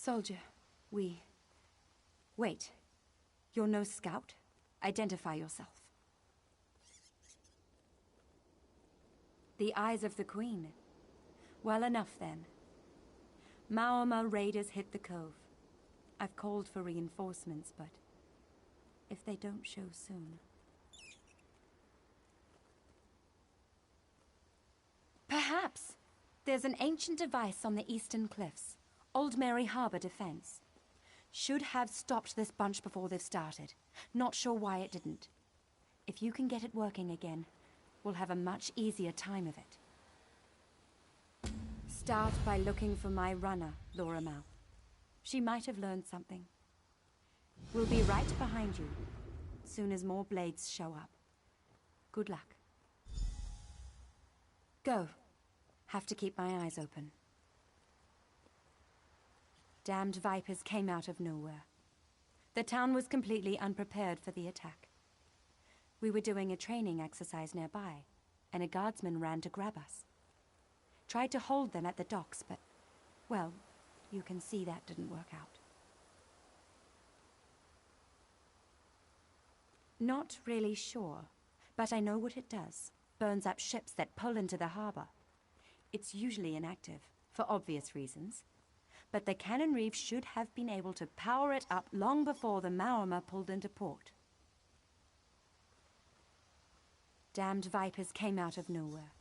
Soldier, Wait. You're no scout? Identify yourself. The eyes of the Queen. Well enough, then. Maorma raiders hit the cove. I've called for reinforcements, but if they don't show soon... Perhaps there's an ancient device on the eastern cliffs. Old Mary Harbor defense. Should have stopped this bunch before they've started. Not sure why it didn't. If you can get it working again, we'll have a much easier time of it. Start by looking for my runner, Laura Mouth. She might have learned something. We'll be right behind you, soon as more blades show up. Good luck. Go. Have to keep my eyes open. Damned vipers came out of nowhere. The town was completely unprepared for the attack. We were doing a training exercise nearby, and a guardsman ran to grab us. Tried to hold them at the docks, but, well, you can see that didn't work out. Not really sure, but I know what it does. Burns up ships that pull into the harbor. It's usually inactive, for obvious reasons. But the cannon reef should have been able to power it up long before the Maorma pulled into port. Damned vipers came out of nowhere.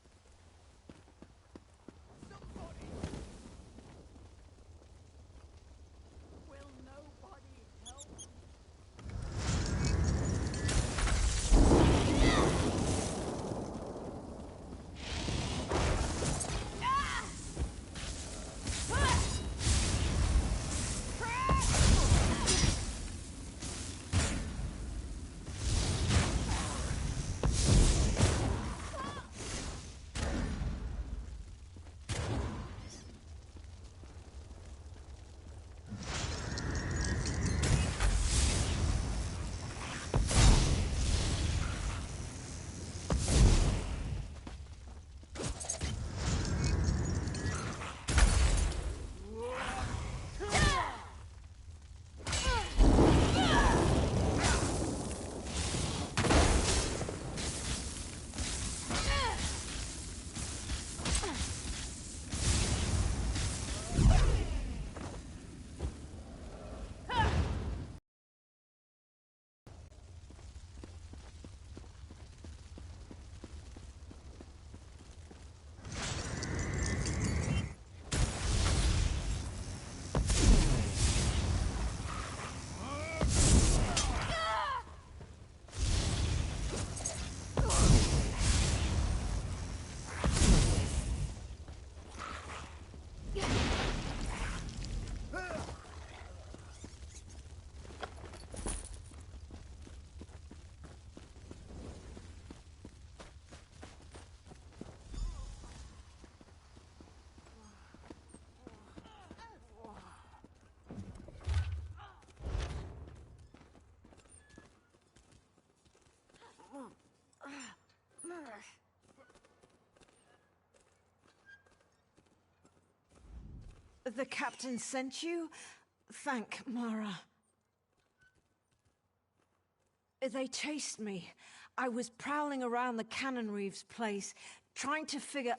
The captain sent you? Thank Mara. They chased me. I was prowling around the Cannon Reeves place, trying to figure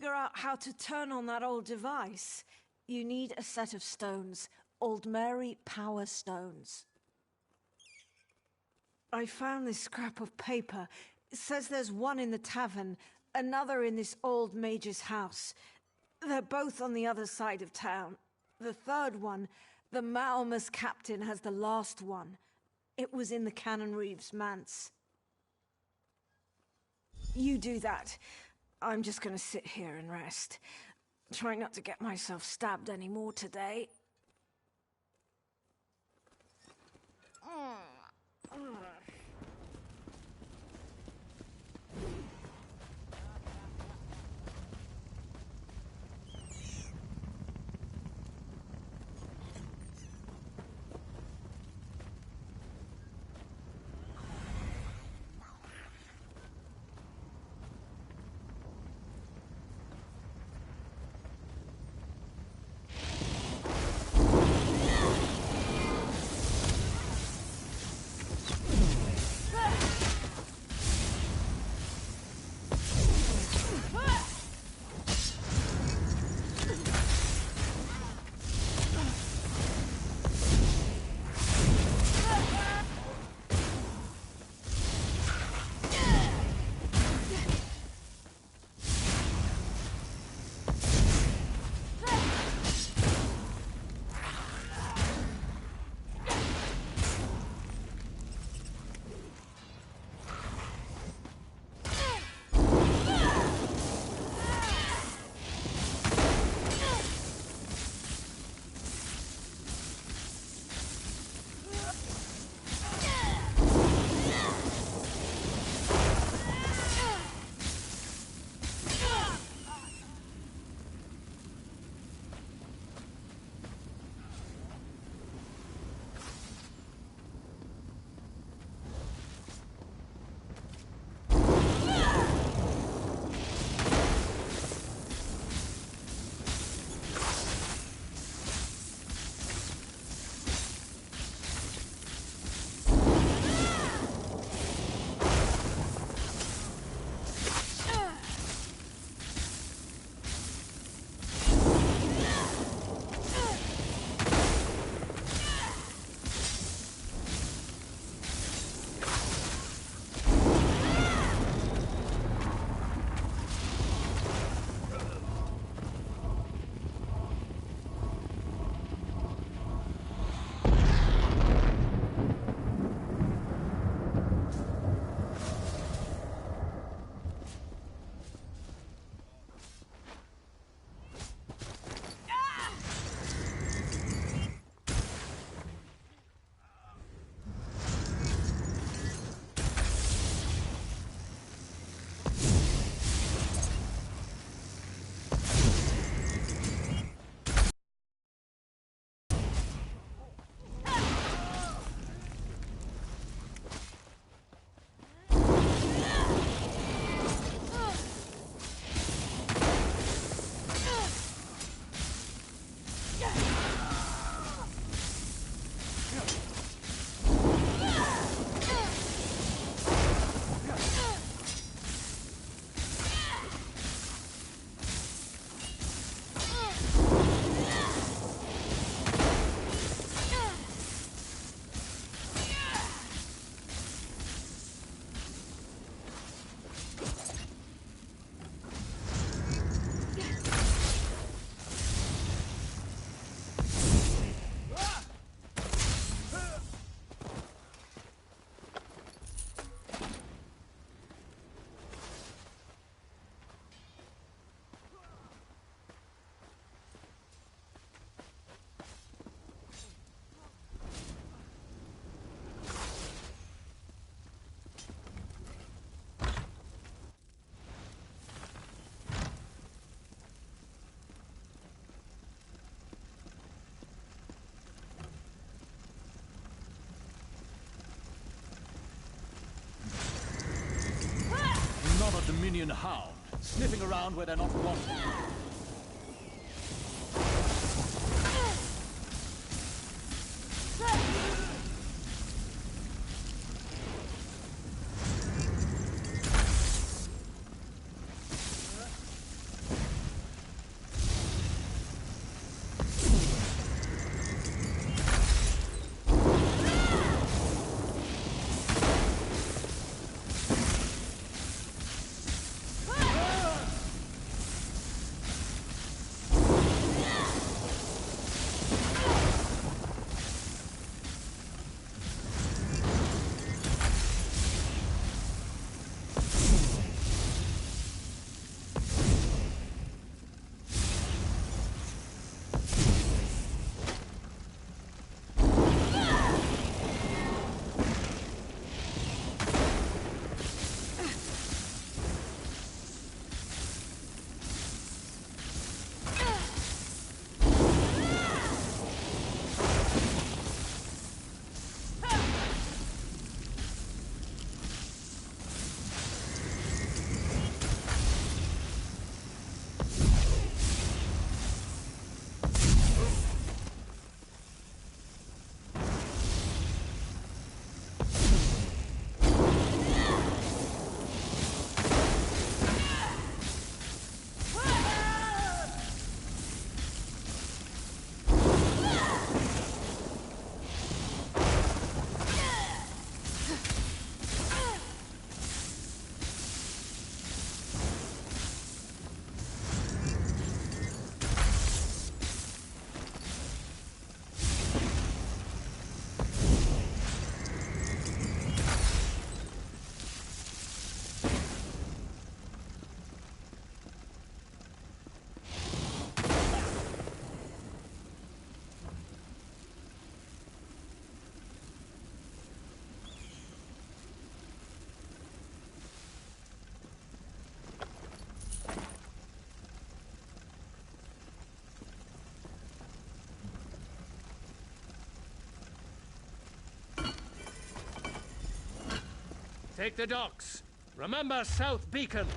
out how to turn on that old device. You need a set of stones. Old Mary Power Stones. I found this scrap of paper. It says there's one in the tavern, another in this old mage's house. They're both on the other side of town. The third one, the Maorma's captain, has the last one. It was in the Cannon Reeves manse. You do that. I'm just gonna sit here and rest. Try not to get myself stabbed anymore today. minion hound, sniffing around where they're not wanted. Take the docks. Remember South Beacon.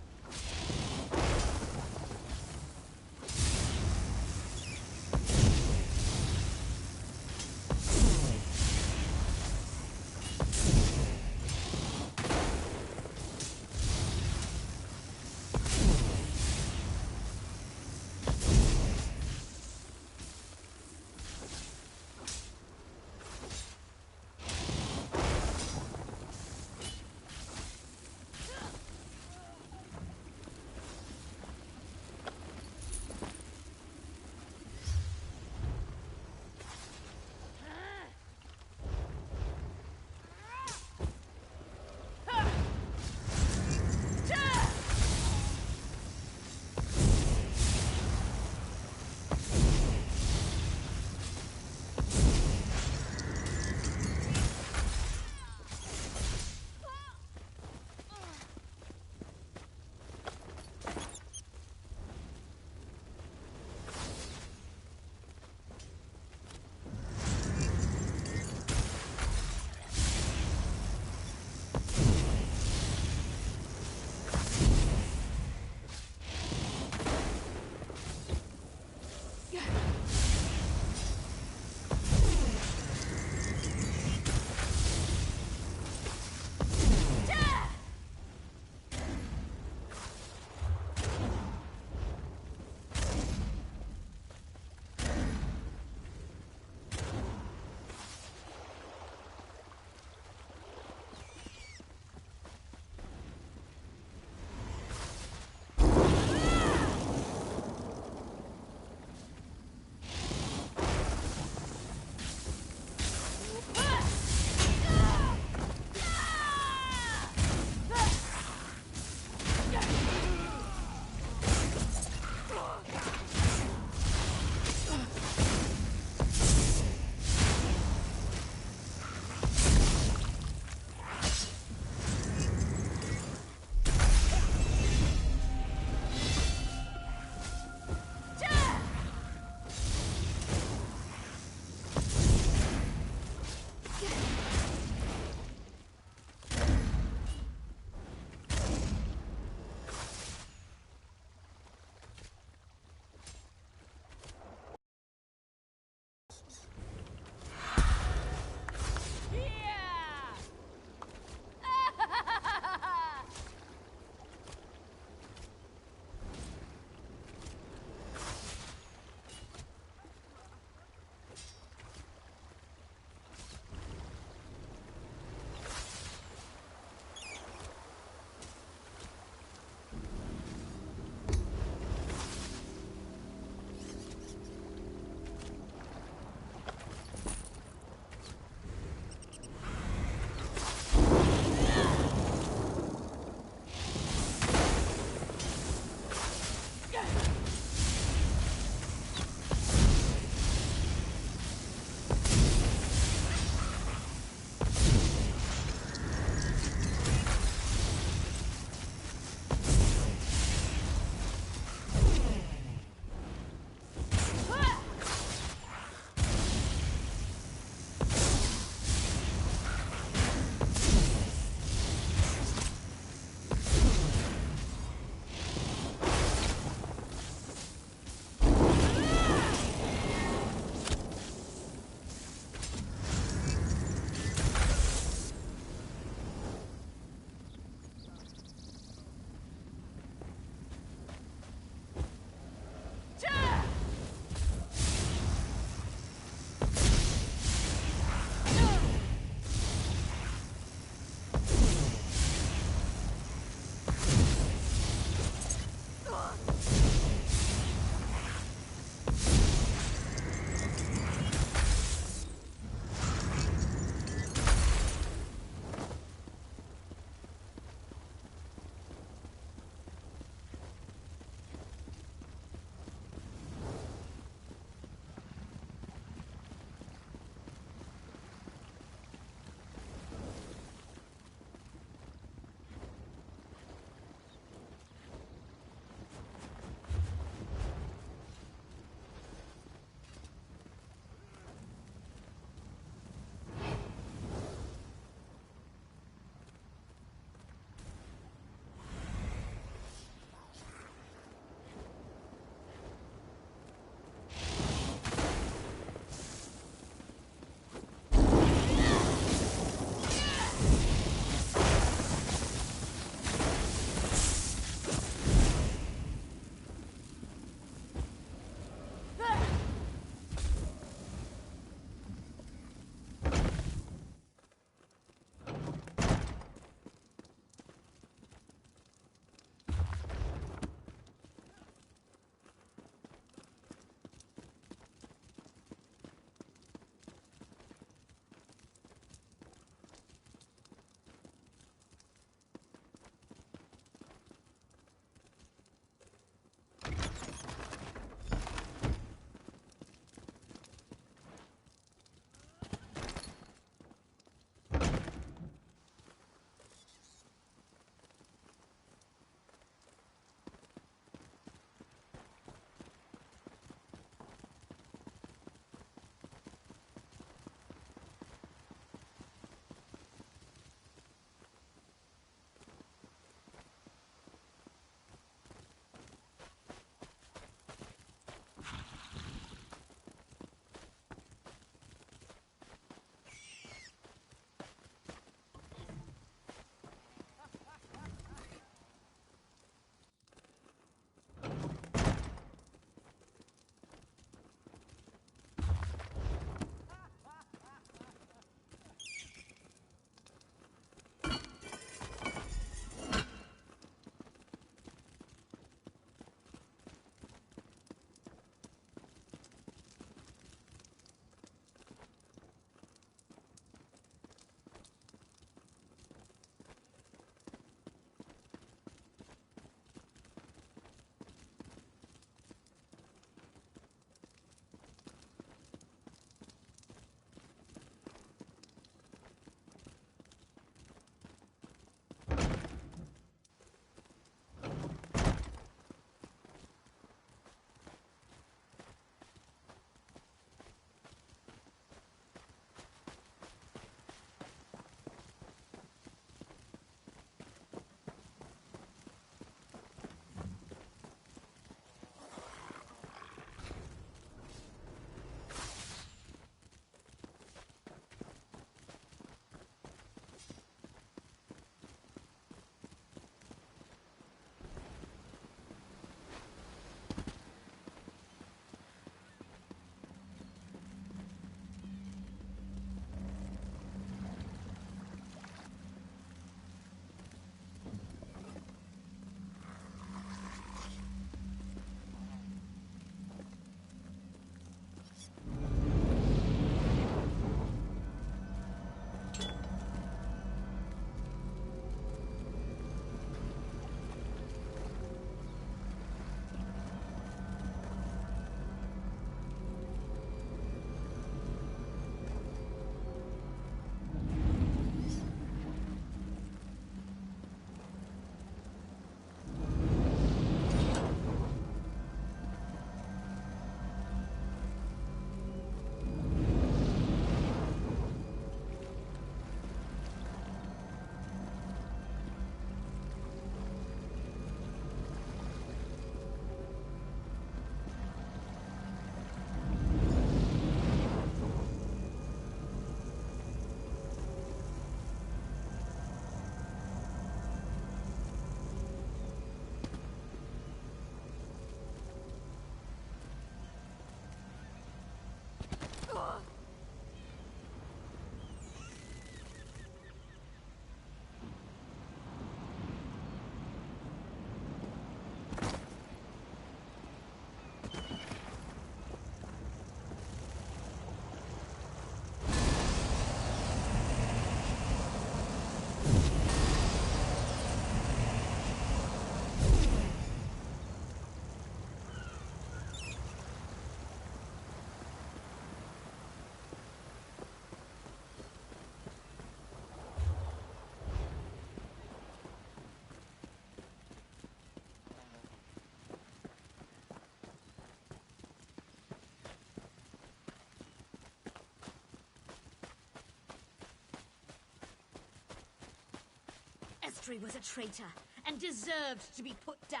monastery was a traitor and deserved to be put down.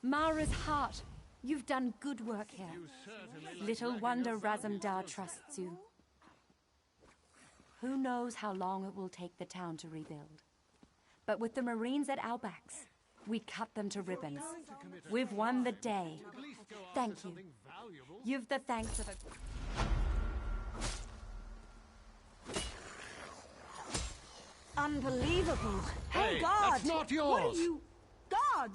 Mara's heart. You've done good work here. Little wonder Razumdar trusts you. Who knows how long it will take the town to rebuild. But with the Marines at our backs, we cut them to ribbons. We've won the day. Thank you. You've the thanks of a... Unbelievable! Hey, God! that's not yours! What are you... God!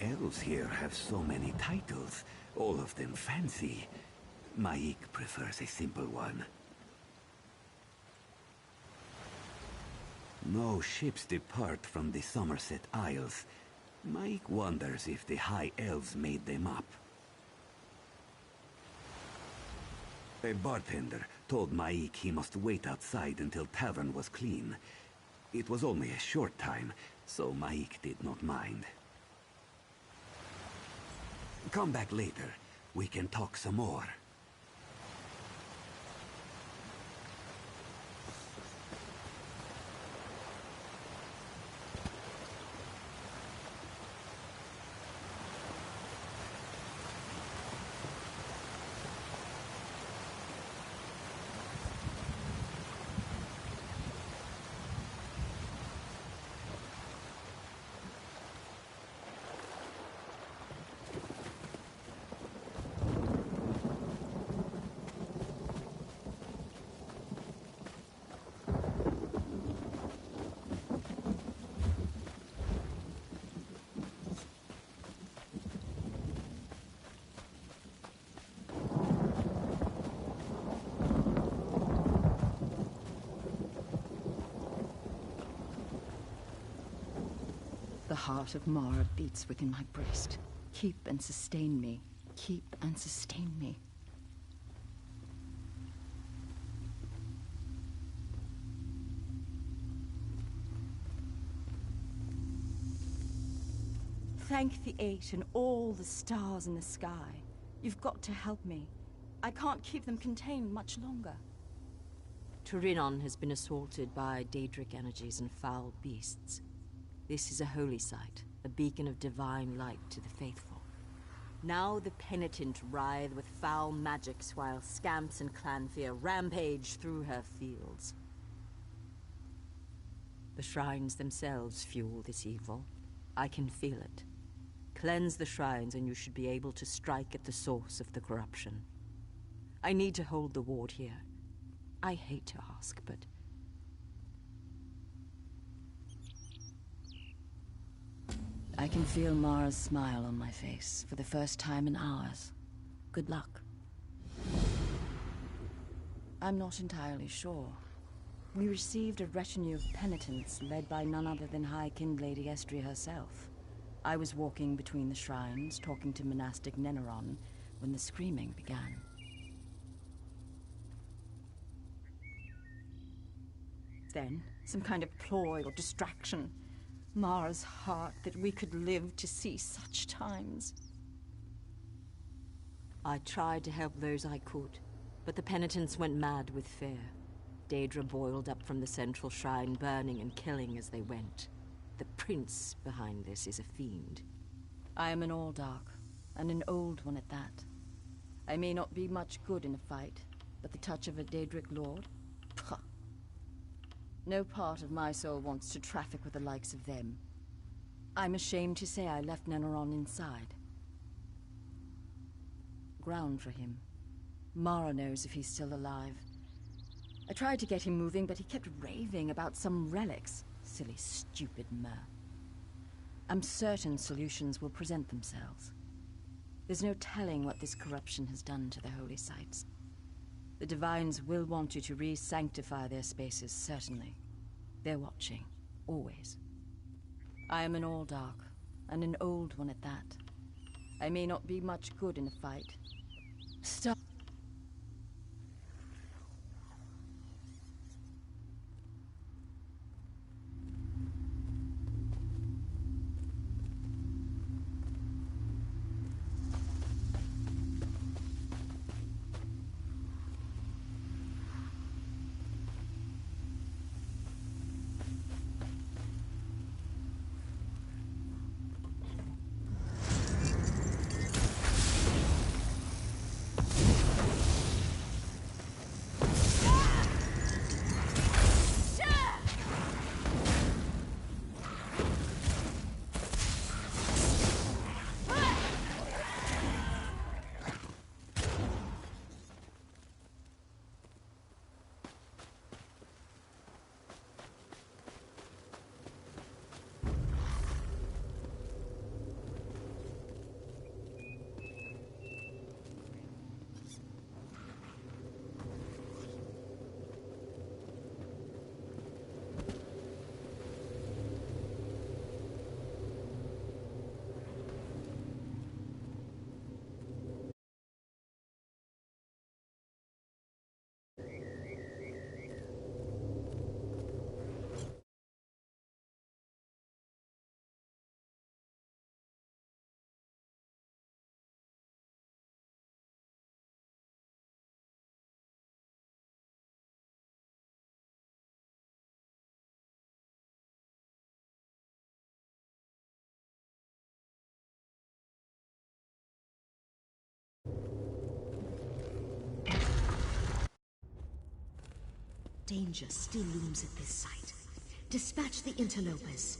Elves here have so many titles, all of them fancy. Maik prefers a simple one. No ships depart from the Somerset Isles. Maik wonders if the High Elves made them up. A bartender told Maik he must wait outside until tavern was clean. It was only a short time, so Maik did not mind. Come back later. We can talk some more. The heart of Mara beats within my breast. Keep and sustain me. Keep and sustain me. Thank the Eight and all the stars in the sky. You've got to help me. I can't keep them contained much longer. Turinon has been assaulted by Daedric energies and foul beasts. This is a holy site, a beacon of divine light to the faithful. Now the penitent writhe with foul magics while scamps and clanfear rampage through her fields. The shrines themselves fuel this evil. I can feel it. Cleanse the shrines and you should be able to strike at the source of the corruption. I need to hold the ward here. I hate to ask, but... I can feel Mara's smile on my face for the first time in hours. Good luck. I'm not entirely sure. We received a retinue of penitents led by none other than High Kind Lady Estria herself. I was walking between the shrines, talking to monastic Neneron, when the screaming began. Then, some kind of ploy or distraction. Mara's heart that we could live to see such times. I tried to help those I could, but the penitents went mad with fear. Daedra boiled up from the central shrine, burning and killing as they went. The prince behind this is a fiend. I am an All-Dark, and an old one at that. I may not be much good in a fight, but the touch of a Daedric lord? Pah. No part of my soul wants to traffic with the likes of them. I'm ashamed to say I left Neneron inside. Ground for him. Mara knows if he's still alive. I tried to get him moving, but he kept raving about some relics. Silly, stupid Mer. I'm certain solutions will present themselves. There's no telling what this corruption has done to the holy sites. The Divines will want you to re-sanctify their spaces, certainly. They're watching, always. I am an All-Dark, and an old one at that. I may not be much good in a fight. Stop. Danger still looms at this site. Dispatch the interlopers.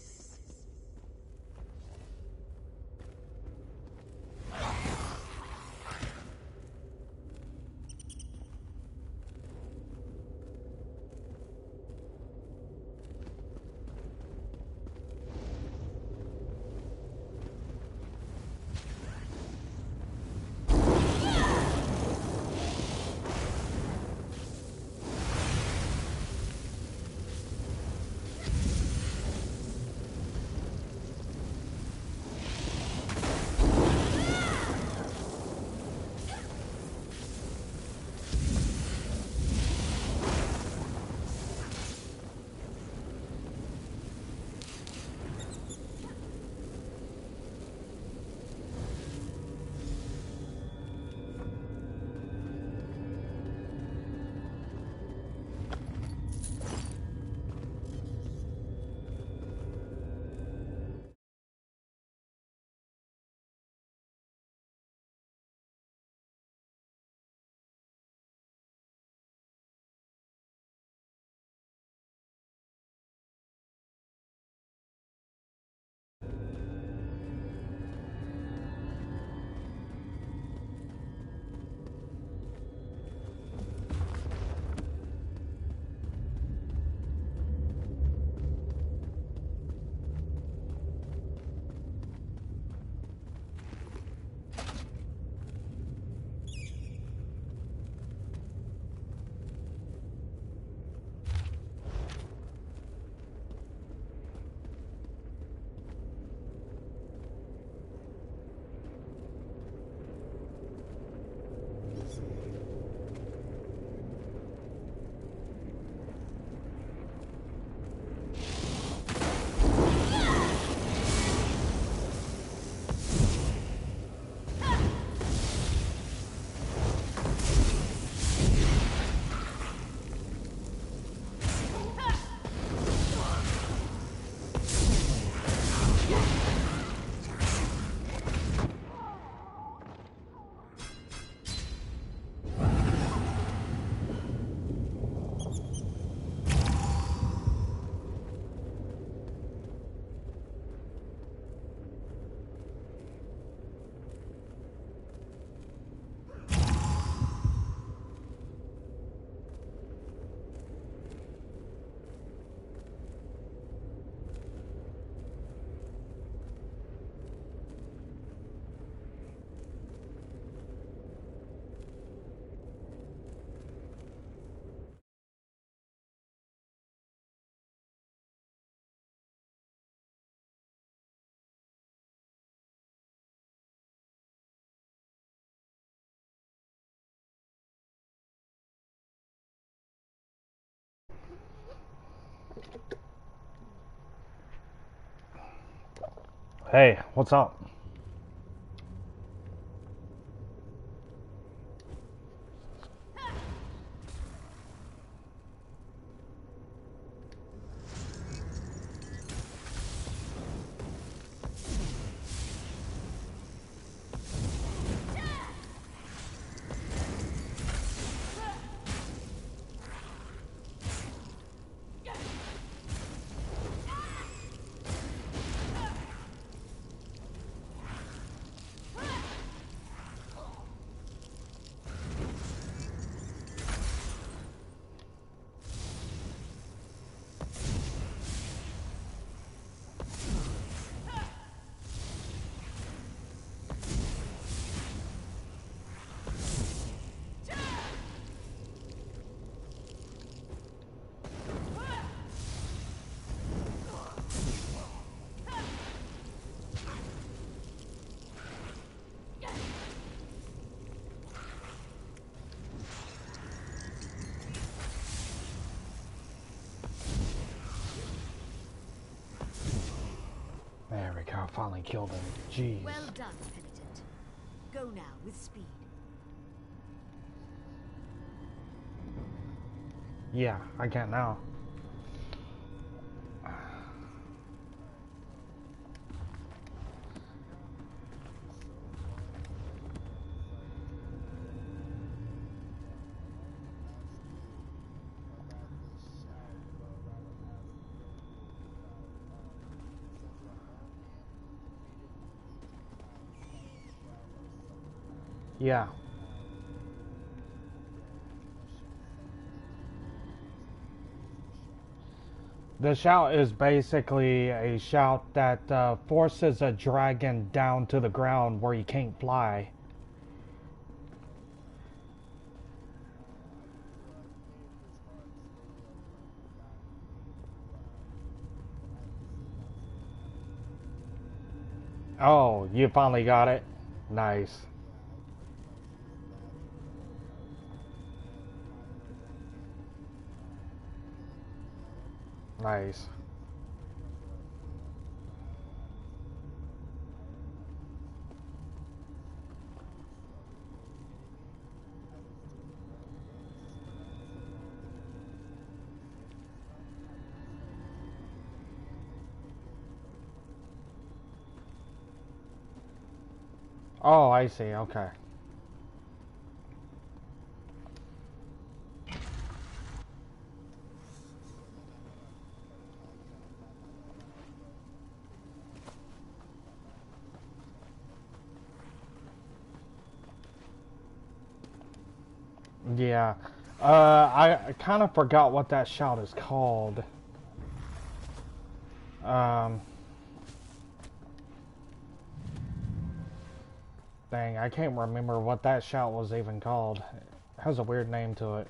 Hey, what's up? There we go, finally killed him. Jeez. Well done, Penitent. Go now with speed. Yeah, I can't now. Yeah. The shout is basically a shout that forces a dragon down to the ground where he can't fly. Oh, you finally got it? Nice. Nice. Oh, I see. Okay. Yeah. I kind of forgot what that shout is called. Um, Dang, I can't remember what that shout was even called. It has a weird name to it.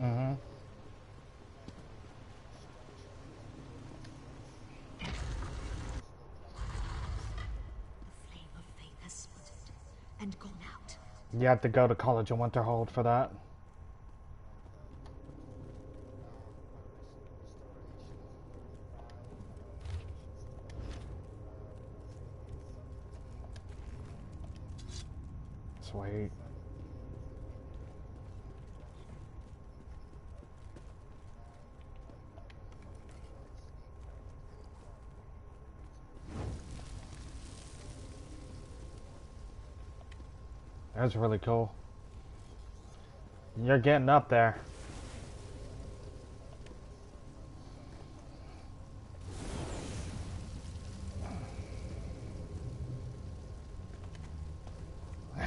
Mm-hmm. The flame of faith has sputtered and gone out. You have to go to College of Winterhold for that. Sweet. That's really cool. You're getting up there.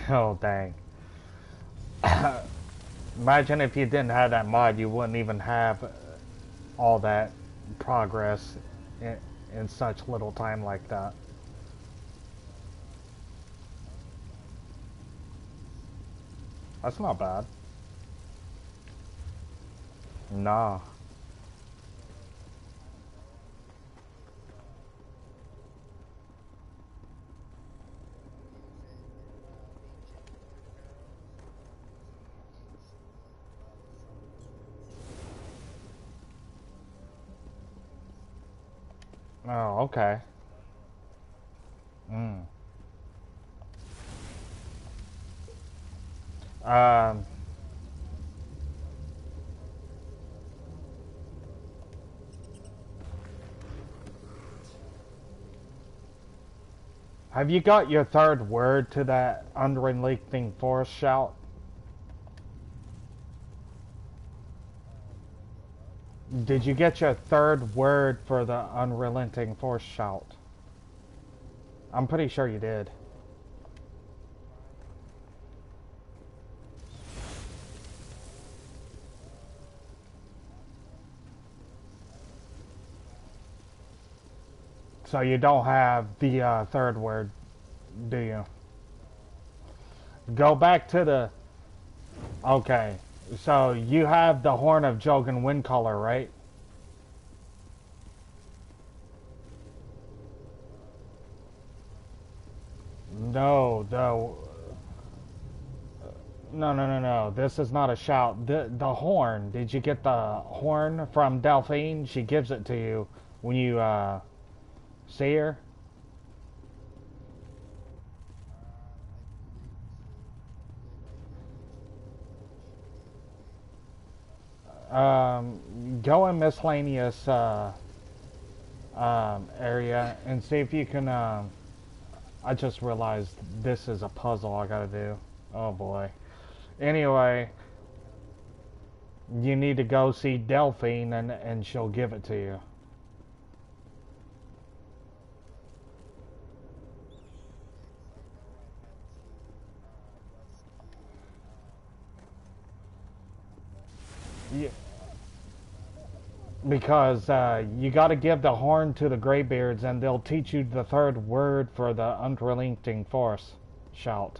Oh, dang. Imagine if you didn't have that mod, you wouldn't even have all that progress in such little time like that. That's not bad. Nah. Oh, okay. Mm. Um, have you got your third word to that unrelenting force shout? Did you get your third word for the unrelenting force shout? I'm pretty sure you did. So you don't have the third word, do you? Go back to the... Okay. So you have the Horn of Jogan Windcaller, right? No, no. This is not a shout. The horn. Did you get the horn from Delphine? She gives it to you when you see her. Go in miscellaneous area and see if you can. I just realized this is a puzzle I gotta do. Oh boy. Anyway, you need to go see Delphine and she'll give it to you. Yeah, because you got to give the horn to the Greybeards and they'll teach you the third word for the unrelenting force shout.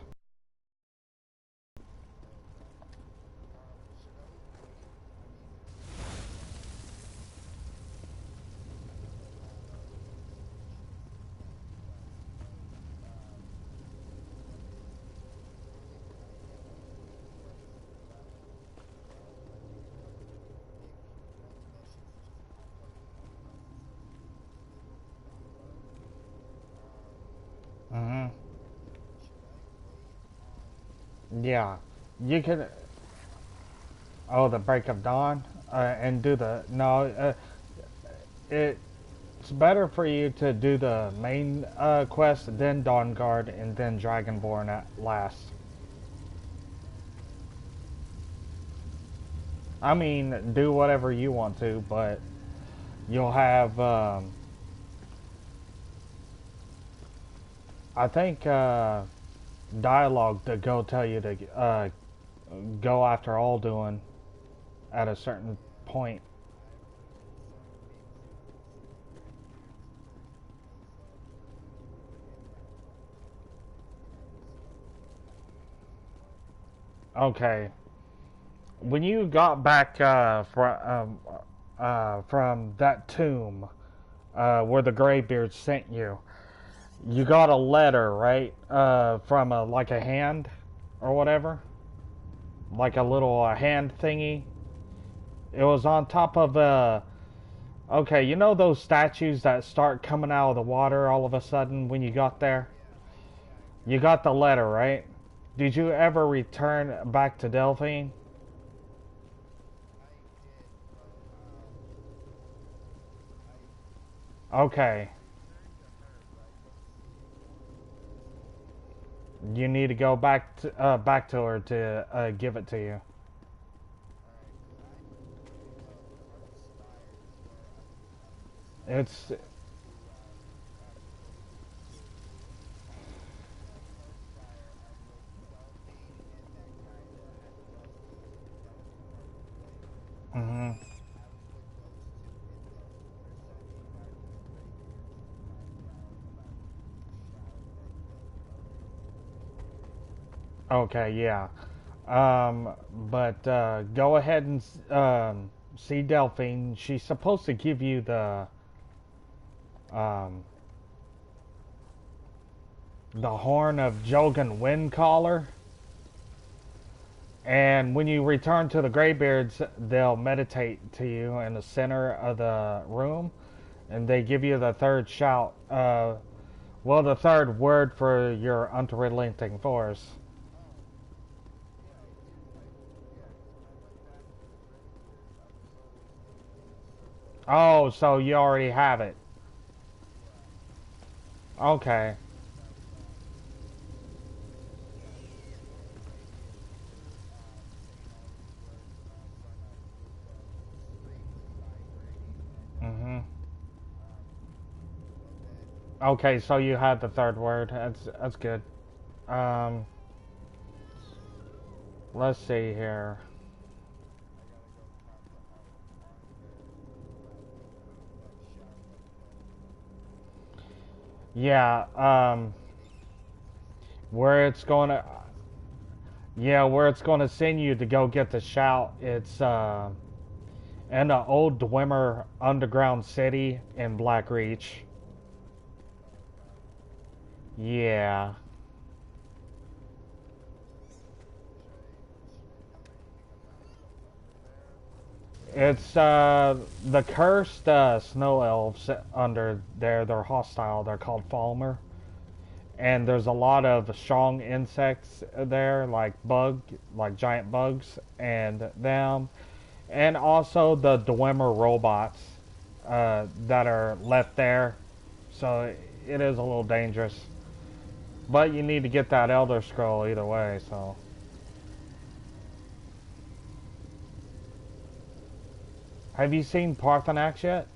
Hmm. Yeah, you can. Oh, the break of dawn, and do the no. It's better for you to do the main quest, then Dawn Guard, and then Dragonborn at last. I mean, do whatever you want to, but you'll have. I think dialogue to go tell you to go after Alduin at a certain point. Okay, when you got back from that tomb where the Greybeard sent you, you got a letter, right? From like a hand or whatever, like a little hand thingy. It was on top of a. Okay, you know those statues that start coming out of the water all of a sudden when you got there? You got the letter, right? Did you ever return back to Delphine? Okay. You need to go back to her to give it to you. It's mhm. Okay, yeah. But go ahead and see Delphine. She's supposed to give you um, the horn of Jogan Windcaller. And when you return to the Greybeards, they'll meditate to you in the center of the room. And they give you the third shout. Well, the third word for your unrelenting force. Oh, so you already have it. Okay. Mm-hmm. Okay, so you had the third word. That's good. Um, let's see here. Yeah, where it's gonna, yeah, where it's gonna send you to go get the shout. It's in the old Dwemer underground city in Blackreach. Yeah. It's the cursed snow elves under there. They're hostile. They're called Falmer, and there's a lot of strong insects there, like giant bugs, and them, and also the Dwemer robots that are left there. So it is a little dangerous, but you need to get that Elder Scroll either way. So, have you seen Parthenax yet?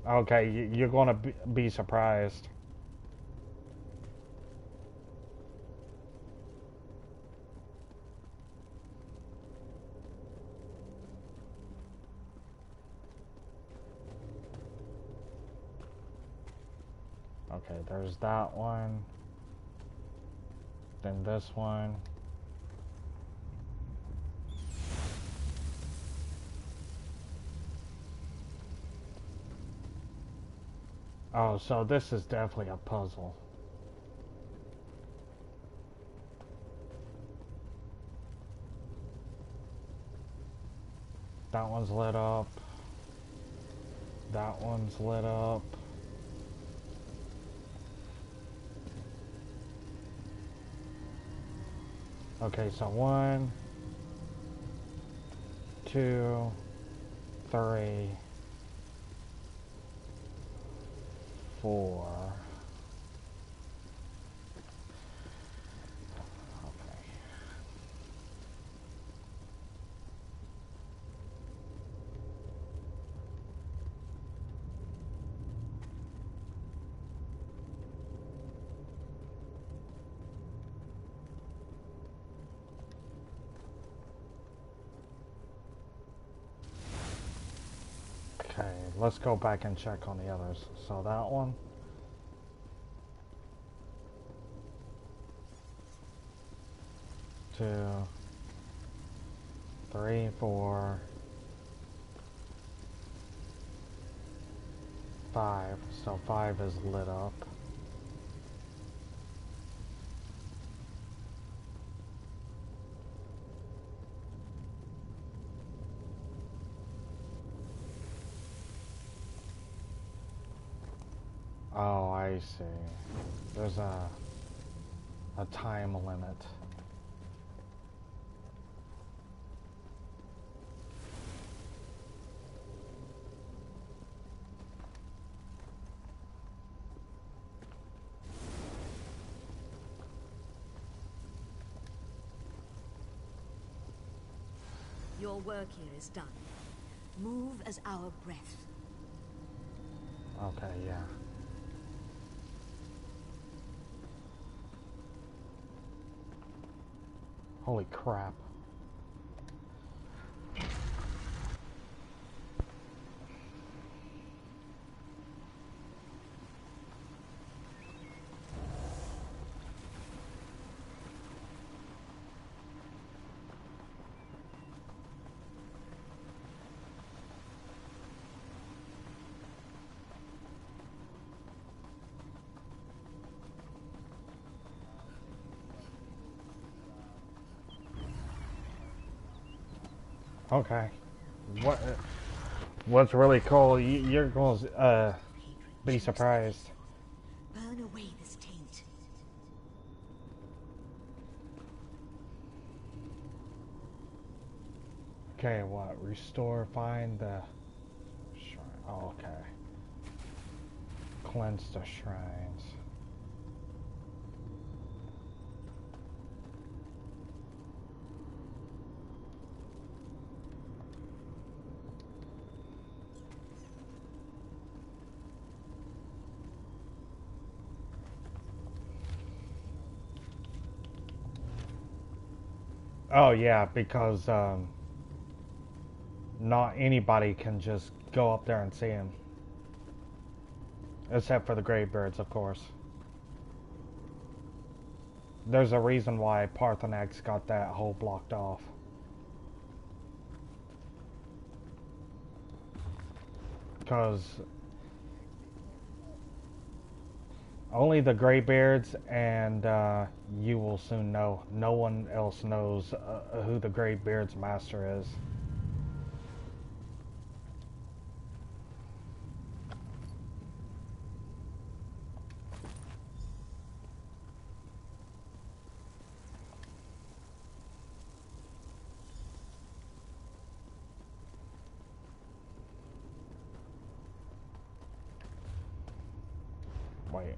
Okay, you're gonna be surprised. Okay, there's that one. Then this one. Oh, so this is definitely a puzzle. That one's lit up. That one's lit up. Okay, so 1, 2, 3, 4. Okay. Okay, let's go back and check on the others. So that one. 2, 3, 4, 5. So 5 is lit up. Oh, I see. There's a time limit. Your work here is done. Move as our breath. Okay, yeah. Holy crap. Okay. what what's really cool, you're going to be surprised. Burn away this taint. Okay, what? Restore, find the shrine. Oh, okay. Cleanse the shrines. Oh yeah, because not anybody can just go up there and see him. Except for the Greybeards, of course. There's a reason why Parthenax got that hole blocked off. Because only the Greybeards and you will soon know. No one else knows who the Greybeard's master is. Wait.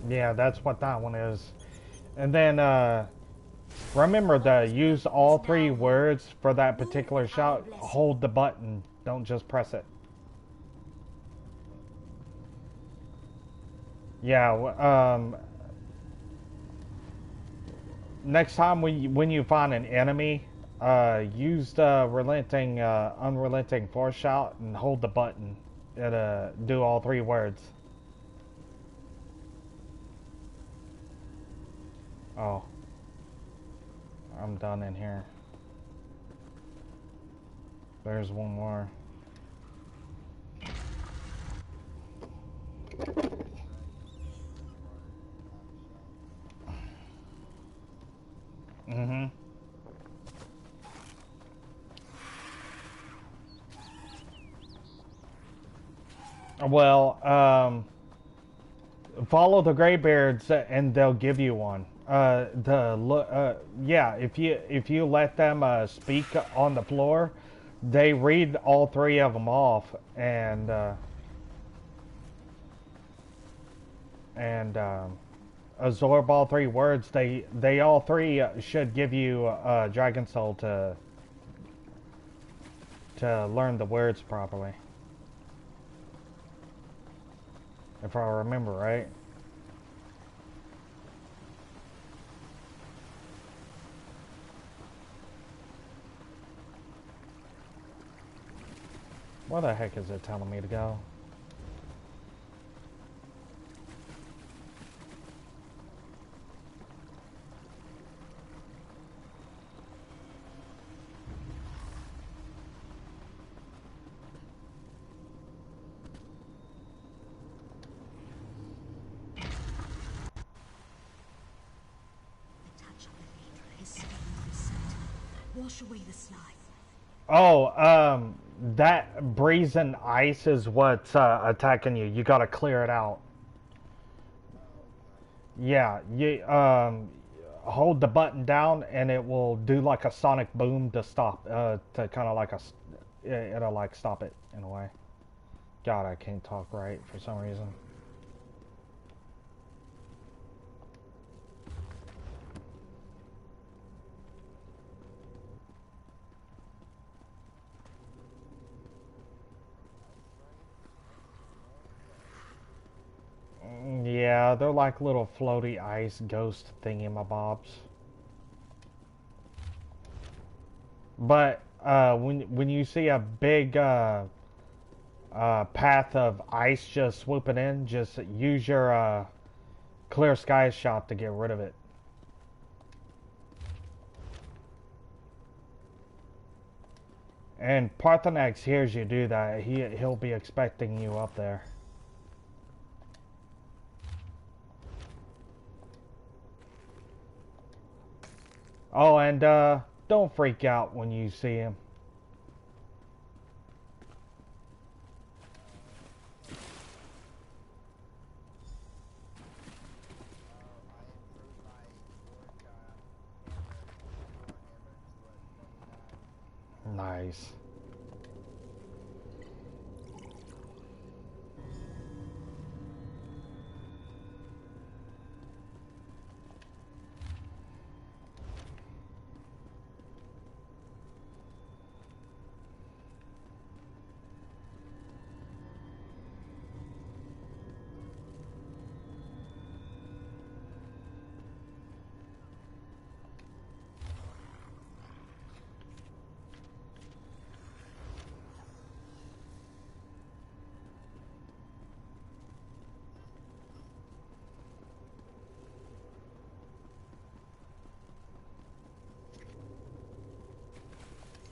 Yeah, that's what that one is. And then, remember to use all three words for that particular shout. Hold the button. Don't just press it. Yeah, next time when you find an enemy, use the unrelenting force shout and hold the button. It'll do all three words. Oh. I'm done in here. There's one more. Mm-hmm. Well, follow the Greybeards and they'll give you one. Yeah, if you let them speak on the floor, they read all three of them off and absorb all three words. They all three should give you Dragon Soul to learn the words properly. If I remember right. Where the heck is it telling me to go? Wash away the slime. Oh, that brazen ice is what's attacking you. You gotta clear it out. Yeah, you hold the button down and it will do like a sonic boom to stop, to kind of like it'll like stop it in a way. God, I can't talk right for some reason. Yeah, they're like little floaty ice ghost thingy-mabobs. But when you see a big path of ice just swooping in, just use your clear skies shot to get rid of it. And Parthenax hears you do that. He'll be expecting you up there. Oh, and don't freak out when you see him. Nice.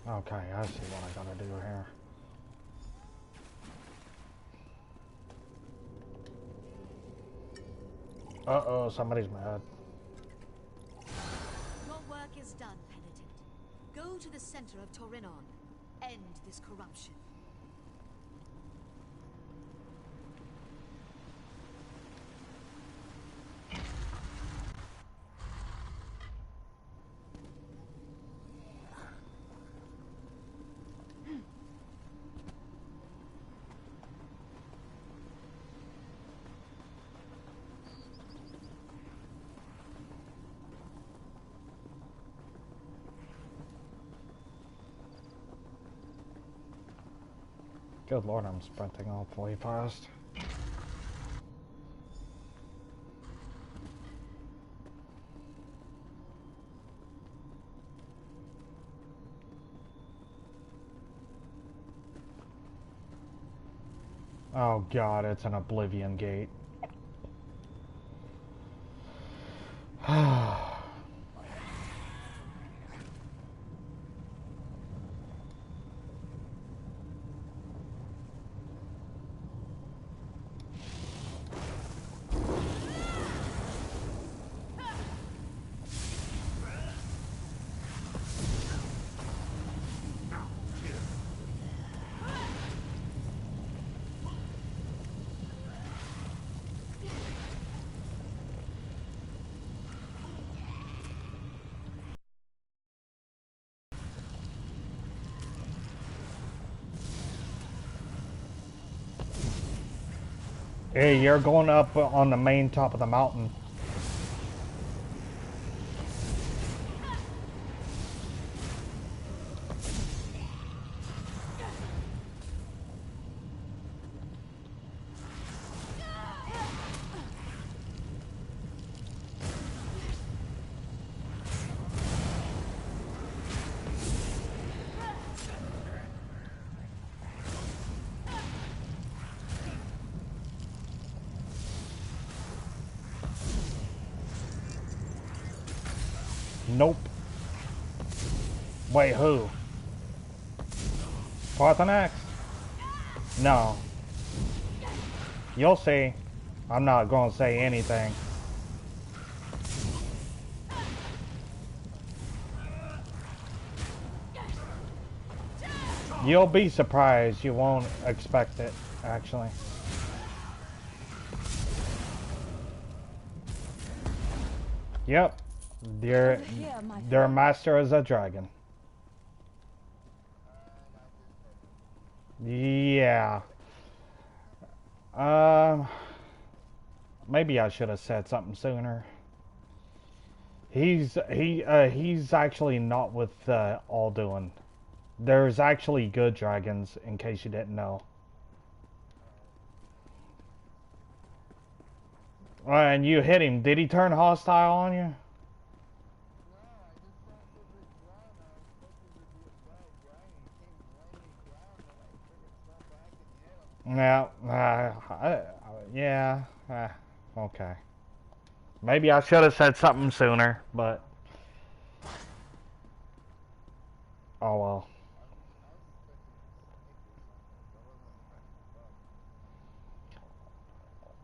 Okay, I see what I gotta do here. Uh-oh, somebody's mad. Your work is done, Penitent. Go to the center of Torinon. End this corruption. Good lord, I'm sprinting awfully fast. Oh god, it's an Oblivion Gate. Hey, you're going up on the main top of the mountain. Nope. Wait, who? Parthenax? No. You'll see. I'm not going to say anything. You'll be surprised. You won't expect it, actually. Yep. Their master is a dragon. Yeah. Um, maybe I should have said something sooner. He's actually not with Alduin. There's actually good dragons, in case you didn't know. And you hit him. Did he turn hostile on you? Yeah, yeah, okay. Maybe I should have said something sooner, but oh well.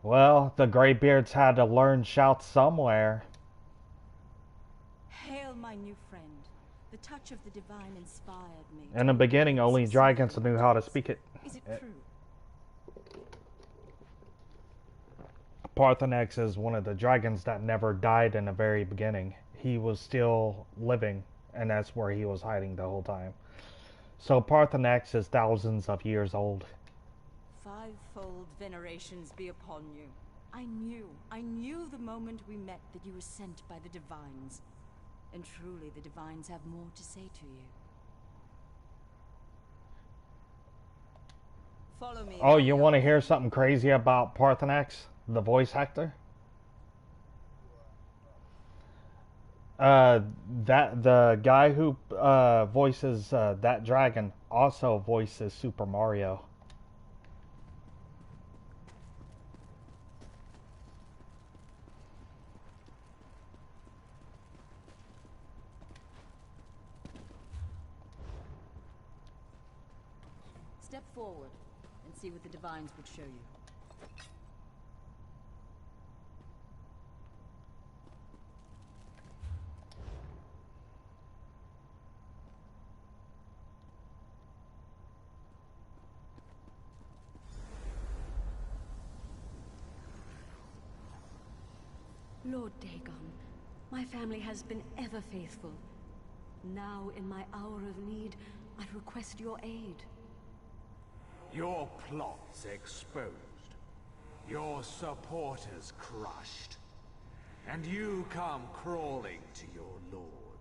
Well, the Greybeards had to learn shouts somewhere. Hail, my new friend. The touch of the divine inspired me. In the beginning, only dragons knew how to speak it. Is it true? Parthenax is one of the dragons that never died in the very beginning. He was still living, and that's where he was hiding the whole time. So Parthenax is thousands of years old. Fivefold venerations be upon you. I knew the moment we met that you were sent by the divines. And truly the divines have more to say to you. Follow me. Oh, you want to hear something crazy about Parthenax, the voice actor? That the guy who voices that dragon also voices Super Mario. Step forward and see what the divines would show you. Lord Dagon, my family has been ever faithful. Now, in my hour of need, I request your aid. Your plots exposed. Your supporters crushed. And you come crawling to your lord.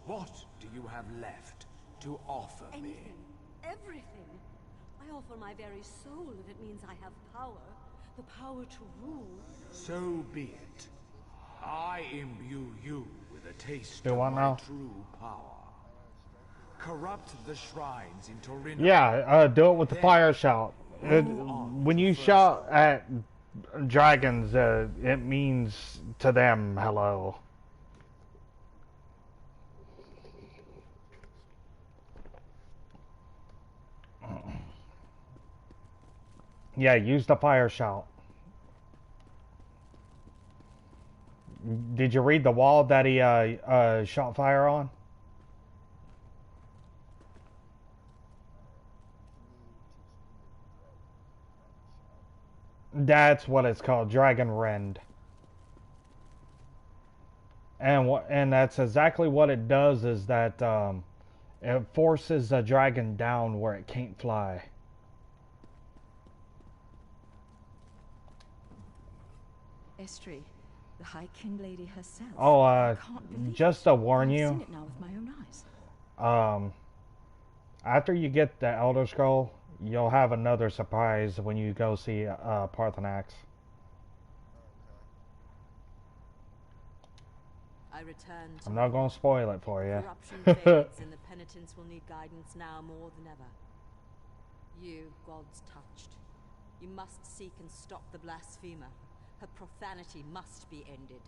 What do you have left to offer me? Anything. Everything. I offer my very soul if it means I have power. The power to rule. So be it. I imbue you with a taste You of want my now? true power. Corrupt the shrines in Torino. Yeah, do it with the Then fire shout. move on When to you first shout order. at dragons, it means to them hello. Yeah, use the fire shout. Did you read the wall that he shot fire on? That's what it's called, Dragon Rend. And that's exactly what it does, is that it forces a dragon down where it can't fly. Estri, the High King Lady herself. Oh, I can't believe just it. to warn I've you, seen it now with my own eyes. After you get the Elder Scroll, you'll have another surprise when you go see Parthenax. I return to I'm not going to spoil it for you. corruption fades, and the penitents will need guidance now more than ever. You, gods touched, you must seek and stop the blasphemer. Her profanity must be ended.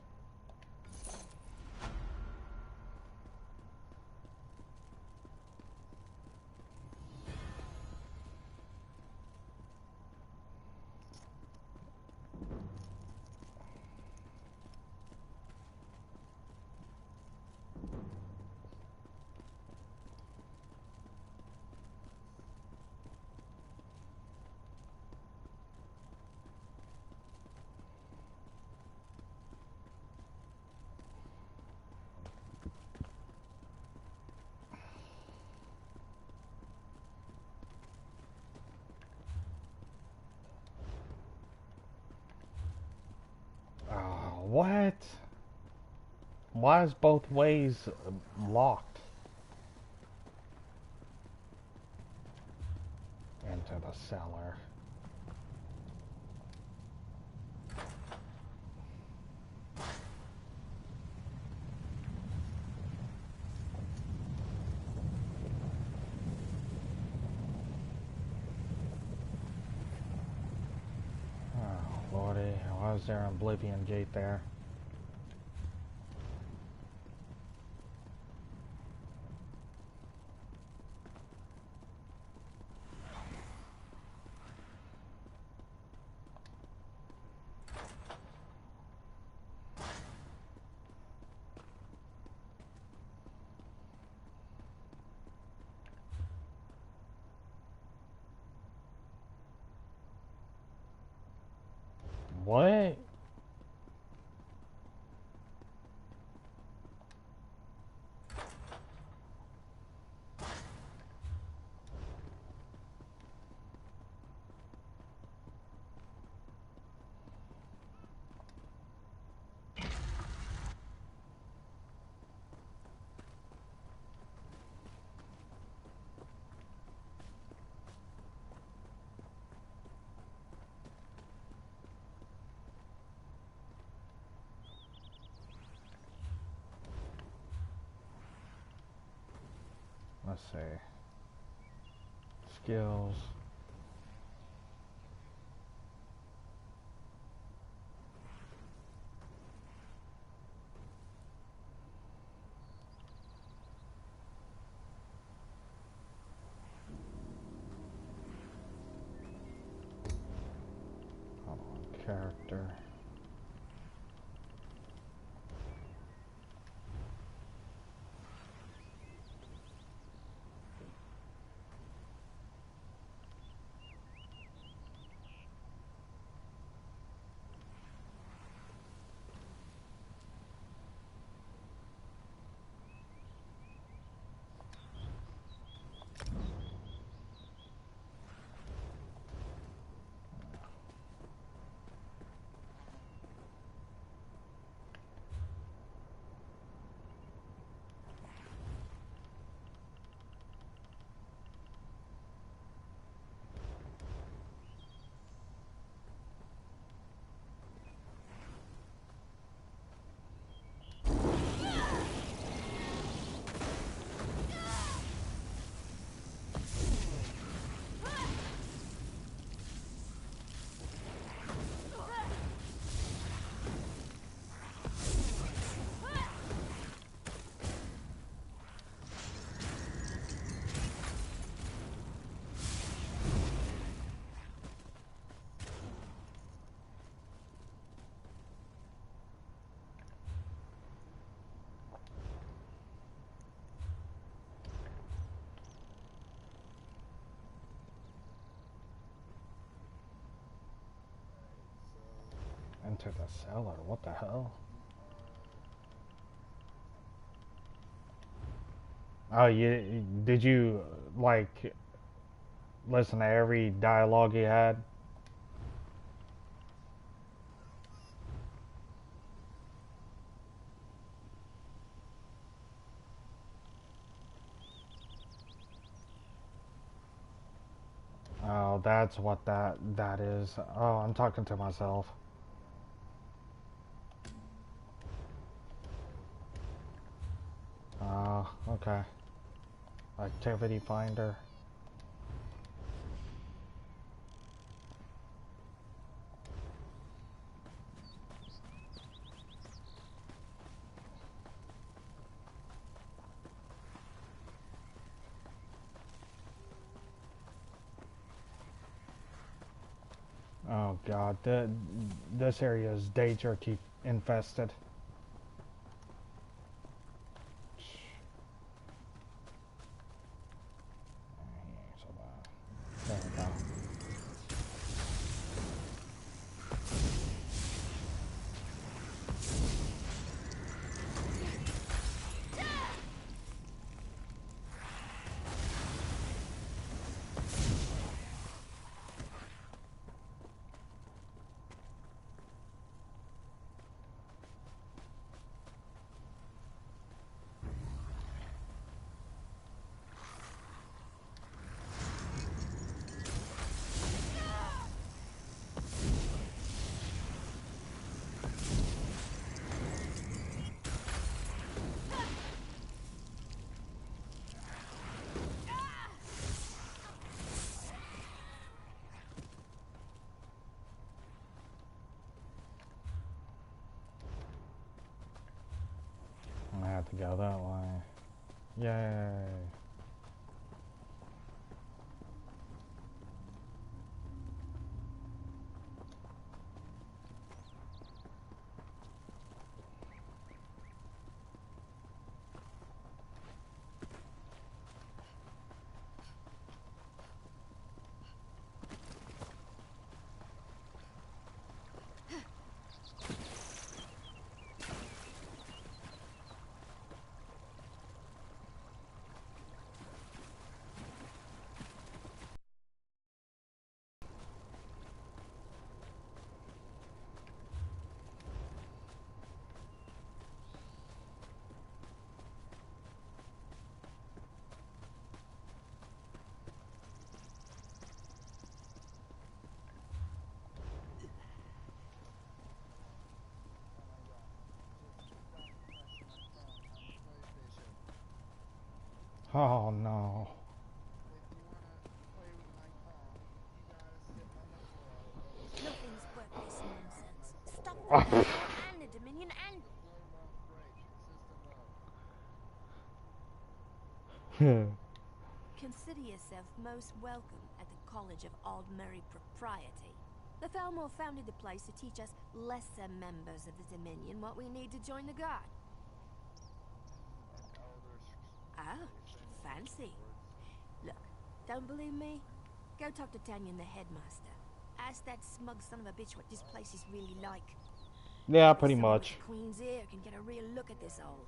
What? Why is both ways locked? Into the cellar. Oh, Lordy, why is there an Oblivion gate there? What? Let's see. Skills. Hold on, character. Enter the cellar. What the hell? Oh, did you like listen to every dialogue he had? Oh, that's what that is. Oh, I'm talking to myself. Okay. Activity finder. Oh god, this area is day jerky infested. There we go. Go that way. Yay. Oh no. Nothing's worth this nonsense. Stop the Thelmore and the Dominion and... Consider yourself most welcome at the College of Aldmeri Propriety. The Thelmore founded the place to teach us lesser members of the Dominion what we need to join the Guard. Oh, fancy. Look, don't believe me? Go talk to Tanyan, the headmaster. Ask that smug son of a bitch what this place is really like. Yeah, pretty much. The Queen's ear can get a real look at this hole.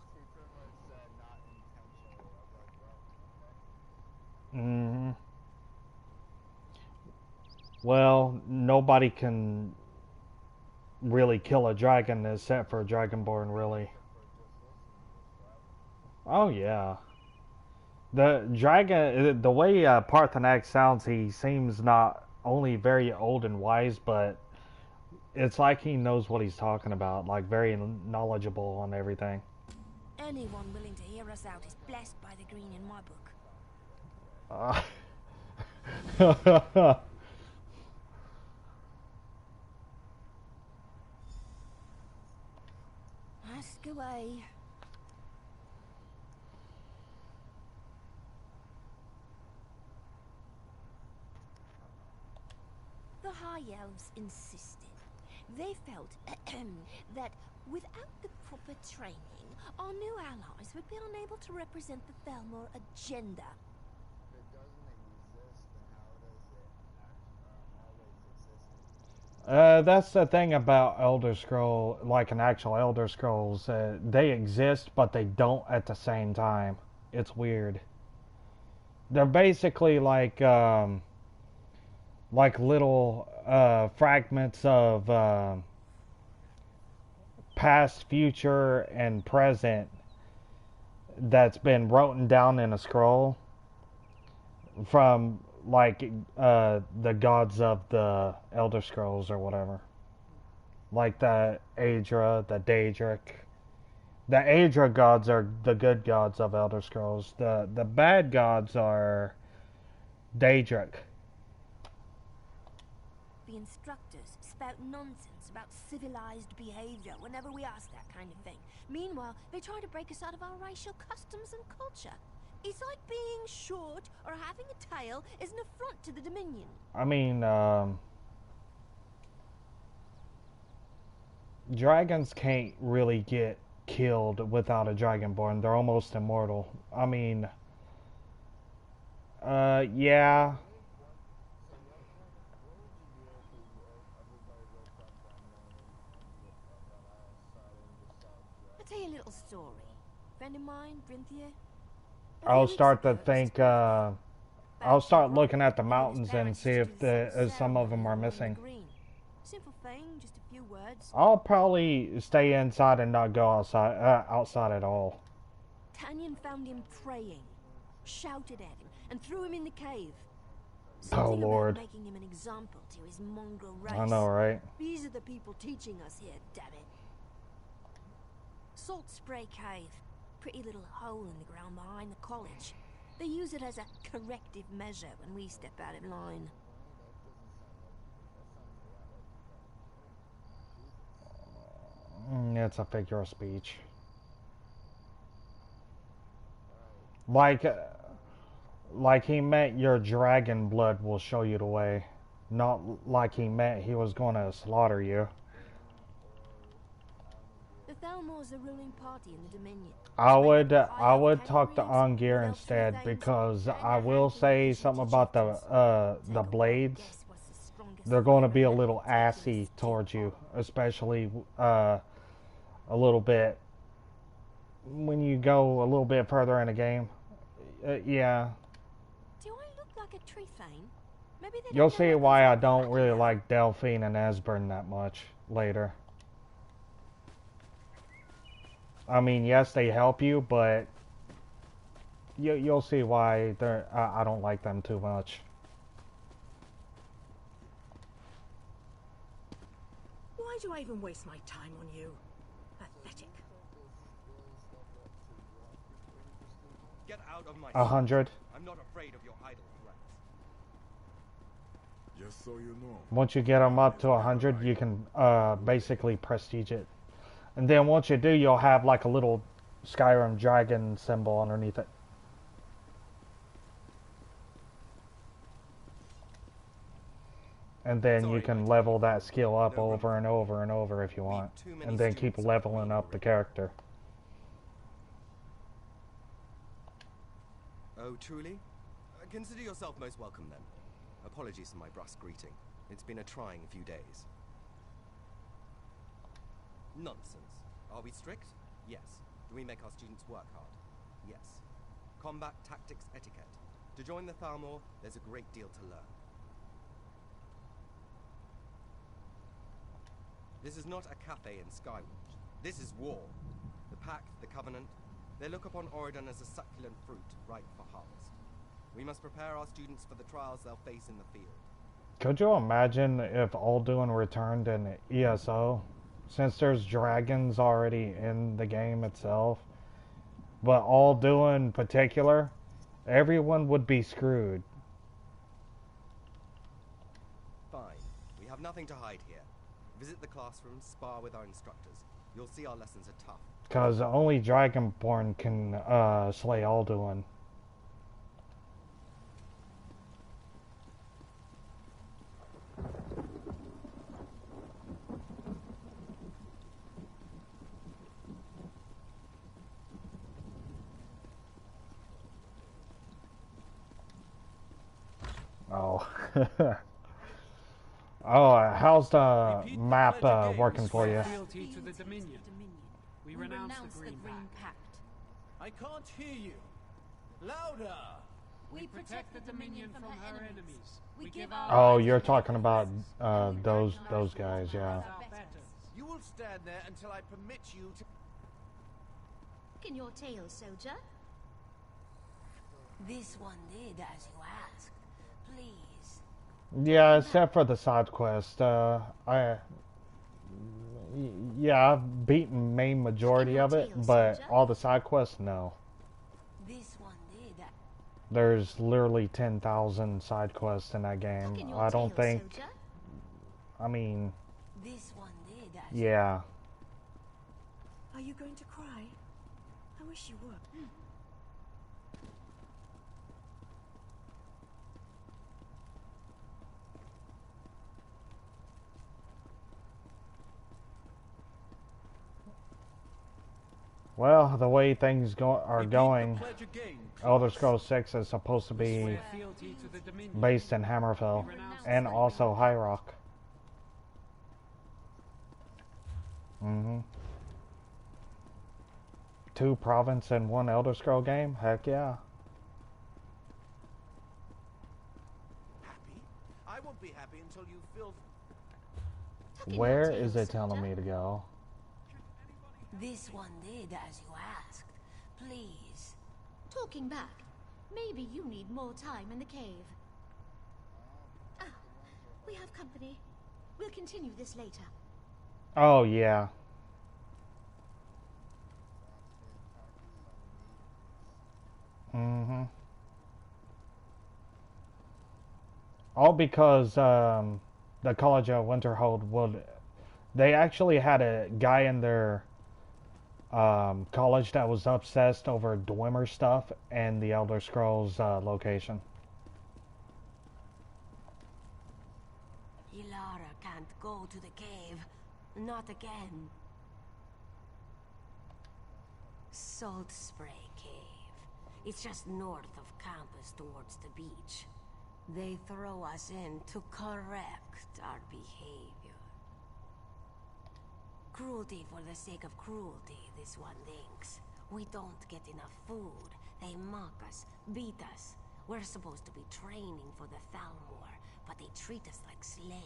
Mm-hmm. Well, nobody can really kill a dragon except for a Dragonborn, really. Oh, yeah. The dragon, the way Parthenax sounds, he seems not only very old and wise, but it's like he knows what he's talking about, like very knowledgeable on everything. Anyone willing to hear us out is blessed by the green in my book. Ask away. The High Elves insisted. They felt that without the proper training, our new allies would be unable to represent the Thelmore agenda. That's the thing about Elder Scroll, like an actual Elder Scrolls. They exist, but they don't at the same time. It's weird. They're basically like little fragments of past, future, and present that's been written down in a scroll from like the gods of the Elder Scrolls or whatever. Like the Aedra, the Daedric. The Aedra gods are the good gods of Elder Scrolls. The bad gods are Daedric. The instructors spout nonsense about civilized behavior whenever we ask that kind of thing. Meanwhile, they try to break us out of our racial customs and culture. It's like being short or having a tail is an affront to the Dominion. I mean, dragons can't really get killed without a Dragonborn. They're almost immortal. I mean, yeah. I'll tell you a little story. Friend of mine, Brinthia. I'll start to think, I'll start looking at the mountains and see if some of them are missing. Simple thing, just a few words. I'll probably stay inside and not go outside at all. Tanyan found him praying, shouted at him, and threw him in the cave. Oh, Lord. Making him an example to his mongrel race. I know, right? These are the people teaching us here, damn it. Salt Spray Cave. Pretty little hole in the ground behind the college. They use it as a corrective measure when we step out of line. It's a figure of speech. Like, like he meant your dragon blood will show you the way. Not like he meant he was going to slaughter you. The Thalmor's the ruling party in the Dominion. I would talk to Ongir instead, because I will say something about the blades. They're going to be a little assy towards you, especially a little bit when you go a little bit further in the game. Yeah. Do I look like a tree thane? Maybe they You'll see why I don't really like Delphine and Esbern that much later. I mean, yes, they help you, but you'll see why I don't like them too much. Why do I even waste my time on you? Pathetic. Get out of my 100. I'm not afraid of your idle threats. Just so you know. Once you get them up to 100, you can basically prestige it. And then once you do, you'll have like a little Skyrim dragon symbol underneath it. And then you can level that skill up over and over and over if you want. And then keep leveling up the character. Oh, truly? Consider yourself most welcome then. Apologies for my brusque greeting. It's been a trying few days. Nonsense. Are we strict? Yes. Do we make our students work hard? Yes. Combat tactics etiquette. To join the Thalmor, there's a great deal to learn. This is not a cafe in Skywatch. This is war. The Pact, the Covenant, they look upon Oregon as a succulent fruit ripe for harvest. We must prepare our students for the trials they'll face in the field. Could you imagine if Alduin returned in ESO? Since there's dragons already in the game itself. But Alduin in particular, everyone would be screwed. Fine. We have nothing to hide here. Visit the classrooms, spar with our instructors. You'll see our lessons are tough. Because only Dragonborn can slay Alduin. Oh. Oh, how's the map working for you? Fealty to the Dominion. We renounce the Green Pact. I can't hear you. Louder! We protect the Dominion from her enemies. We give our Oh, you're talking about those guys, yeah. You will stand there until I permit you to... In your tail, soldier. This one did as you asked. Please. Yeah, except for the side quest. Yeah, I've beaten main majority of it, but all the side quests, no. This one did. There's literally 10,000 side quests in that game. I don't think. I mean. This one did. Yeah. Are you going to cry? I wish you would. Well, the way things are going, Elder Scrolls 6 is supposed to be based in Hammerfell and also High Rock. Mm-hmm. 2 province and 1 Elder Scroll game? Heck yeah. Happy? I won't be happy until you feel... Where is it telling me to go? This one did as you asked. Please. Talking back, maybe you need more time in the cave. Ah, we have company. We'll continue this later. Oh, yeah. Mm-hmm. All because the College of Winterhold would... They actually had a guy in their college that was obsessed over Dwemer stuff and the Elder Scrolls location. Ilara can't go to the cave. Not again. Salt Spray Cave. It's just north of campus towards the beach. They throw us in to correct our behavior. Cruelty for the sake of cruelty, this one thinks. We don't get enough food. They mock us, beat us. We're supposed to be training for the Thalmor, but they treat us like slaves.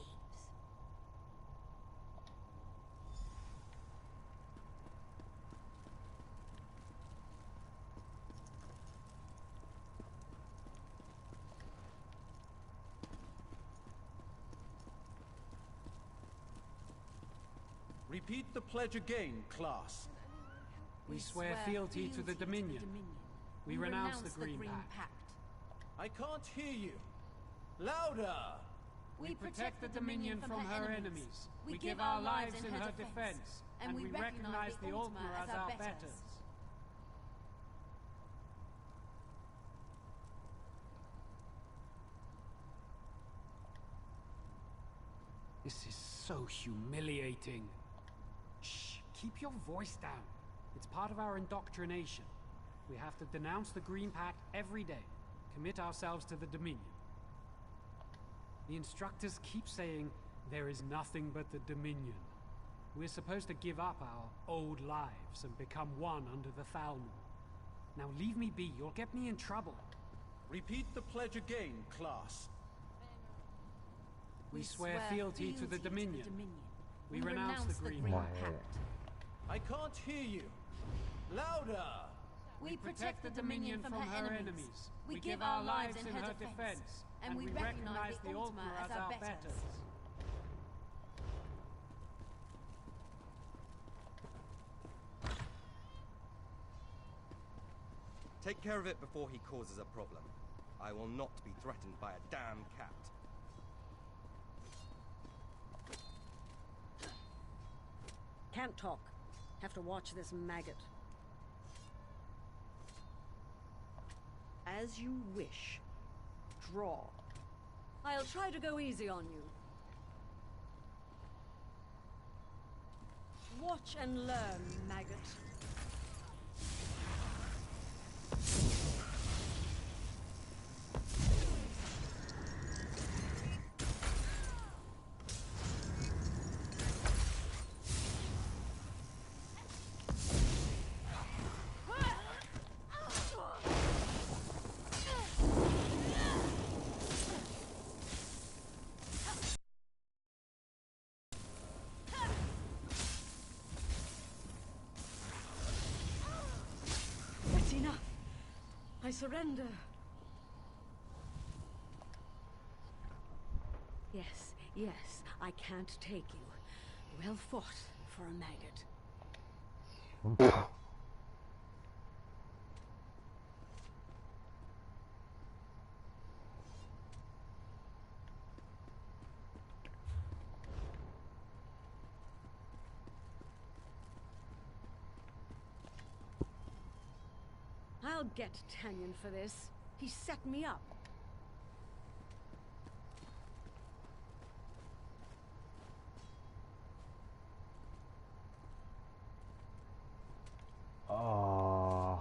Repeat the pledge again, class. We swear fealty to the Dominion. We renounce the Green Pact. I can't hear you. Louder! We protect the Dominion from her enemies. We give our lives in her defense. And we recognize the Altmer as our betters. This is so humiliating. Shh, keep your voice down. It's part of our indoctrination. We have to denounce the Green Pact every day, commit ourselves to the Dominion. The instructors keep saying there is nothing but the Dominion. We're supposed to give up our old lives and become one under the Thalmor. Now leave me be, you'll get me in trouble. Repeat the pledge again, class. We swear fealty to the Dominion. We renounce the Green Pact. I can't hear you. Louder! We protect the Dominion from her enemies. We give our lives in her defense. And we recognize the Altmer as our betters. Take care of it before he causes a problem. I will not be threatened by a damn cat. Can't talk. Have to watch this maggot. As you wish. Draw. I'll try to go easy on you. Watch and learn, maggot. I surrender. Yes, yes, I can't take you. Well fought for a maggot. I'll get Tanyan for this. He set me up. Oh,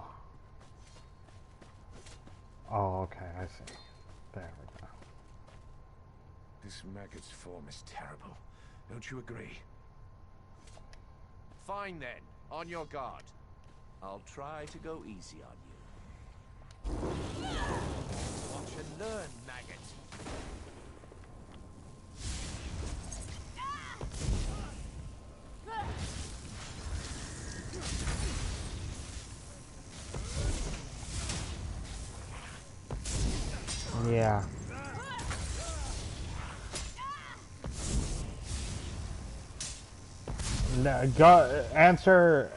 okay, I see. There we go. This maggot's form is terrible. Don't you agree? Fine then. On your guard. I'll try to go easy on you. Watch and learn, maggot. Yeah. Answer.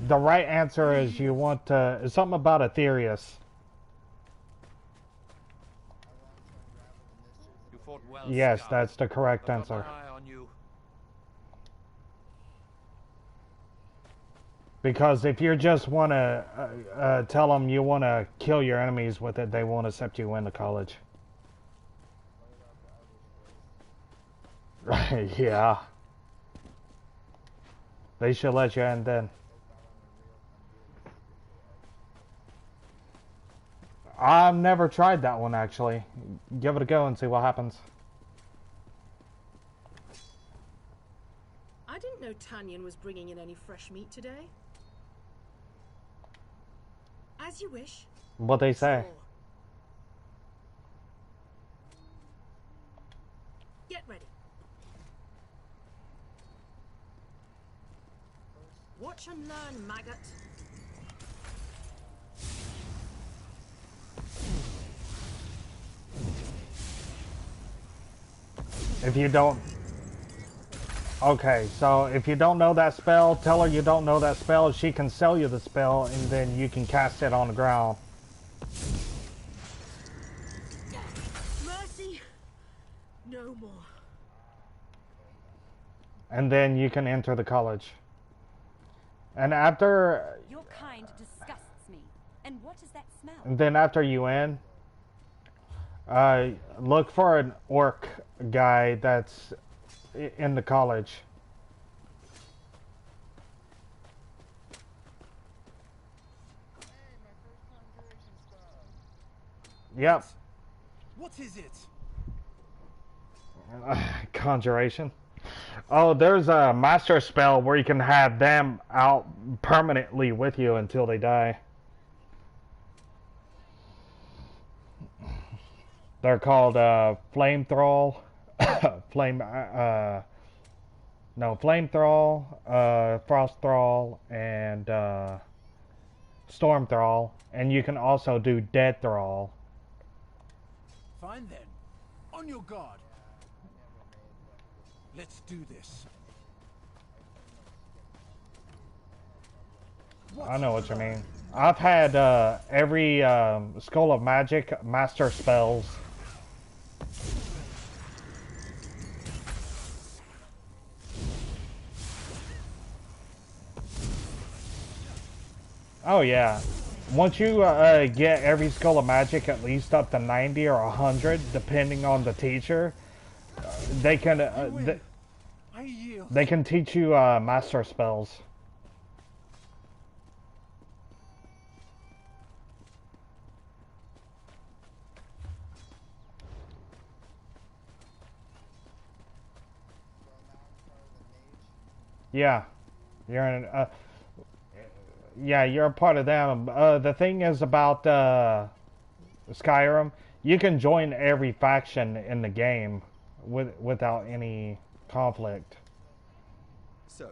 The right answer is you want to. Something about Aetherius. You fought well, Yes, Scout. that's the correct I've got answer. my eye on you. Because if you just want to tell them you want to kill your enemies with it, they won't accept you into college. Yeah. They should let you in then. I've never tried that one, actually. Give it a go and see what happens. I didn't know Tanyan was bringing in any fresh meat today. As you wish. What they say. Sure. Get ready. Watch and learn, maggot. If you don't... Okay, so if you don't know that spell, tell her you don't know that spell. She can sell you the spell, and then you can cast it on the ground. Mercy, no more. And then you can enter the college. And after... Your kind disgusts me. And what is that smell? And then after you in, look for an orc guy that's in the college. Yep. What is it? Conjuration. Oh, there's a master spell where you can have them out permanently with you until they die. They're called Flame Thrall, Flame Thrall, Frost Thrall, and Storm Thrall, and you can also do Dead Thrall. Fine then. On your guard. Let's do this. I know what you mean. I've had every School of Magic master spells. Oh yeah. Once you get every School of Magic at least up to 90 or 100, depending on the teacher, they can they can teach you master spells. Yeah, you're in. Yeah, you're a part of them. The thing is about Skyrim, you can join every faction in the game without any conflict. So,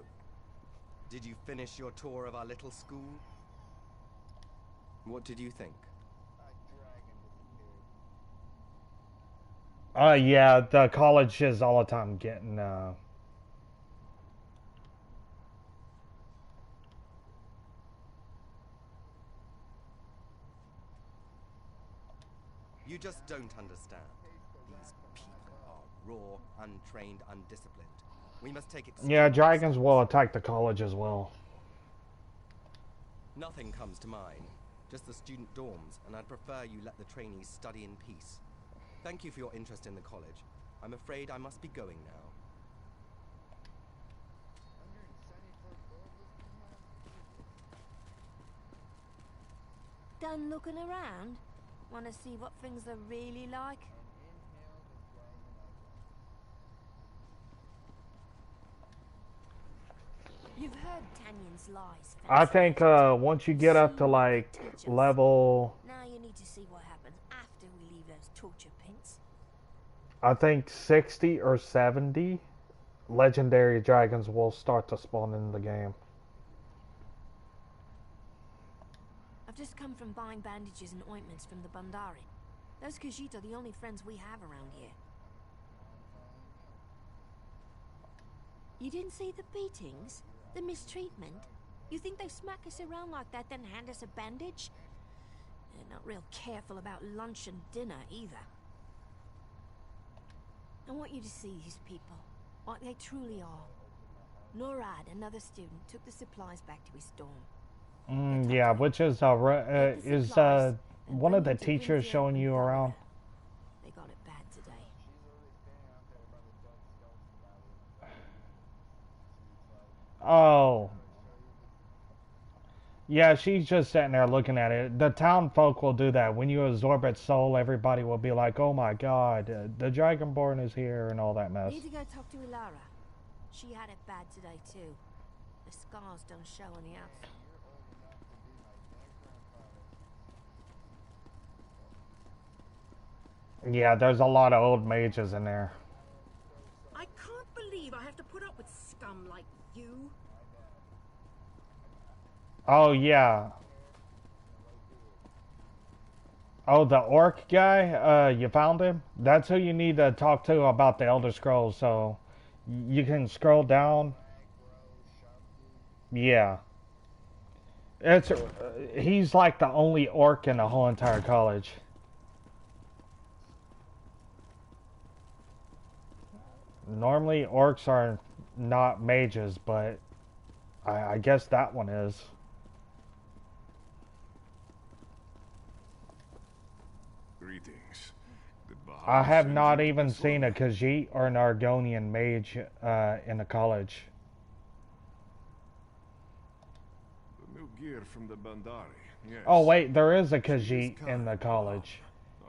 did you finish your tour of our little school? What did you think? Yeah, the college is all the time getting You just don't understand. These people are raw, untrained, undisciplined. We must take it. Yeah, dragons will attack the college as well. Nothing comes to mind. Just the student dorms, and I'd prefer you let the trainees study in peace. Thank you for your interest in the college. I'm afraid I must be going now. Done looking around? Want to see what things are really like? You've heard Tanyan's lies. I think once you get up to like level, Now you need to see what happens after we leave those torture pits. I think 60 or 70, legendary dragons will start to spawn in the game. I've just come from buying bandages and ointments from the Bandari. Those Khajiit are the only friends we have around here. You didn't see the beatings? The mistreatment? You think they smack us around like that, then hand us a bandage? They're not real careful about lunch and dinner, either. I want you to see these people, what they truly are. Norad, another student, took the supplies back to his dorm. Yeah, which is one of the teachers showing you around? They got it bad today. Oh. Yeah, she's just sitting there looking at it. The town folk will do that. When you absorb its soul, everybody will be like, oh my god, the Dragonborn is here and all that mess. Need to go talk to Ilara. She had it bad today too. The scars don't show on the outside. Yeah, there's a lot of old mages in there. I can't believe I have to put up with scum like you. Oh, yeah. Oh, the orc guy? You found him? That's who you need to talk to about the Elder Scrolls, so you can scroll down. Yeah. He's like the only orc in the whole entire college. Normally, orcs are not mages, but I guess that one is. Greetings. I have not even seen a Khajiit or an Argonian mage in the college. The new gear from the Bandari. Yes. Oh wait, there is a Khajiit in the college.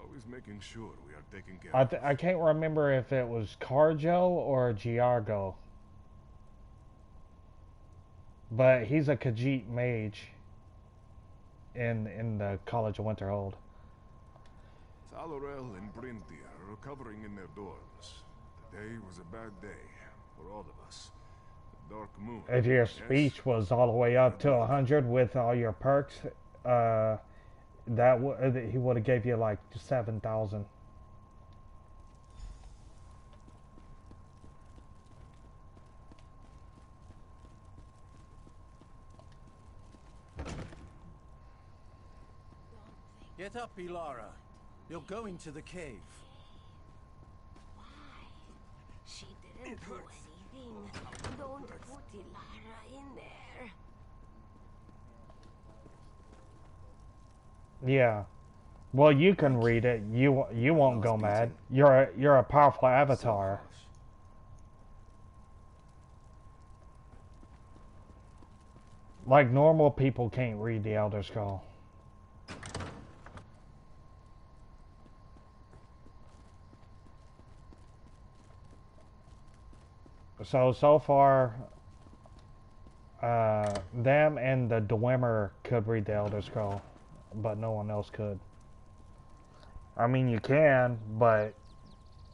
Always making sure we are taking care of. I can't remember if it was Carjo or Giargo. But he's a Khajiit mage in the College of Winterhold. Talorel and Brinty are recovering in their dorms. Today was a bad day for all of us. The dark moon. If your speech was all the way up to 100 with all your perks, he would have gave you like 7,000. Get up, Ilara. You're going to the cave. Why? She didn't do anything. Don't put Ilara in there. Yeah. Well, you can read it. You won't go mad. You're a powerful avatar. Like normal people can't read the Elder Scroll. So far, them and the Dwemer could read the Elder Scroll, but no one else could. I mean, you can, but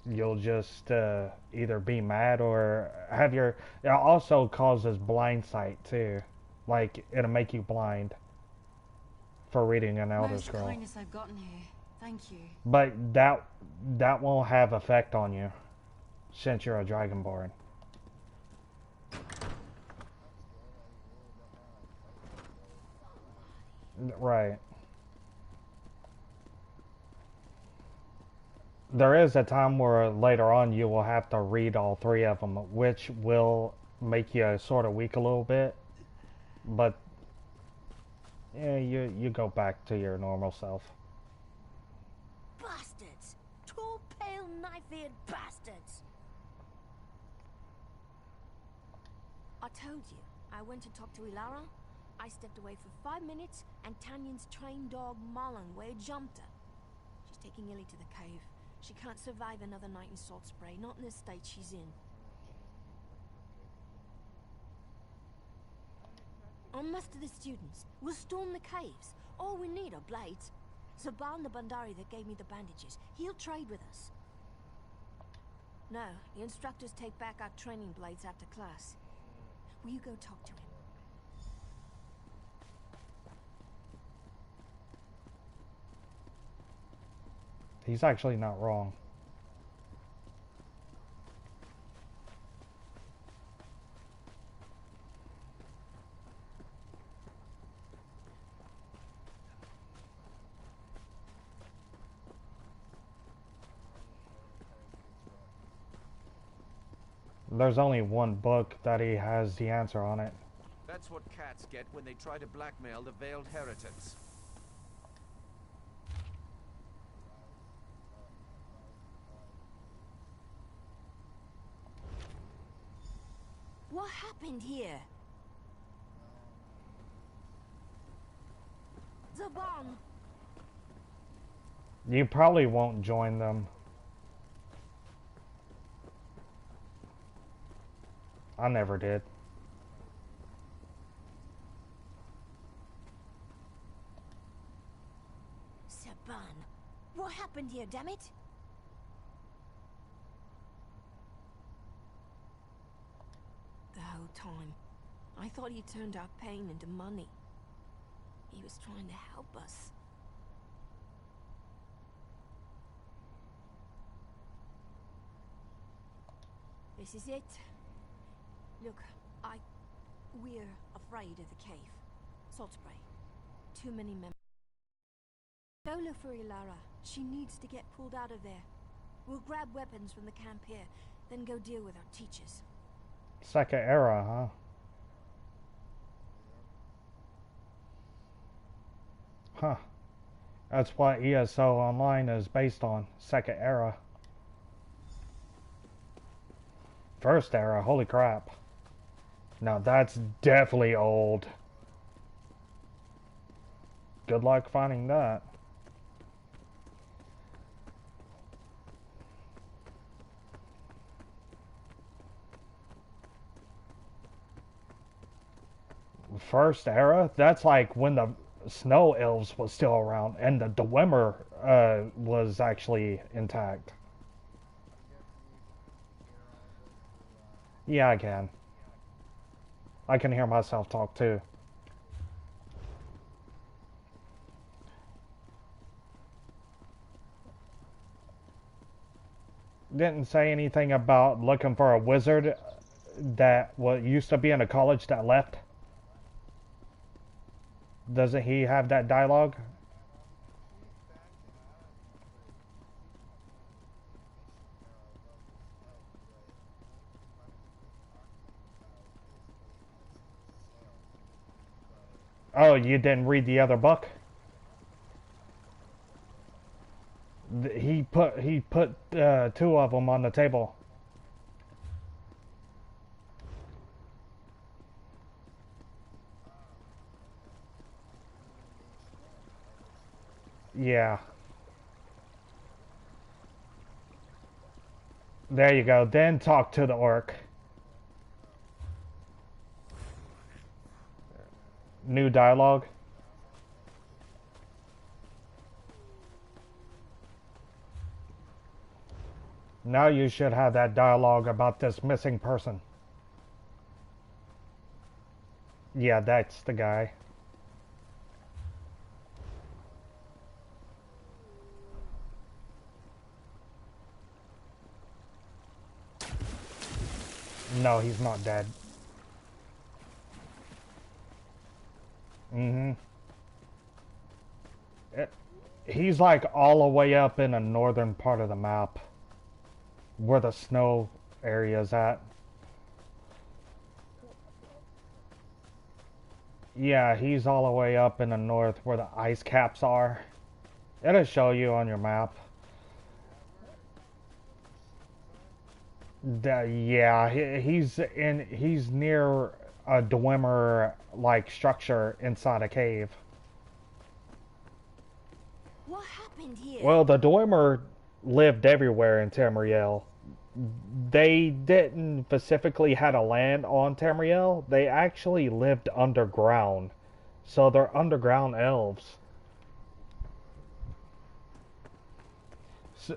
you'll just either be mad or have your... It also causes blind sight, too. Like, it'll make you blind for reading an Elder Scroll. Most kindness I've gotten here. Thank you. But that won't have effect on you, since you're a Dragonborn. Right. There is a time where later on you will have to read all three of them, which will make you sort of weak a little bit. But yeah, you go back to your normal self. Bastards! Two pale knife-eared bastards! I told you, I went to talk to Ilara. I stepped away for 5 minutes, and Tanyan's trained dog Marlon jumped her. She's taking Illy to the cave. She can't survive another night in Salt Spray, not in the state she's in. I'll muster the students. We'll storm the caves. All we need are blades. Zaban the Bandari that gave me the bandages. He'll trade with us. No, the instructors take back our training blades after class. Will you go talk to him? He's actually not wrong. There's only one book that he has the answer on it. That's what cats get when they try to blackmail the veiled heretics. What happened here? Zaban! You probably won't join them. I never did. Zaban! What happened here, damn it? The whole time, I thought he turned our pain into money. He was trying to help us. This is it. Look, we're afraid of the cave. Salt spray. Too many members. Go look for Ilara. She needs to get pulled out of there. We'll grab weapons from the camp here, then go deal with our teachers. Second era, huh? Huh. That's what ESO Online is based on. Second era. First era, holy crap. Now that's definitely old. Good luck finding that. First era? That's like when the snow elves was still around and the Dwemer was actually intact. Yeah, I can. I can hear myself talk too. Didn't say anything about looking for a wizard that used to be in a college that left. Doesn't he have that dialogue? Oh, you didn't read the other book? He put two of them on the table. Yeah. There you go. Then talk to the orc. New dialogue. Now you should have that dialogue about this missing person. Yeah, that's the guy. No, he's not dead. He's like all the way up in the northern part of the map. Where the snow area is at. Yeah, he's all the way up in the north where the ice caps are. It'll show you on your map. Yeah, he's near a Dwemer like structure inside a cave. What happened here? Well, the Dwemer lived everywhere in Tamriel. They didn't specifically had a land on Tamriel. They actually lived underground. So they're underground elves.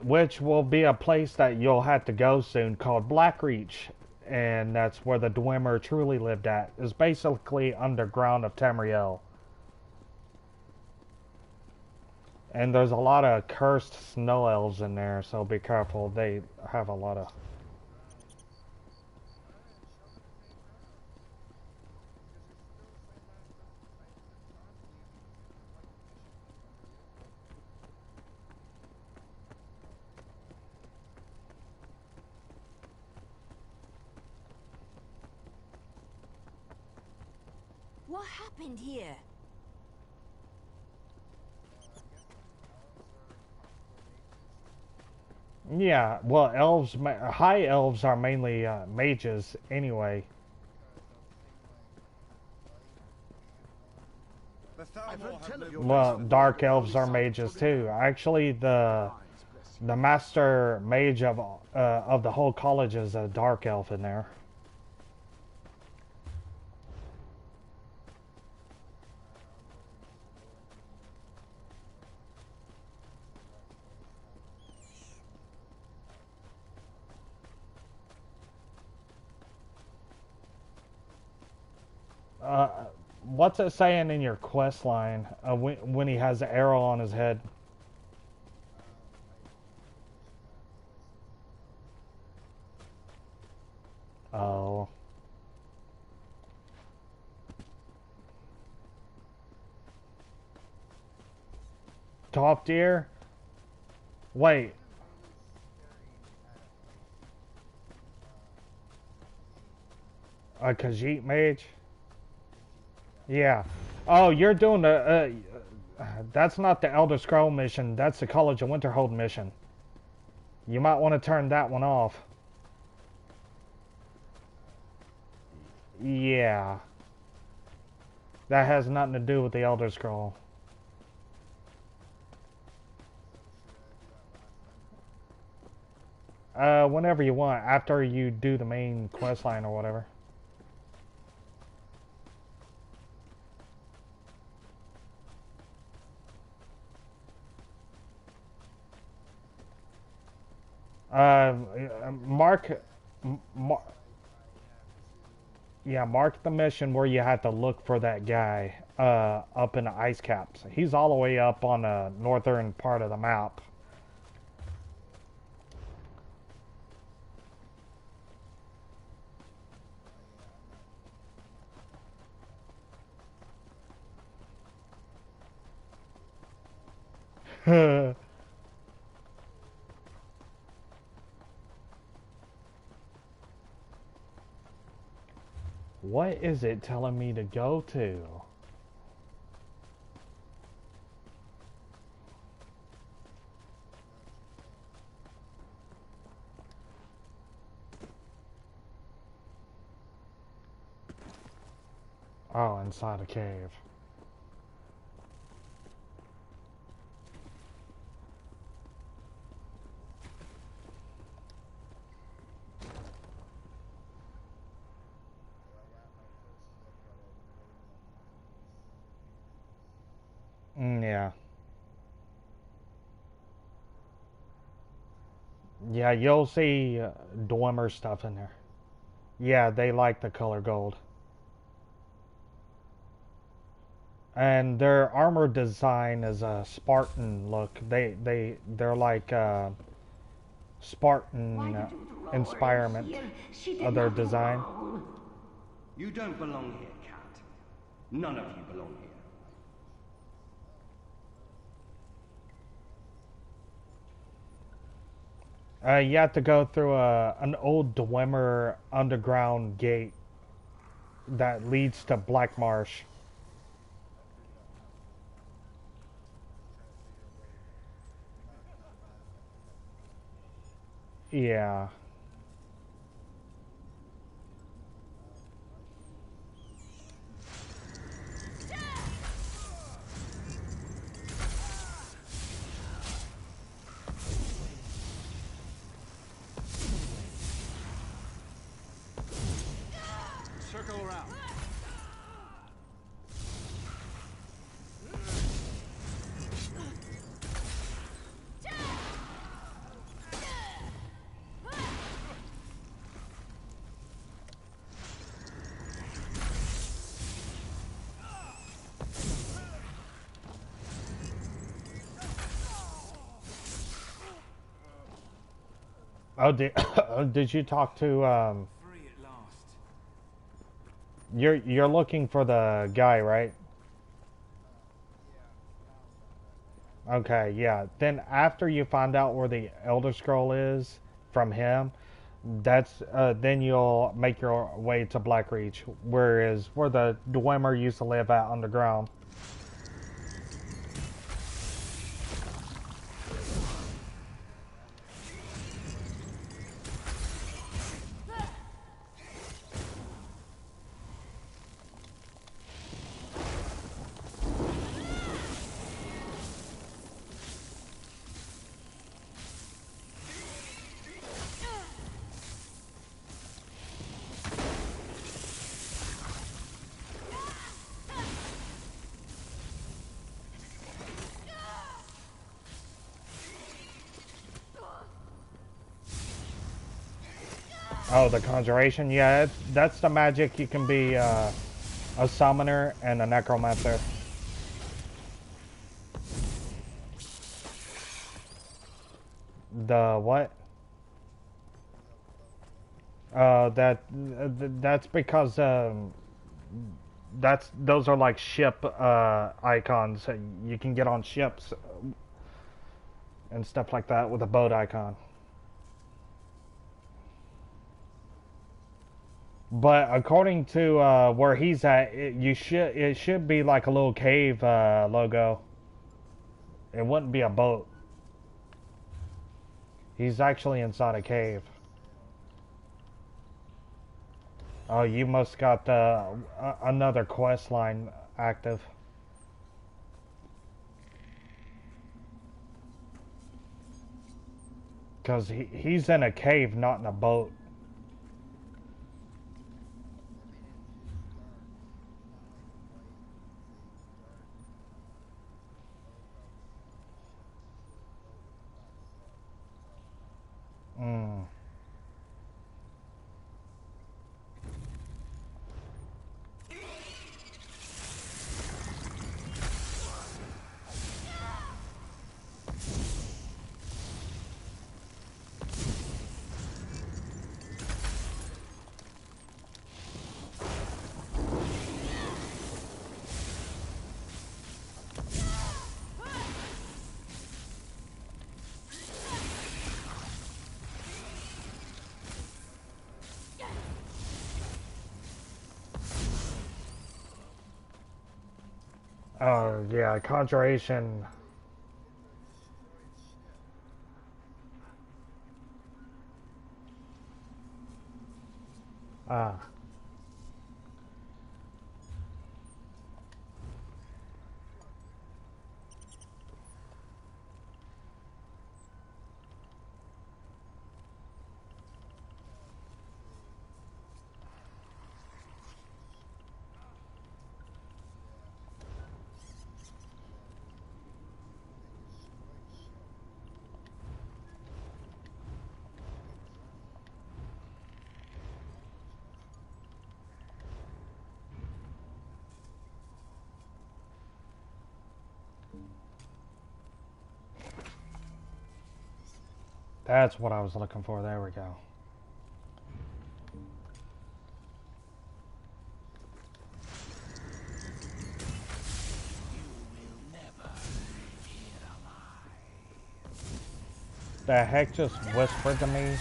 Which will be a place that you'll have to go soon called Blackreach. And that's where the Dwemer truly lived at. It's basically underground of Tamriel. And there's a lot of cursed snow elves in there, so be careful. They have a lot of... What happened here? Yeah, well, elves, high elves are mainly mages anyway. Well, dark elves are mages too. Actually, the master mage of the whole college is a dark elf in there. What's it saying in your quest line when he has the arrow on his head? Oh. Top tier? Wait. A Khajiit mage? Yeah. Oh, you're doing the... that's not the Elder Scroll mission. That's the College of Winterhold mission. You might want to turn that one off. Yeah. That has nothing to do with the Elder Scroll. Whenever you want, after you do the main quest line or whatever. Mark, yeah, mark the mission where you have to look for that guy up in the ice caps. He's all the way up on the northern part of the map. What is it telling me to go to? Oh, inside a cave. Yeah. Yeah, you'll see Dwemer stuff in there. Yeah, they like the color gold. And their armor design is a Spartan look. They're like Spartan inspirement of their design. You don't belong here, cat. None of you belong here. You have to go through an old Dwemer underground gate that leads to Black Marsh. Yeah. Circle around. Oh, did you talk to You're looking for the guy, right? Okay, yeah. Then after you find out where the Elder Scroll is from him, That's then you'll make your way to Blackreach, whereas where the Dwemer used to live at underground. Oh, the Conjuration? Yeah, that's the magic. You can be a summoner and a necromancer. The what? That's because those are like ship icons. You can get on ships and stuff like that with a boat icon. But according to where he's at, it should be like a little cave logo. It wouldn't be a boat. He's actually inside a cave. Oh, you must got another quest line active. Because he's in a cave, not in a boat. Mm. Oh, yeah, Conjuration. Ah. That's what I was looking for. There we go. The heck just whispered to me?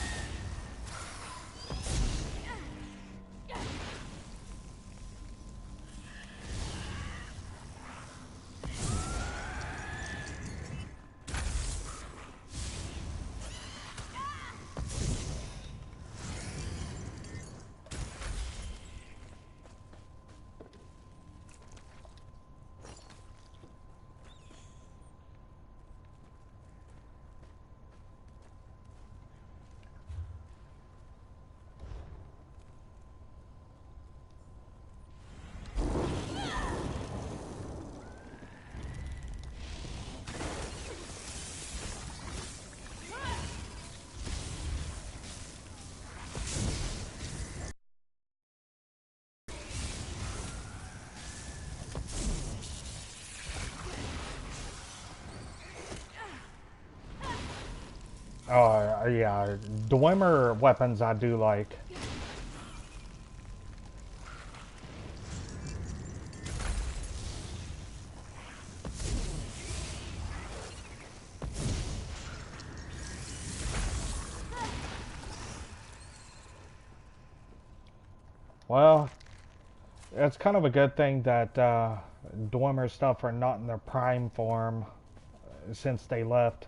Oh, yeah. Dwemer weapons I do like. Well, it's kind of a good thing that Dwemer stuff are not in their prime form since they left.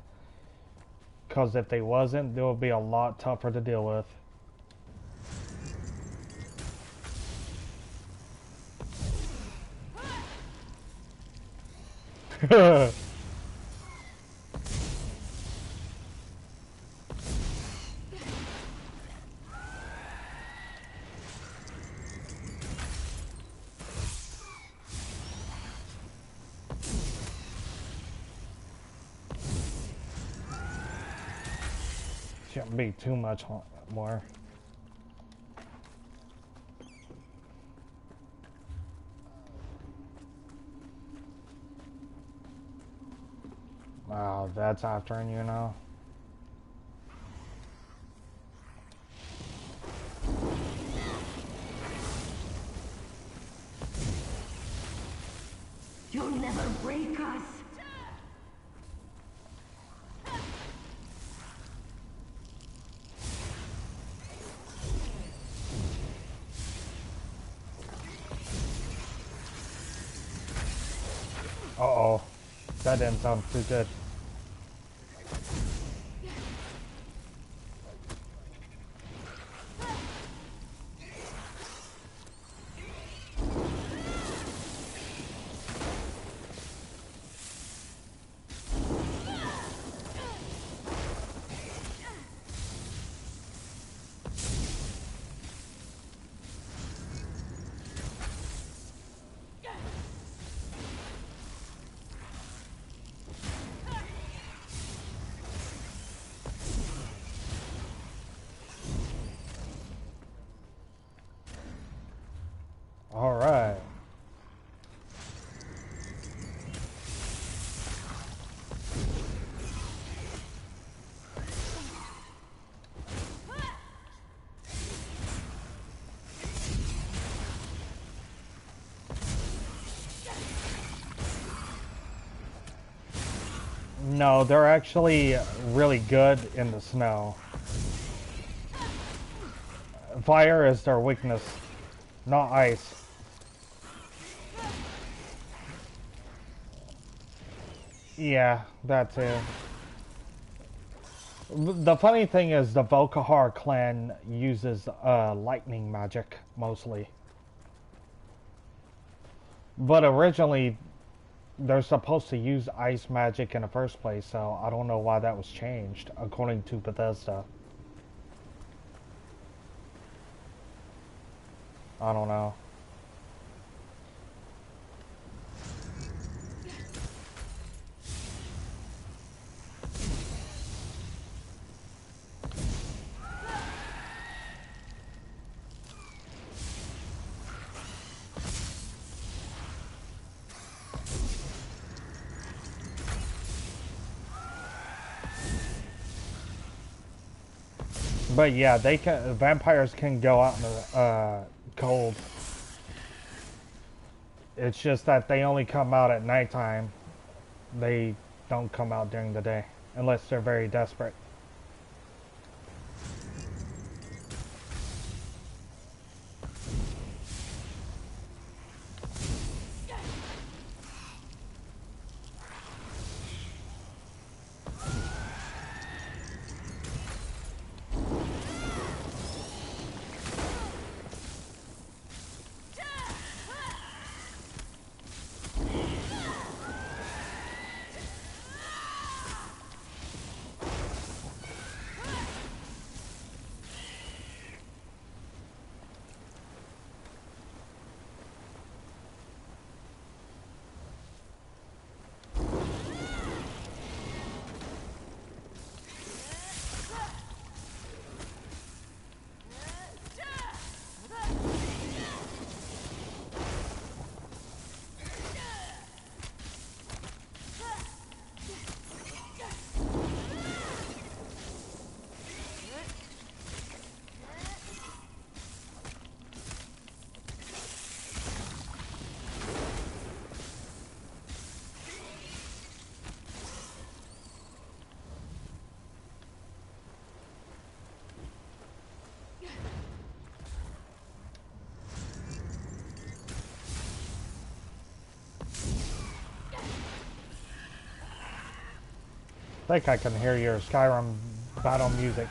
Because if they wasn't, it would be a lot tougher to deal with. Shouldn't be too much more. Wow, that's after you now. You'll never break us. Uh-oh. That didn't sound too good. All right. No, they're actually really good in the snow. Fire is their weakness, not ice. Yeah, that's it. The funny thing is the Volkihar clan uses lightning magic, mostly. But originally, they're supposed to use ice magic in the first place, so I don't know why that was changed, according to Bethesda. I don't know. But yeah, vampires can go out in the cold. It's just that they only come out at nighttime. They don't come out during the day, unless they're very desperate. think I can hear your Skyrim battle music.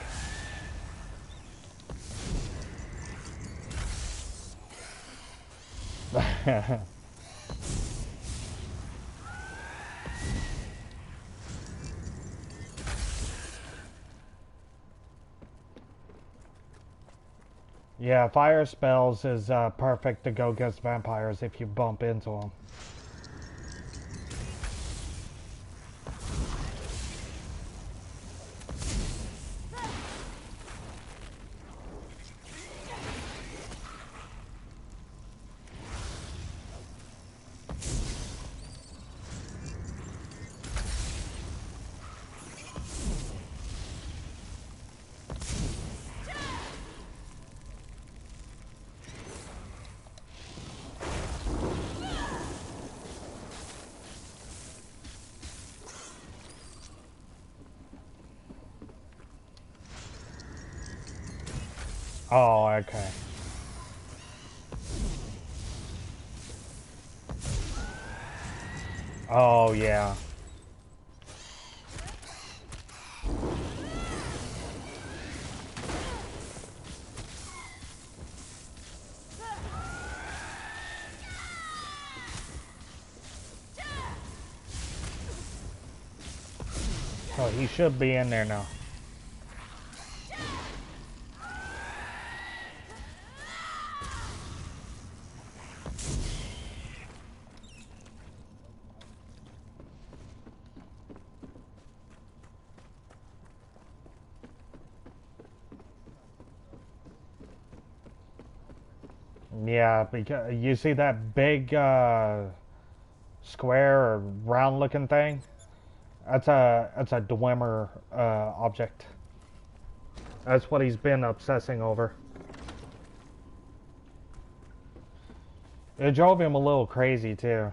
Yeah, fire spells is perfect to go against vampires if you bump into them. Oh, okay. Oh, yeah. So he should be in there now. Yeah, because you see that big square or round looking thing? That's a Dwemer object. That's what he's been obsessing over. It drove him a little crazy too.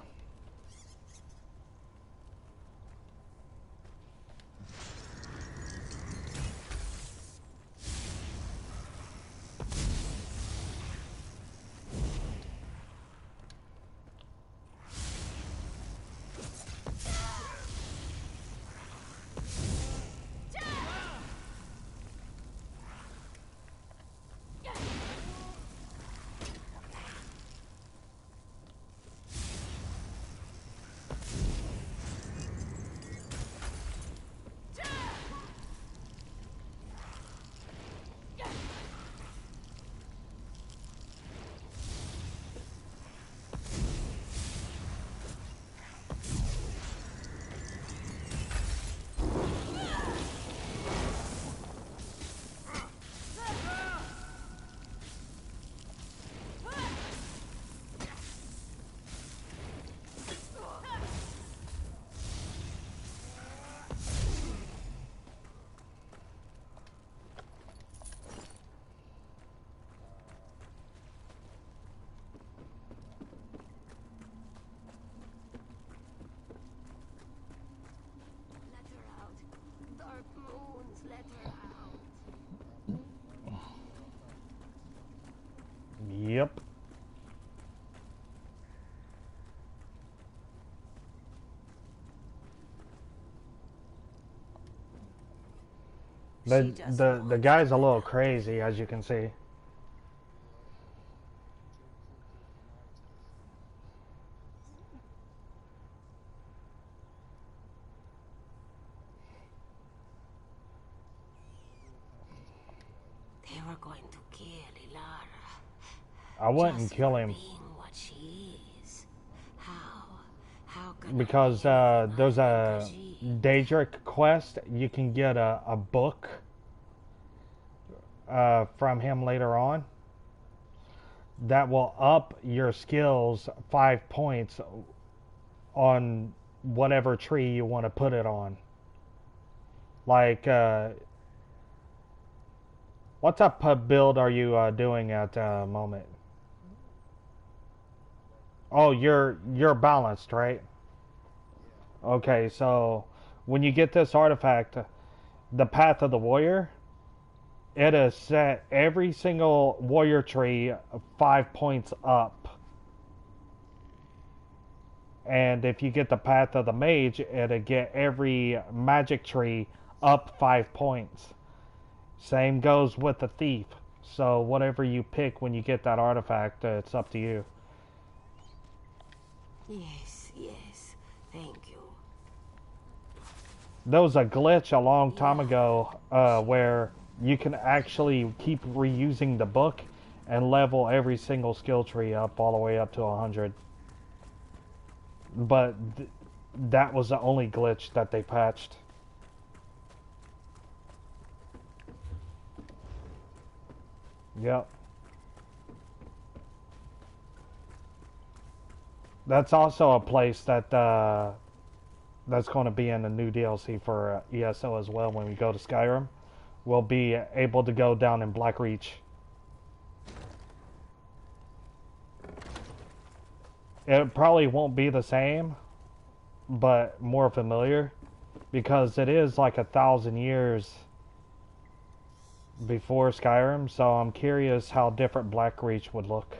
Yep. The guy's a little crazy, as you can see. They were going to kill Ilara. I wouldn't kill him. What she is. How Because there's a Daedric quest. You can get a book from him later on that will up your skills 5 points on whatever tree you want to put it on. Like, what type of build are you doing at the moment? Oh, you're balanced, right? Okay, so when you get this artifact, the Path of the Warrior, it has set every single warrior tree 5 points up. And if you get the Path of the Mage, it'll get every magic tree up 5 points. Same goes with the Thief. So whatever you pick when you get that artifact, it's up to you. Yes, yes. Thank you. There was a glitch a long time ago where you can actually keep reusing the book and level every single skill tree up all the way up to 100. But that was the only glitch that they patched. Yep. That's also a place that that's going to be in the new DLC for ESO as well. When we go to Skyrim, we'll be able to go down in Blackreach. It probably won't be the same, but more familiar, because it is like 1,000 years before Skyrim, so I'm curious how different Blackreach would look.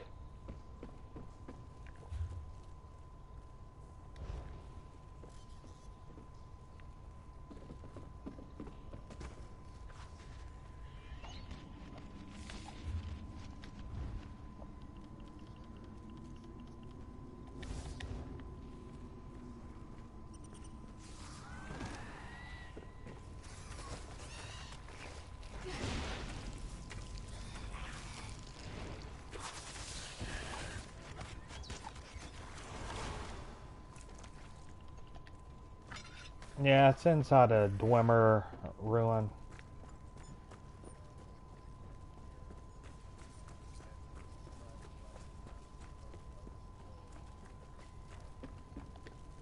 Yeah, it's inside a Dwemer ruin.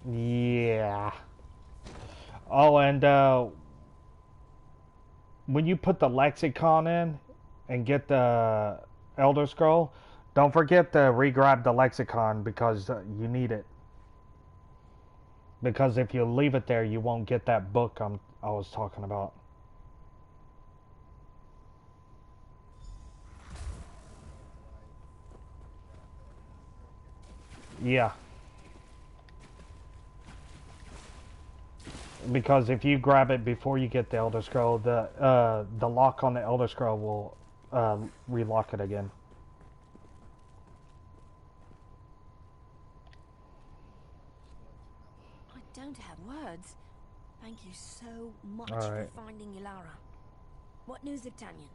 Yeah. Oh, and when you put the lexicon in and get the Elder Scroll, don't forget to re-grab the lexicon because you need it. Because if you leave it there, you won't get that book I was talking about. Yeah. Because if you grab it before you get the Elder Scroll, the lock on the Elder Scroll will relock it again. I don't have words. Thank you so much Alright. for finding Ilara. What news of Tanyan?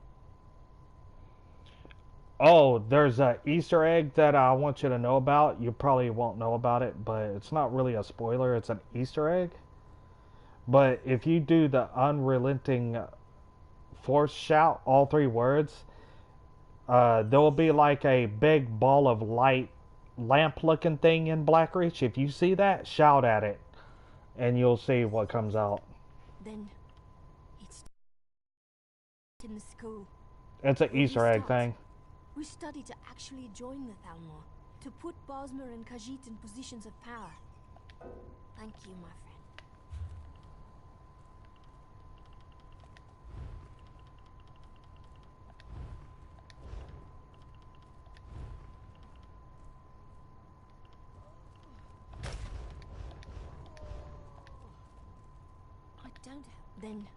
Oh, there's an Easter egg that I want you to know about. You probably won't know about it, but it's not really a spoiler. It's an Easter egg. But if you do the unrelenting force shout, all 3 words, there will be like a big ball of light, lamp-looking thing in Blackreach. If you see that, shout at it, and you'll see what comes out. Then it's in the school. It's an Easter egg thing. We study to actually join the Thalmor, to put Bosmer and Khajiit in positions of power. Thank you, my friend. I don't have... Then...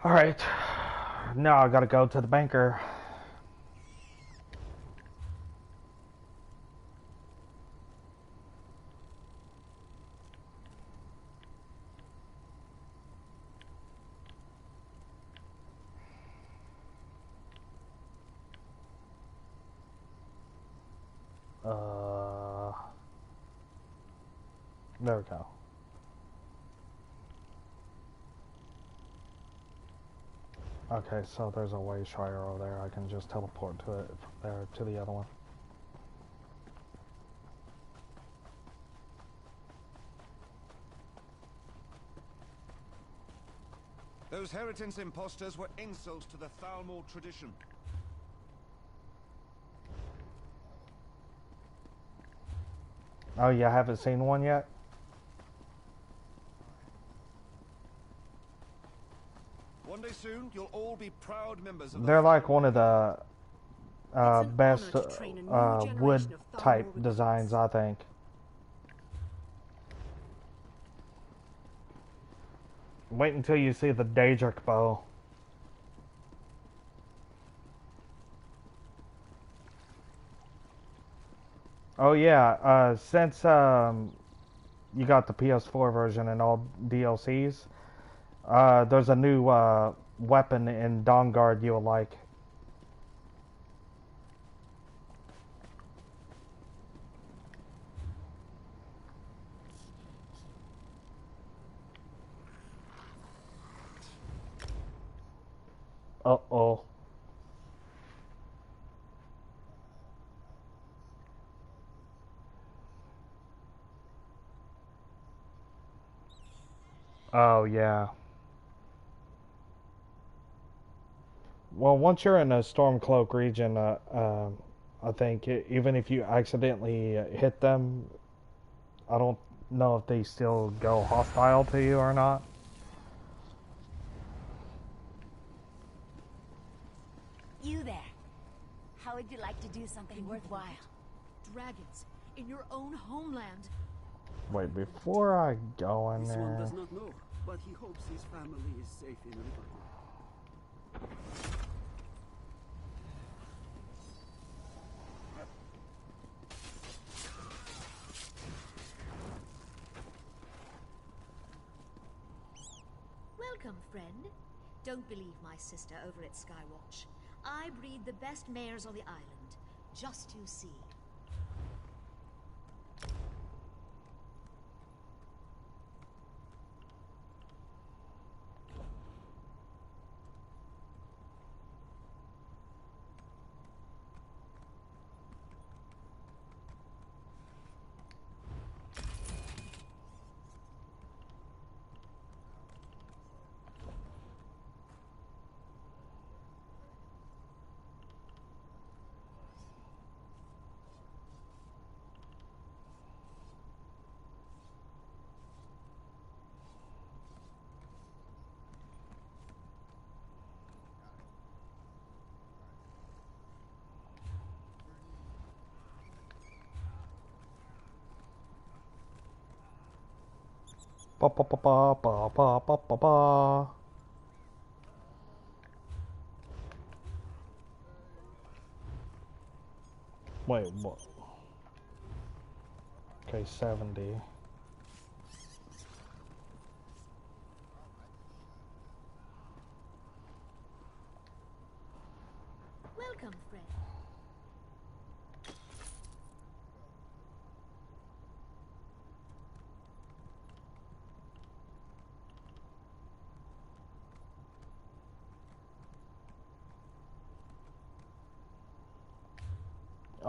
Alright. Now I gotta go to the banker. There we go. Okay, so there's a way Shire over there. I can just teleport to it from there to the other one. Those Heritance imposters were insults to the Thalmor tradition. Oh, you haven't seen one yet? One day soon, you'll all be proud members of They're like one of the best wood type designs, I think. Wait until you see the Daedric bow. Oh yeah, since you got the PS4 version and all DLCs, there's a new weapon in Dawnguard you'll like. Uh-oh. Oh, yeah. Well, once you're in a Stormcloak region, I think even if you accidentally hit them, I don't know if they still go hostile to you or not. You there. How would you like to do something worthwhile? Dragons in your own homeland. Wait, before I go in This one there... does not know, but he hopes his family is safe in Riverdale. Welcome, friend. Don't believe my sister over at Skywatch. I breed the best mares on the island. Just you see. Ba ba ba ba ba ba ba ba ba. Wait, what? Okay, 70. Welcome, friend.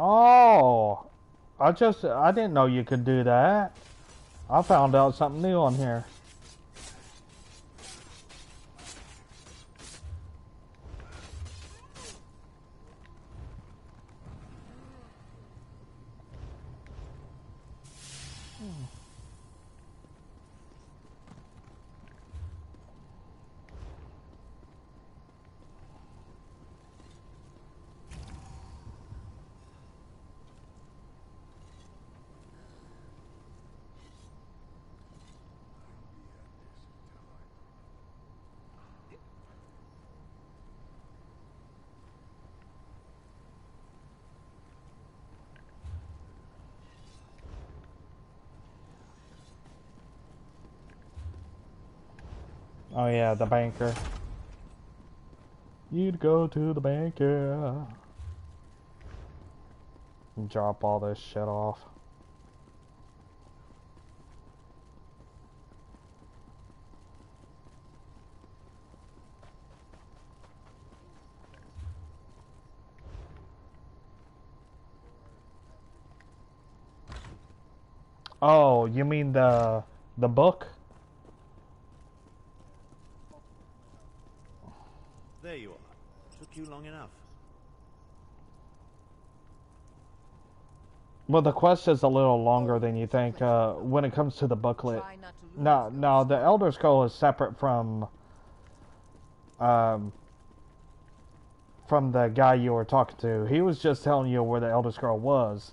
Oh! I didn't know you could do that. I found out something new on here. Oh yeah, the banker. You'd go to the banker. And drop all this shit off. Oh, you mean the book? you long enough. Well, the quest is a little longer than you think when it comes to the booklet. No, the Elder Scroll is separate um, from the guy you were talking to. He was just telling you where the Elder Scroll was.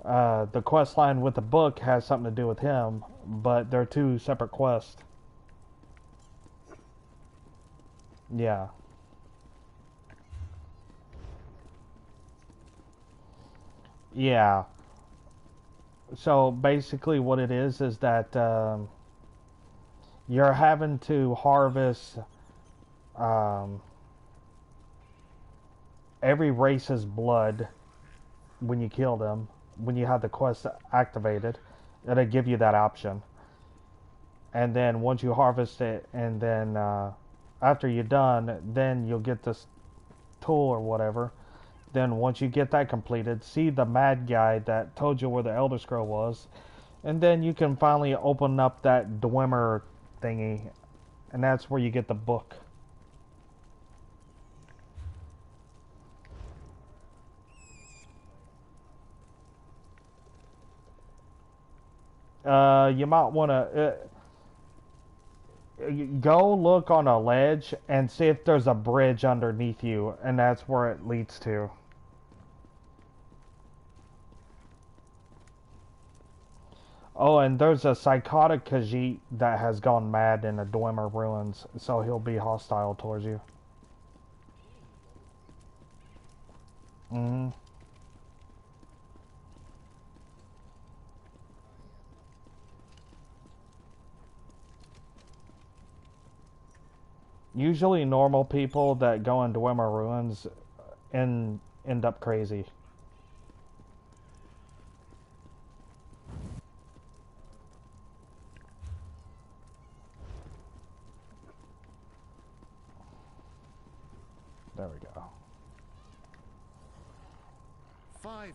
The quest line with the book has something to do with him, but they're two separate quests. Yeah. Yeah. So basically what it is that you're having to harvest um, every race's blood when you kill them. When you have the quest activated, it'll give you that option. And then once you harvest it, and then after you're done, then you'll get this tool or whatever. Then once you get that completed, see the mad guy that told you where the Elder Scroll was, and then you can finally open up that Dwemer thingy, and that's where you get the book. You might want to go look on a ledge and see if there's a bridge underneath you, and that's where it leads to. Oh, and there's a psychotic Khajiit that has gone mad in the Dwemer ruins, so he'll be hostile towards you. Mm-hmm. Usually normal people that go into Dwemer ruins end up crazy. There we go. 5.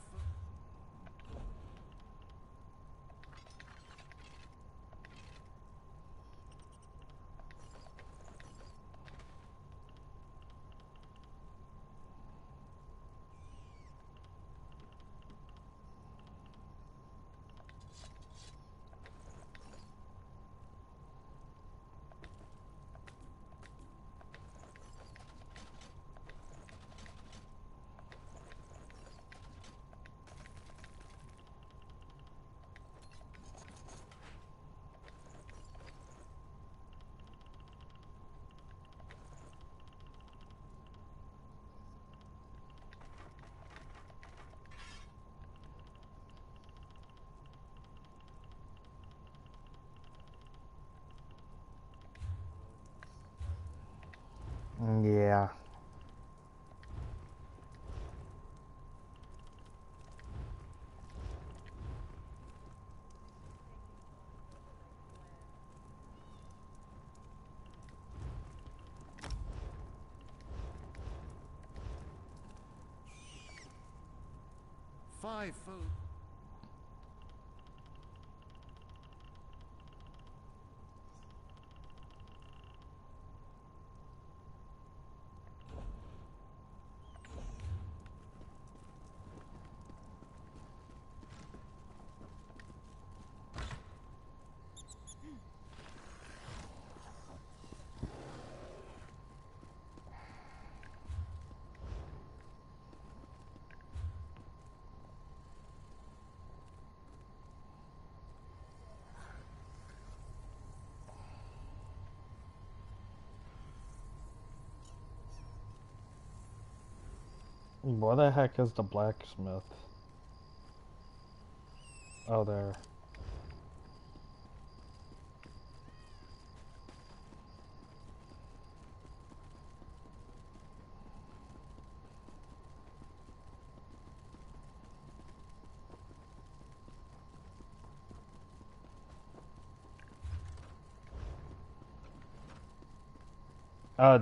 Yeah. Five. Where the heck is the blacksmith? Oh, there.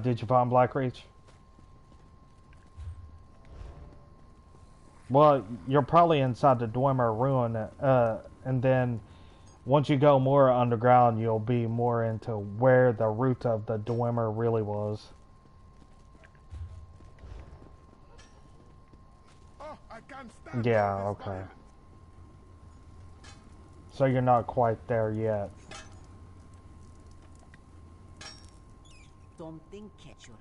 Did you find Blackreach? Well, you're probably inside the Dwemer ruin, and then once you go more underground, you'll be more into where the root of the Dwemer really was. Yeah, okay. So you're not quite there yet. Something catch your eye.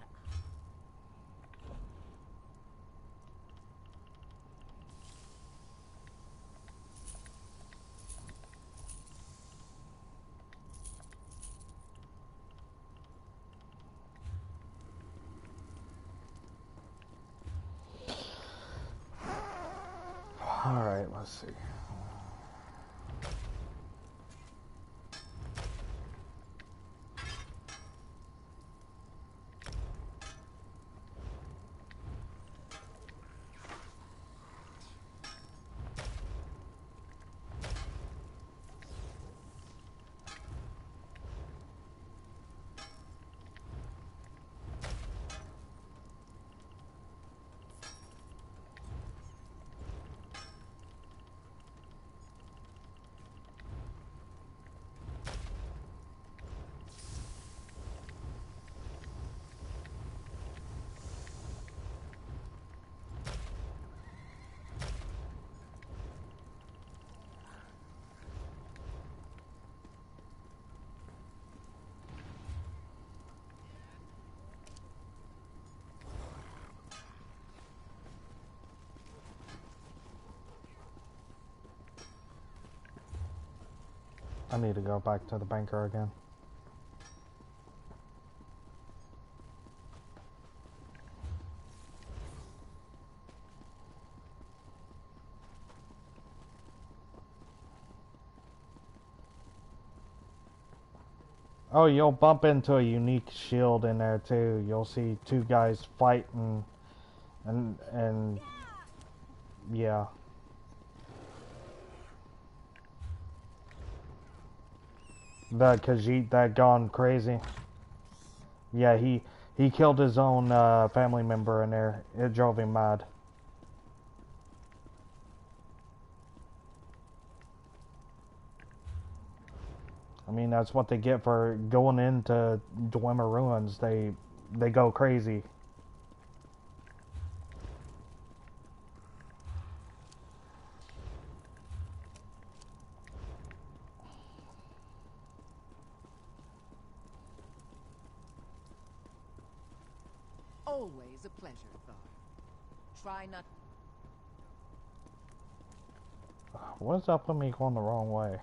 Alright, let's see. I need to go back to the banker again. Oh, you'll bump into a unique shield in there too. You'll see two guys fighting, and yeah. That Khajiit that gone crazy. Yeah, he killed his own family member in there. It drove him mad. I mean, that's what they get for going into Dwemer Ruins. They go crazy. Always a pleasure, Thar. Try not... What's up with me going the wrong way?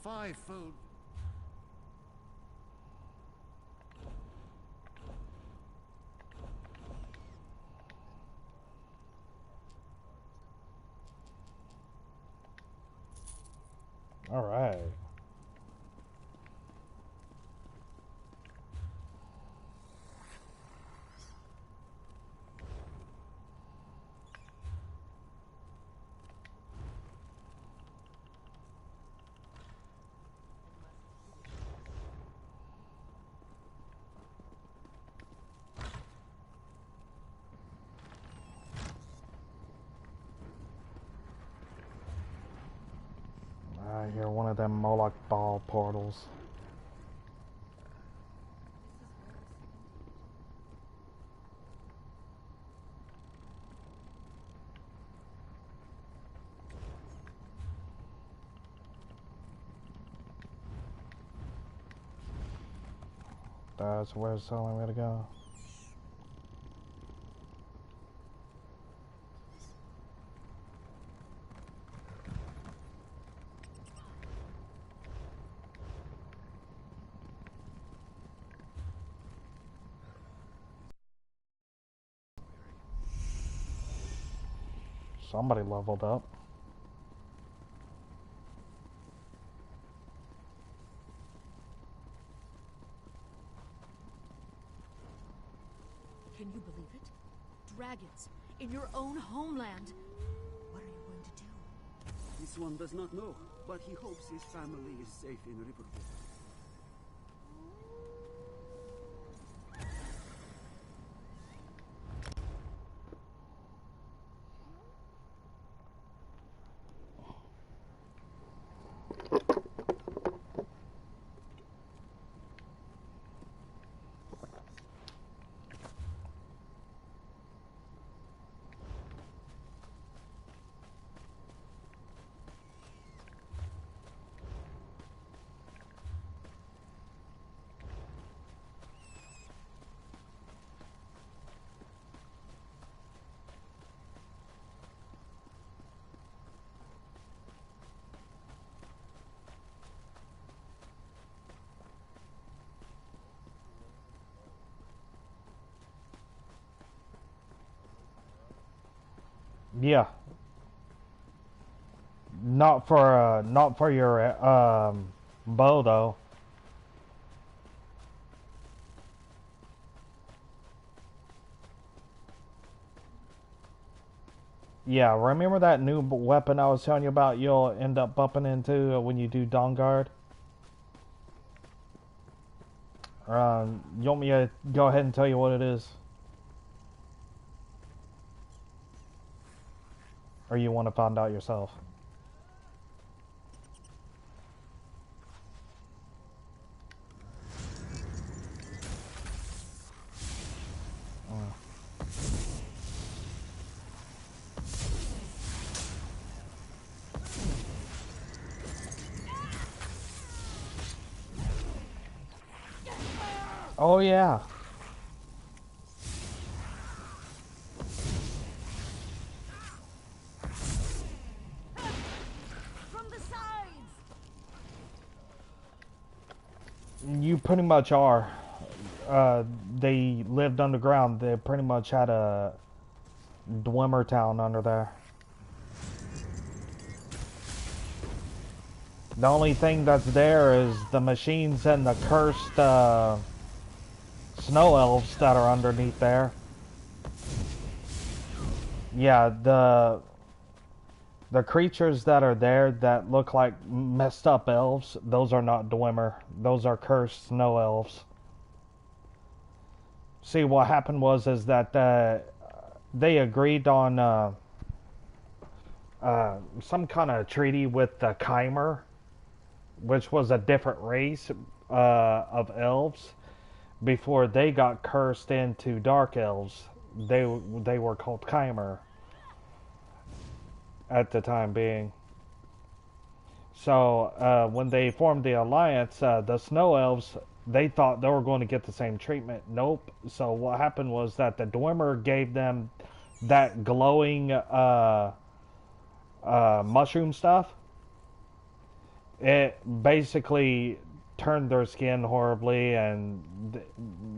Five-fold. All right. I hear one of them Moloch ball portals. That's where it's telling me to go. Somebody leveled up. Can you believe it? Dragons in your own homeland. What are you going to do? This one does not know, but he hopes his family is safe in Riverdale. Yeah. Not for your bow though. Yeah, remember that new weapon I was telling you about you'll end up bumping into when you do Dawn Guard? You want me to go ahead and tell you what it is? Or you want to find out yourself? Oh yeah. From the sides. You pretty much are. They lived underground. They pretty much had a Dwemer town under there. The only thing that's there is the machines and the cursed snow elves that are underneath there. Yeah, the creatures that are there that look like messed up elves, those are not Dwemer. Those are cursed snow elves. See, what happened was is that they agreed on some kind of treaty with the Chimer, which was a different race of elves. Before they got cursed into dark elves, they were called Chimer at the time being. So when they formed the alliance, the snow elves, they thought they were going to get the same treatment. Nope. So what happened was that the Dwemer gave them that glowing mushroom stuff. It basically turned their skin horribly and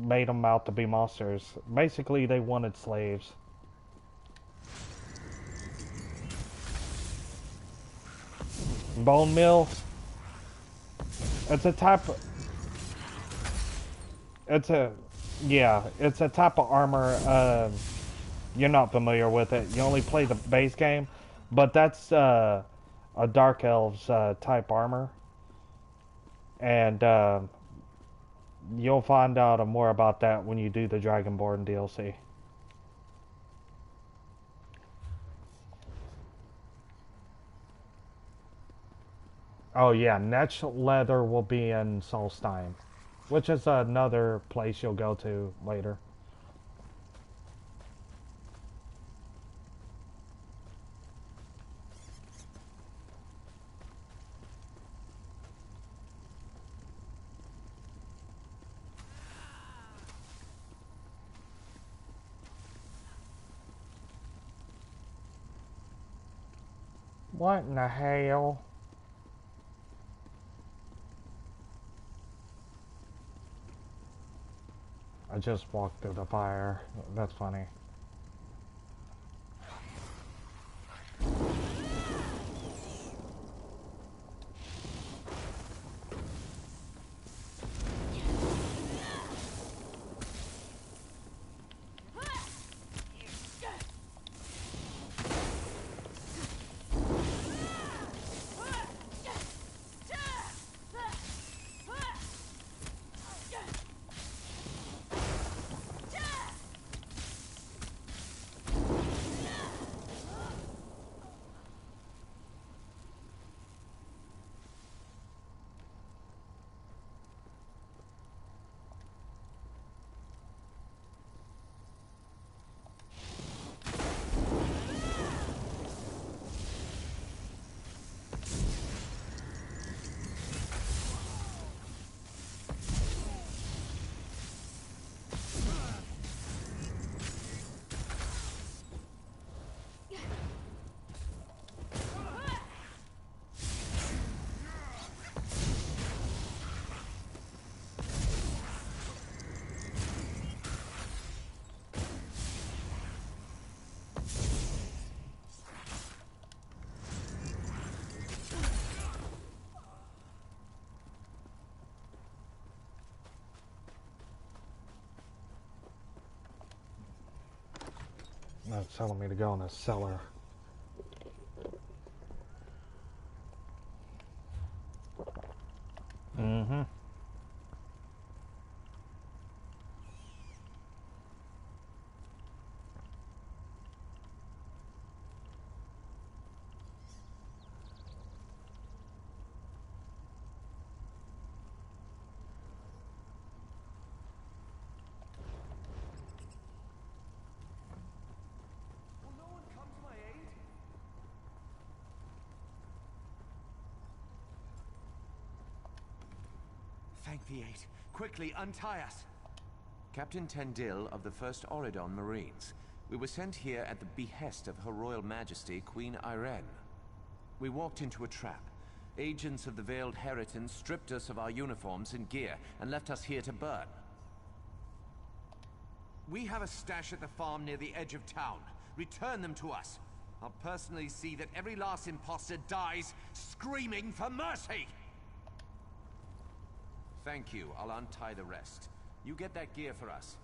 made them out to be monsters. Basically, they wanted slaves. Bone meal. It's a type. It's a type of armor. You're not familiar with it. You only play the base game, but that's a Dark Elves type armor, and you'll find out more about that when you do the Dragonborn DLC. Oh yeah, Netch Leather will be in Solstheim, which is another place you'll go to later. What in the hell? I just walked through the fire. That's funny. That's telling me to go in the cellar. Mm-hmm. Will no one come to my aid? Thank the Eight. Quickly, untie us. Captain Tendil of the 1st Oridon Marines. We were sent here at the behest of Her Royal Majesty, Queen Irene. We walked into a trap. Agents of the Veiled Heritans stripped us of our uniforms and gear and left us here to burn. We have a stash at the farm near the edge of town. Return them to us. I'll personally see that every last imposter dies screaming for mercy! Thank you. I'll untie the rest. You get that gear for us.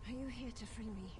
Are you here to free me?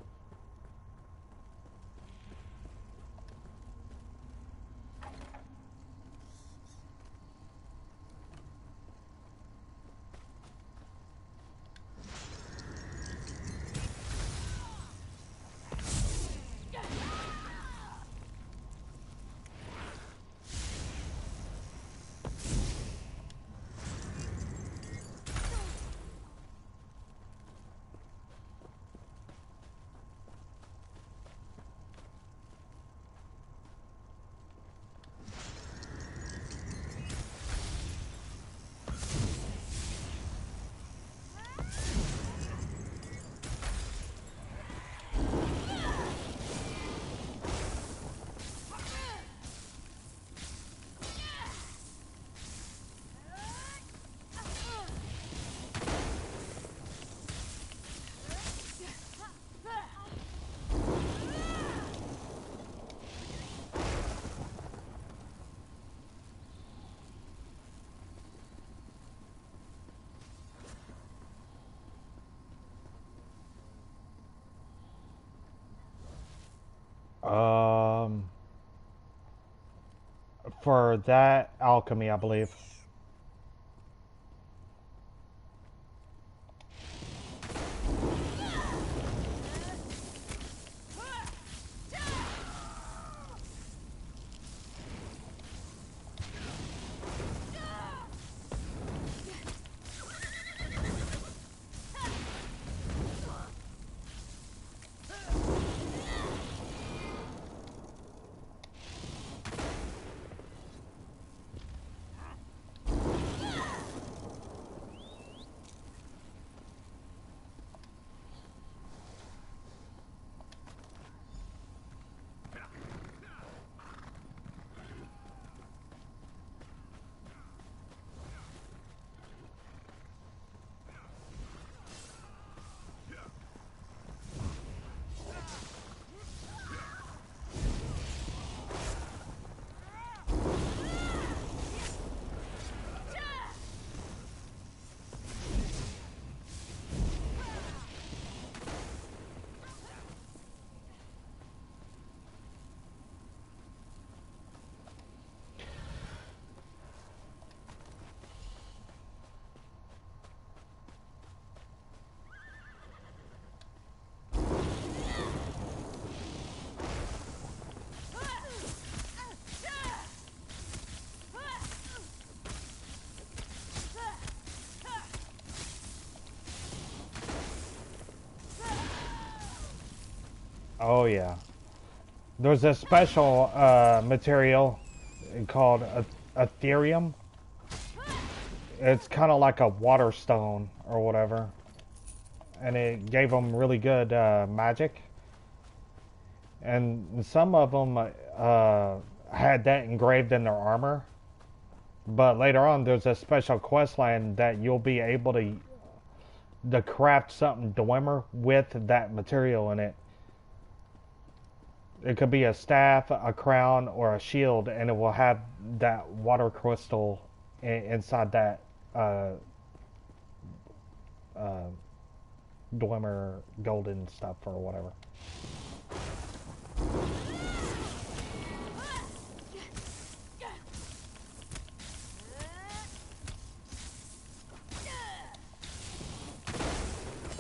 For that alchemy, I believe. Oh yeah. There's a special material called Ethereum. It's kind of like a water stone or whatever. And it gave them really good magic. And some of them had that engraved in their armor. But later on, there's a special quest line that you'll be able to craft something Dwemer with that material in it. It could be a staff, a crown, or a shield, and it will have that water crystal inside that Dwemer golden stuff or whatever.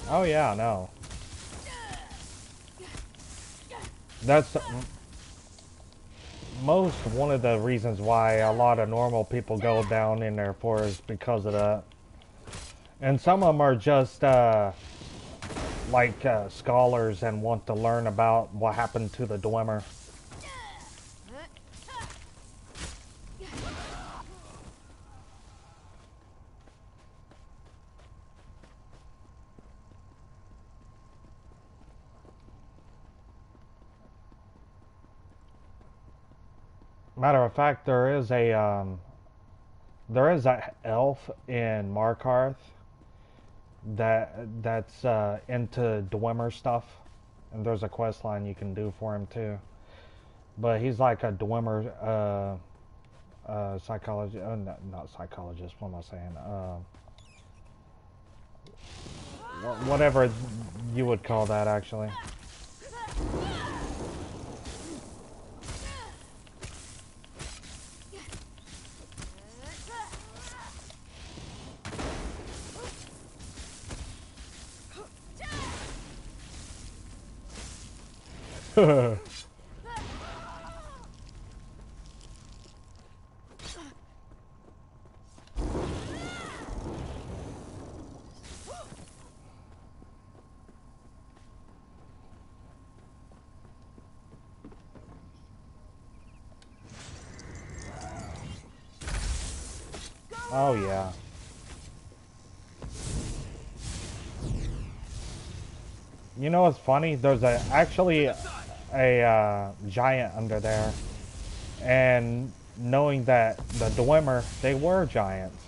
Oh yeah, no. That's one of the reasons why a lot of normal people go down in there for is because of that. And some of them are just scholars and want to learn about what happened to the Dwemer. Matter of fact, there is a elf in Markarth that's into Dwemer stuff, and there's a quest line you can do for him too. But he's like a Dwemer psychologist, not psychologist. What am I saying? Whatever you would call that, actually. Oh yeah. You know what's funny? There's actually a giant under there, and knowing that the Dwemer, they were giants.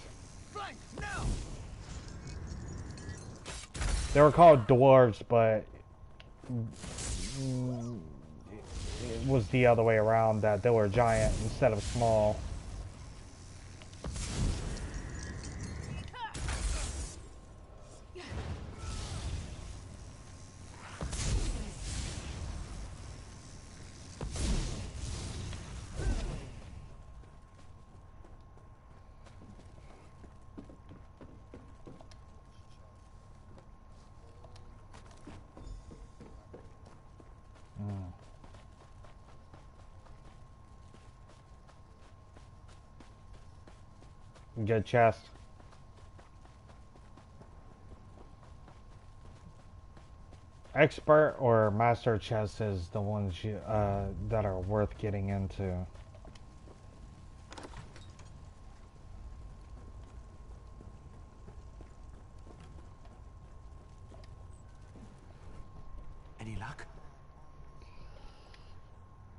They were called dwarves, but it was the other way around, that they were giant instead of small. Good chest. Expert or master chest is the ones that are worth getting into. Any luck?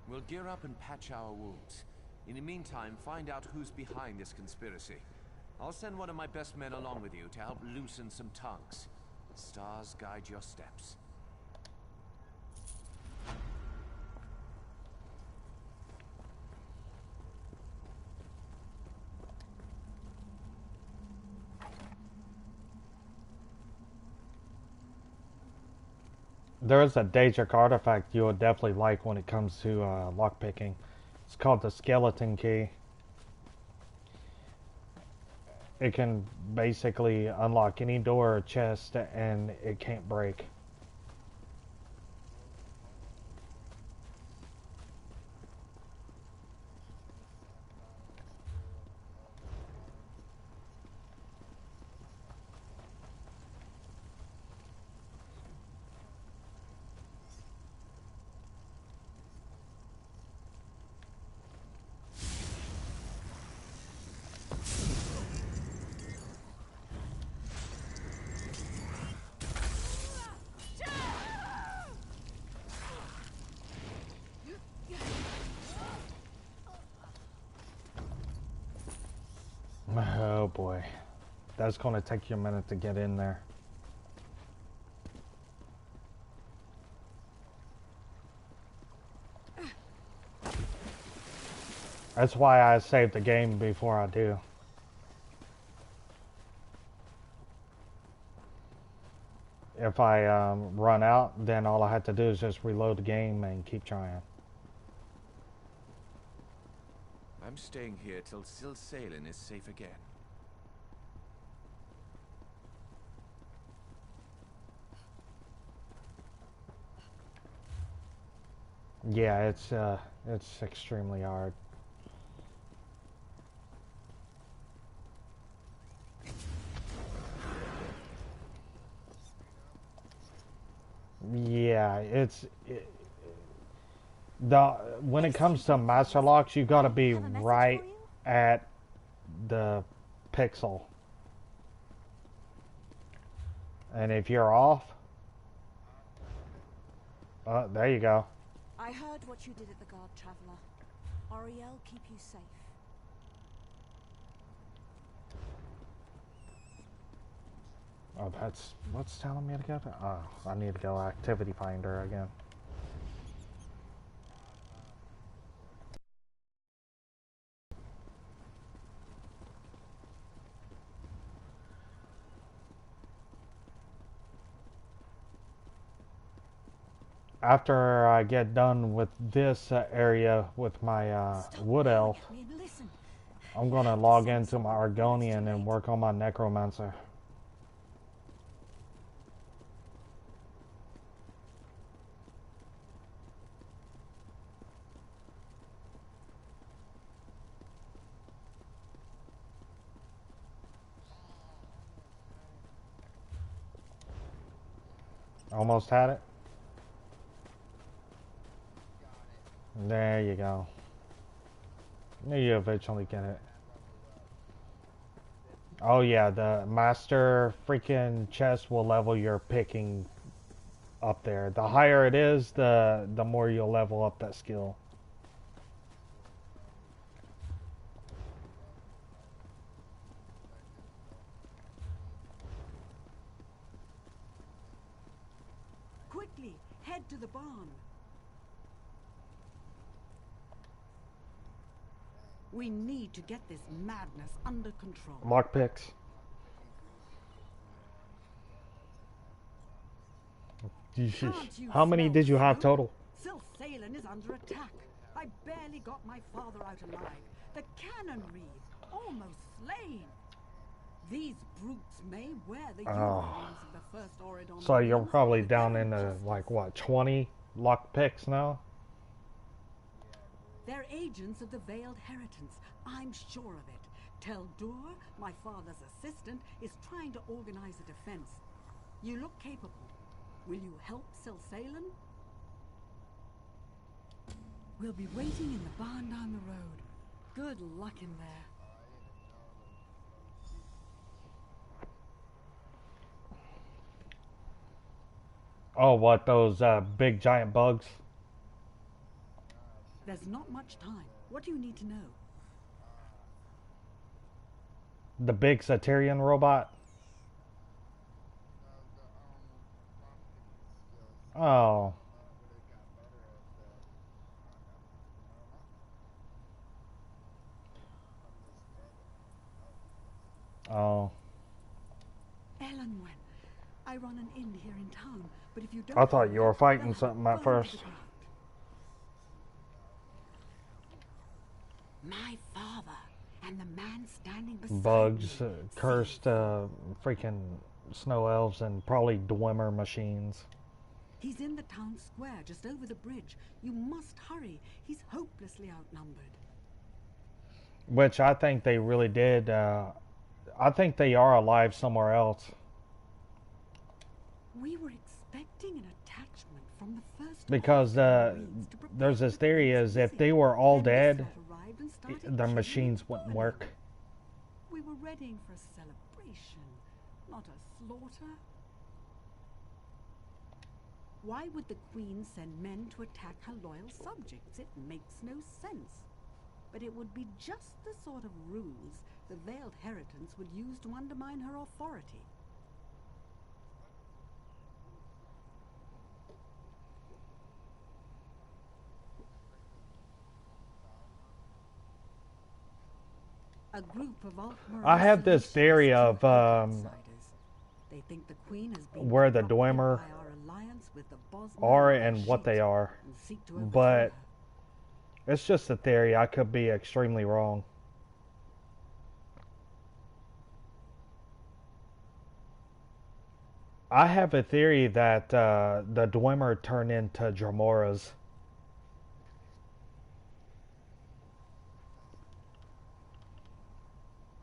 We'll gear up and patch our wounds. In the meantime, find out who's behind this conspiracy. I'll send one of my best men along with you to help loosen some tongues. Stars guide your steps. There is a Daedric artifact you would definitely like when it comes to lockpicking. It's called the Skeleton Key. It can basically unlock any door or chest, and it can't break. Oh boy, that's going to take you a minute to get in there. That's why I save the game before I do. if I run out, then all I have to do is just reload the game and keep trying. I'm staying here till Silsalen is safe again. Yeah, it's extremely hard. Yeah, when it comes to master locks, you gotta be right at the pixel, and if you're off, there you go. I heard what you did at the guard, Traveler. Ariel, keep you safe. Oh, that's what's telling me to go to? Oh, I need to go activity finder again. After I get done with this area with my wood elf, I'm gonna log into my Argonian and work on my necromancer. Almost had it. There you go. You eventually get it. Oh yeah, the master freaking chest will level your picking up there. The higher it is, the more you'll level up that skill. Quickly, head to the barn. We need to get this madness under control. Lockpicks. How many did you have total? Silsalen is under attack. I barely got my father out alive. The cannon reeve, almost slain. These brutes may wear the uniforms of the first Oridon. So you're probably down into like what, 20 lockpicks now? They're agents of the Veiled Heritance. I'm sure of it. Teldur, my father's assistant, is trying to organize a defense. You look capable. Will you help Silsalen? We'll be waiting in the barn down the road. Good luck in there. Oh, what, those big giant bugs? There's not much time. What do you need to know? The big Satyrian robot? Oh. Oh. Elenwen, I run an inn here in town, but if you don't... I thought you were fighting something at first. My father and the man standing beside Bugs, me. cursed freaking snow elves, and probably Dwemer machines. He's in the town square, just over the bridge. You must hurry. He's hopelessly outnumbered. Which I think they really did. I think they are alive somewhere else. We were expecting an attachment from the first... Because there's this theory is if they were all dead, the machines wouldn't work. We were readying for a celebration, not a slaughter. Why would the Queen send men to attack her loyal subjects? It makes no sense. But it would be just the sort of ruse the Veiled Heritance would use to undermine her authority. A group of I have this theory of They think the Queen has been where the corrupted Dwemer by our alliance with the Bosnian are and what they are. and seek to overthrow But her. it's just a theory. I could be extremely wrong. I have a theory that the Dwemer turn into Dramoras.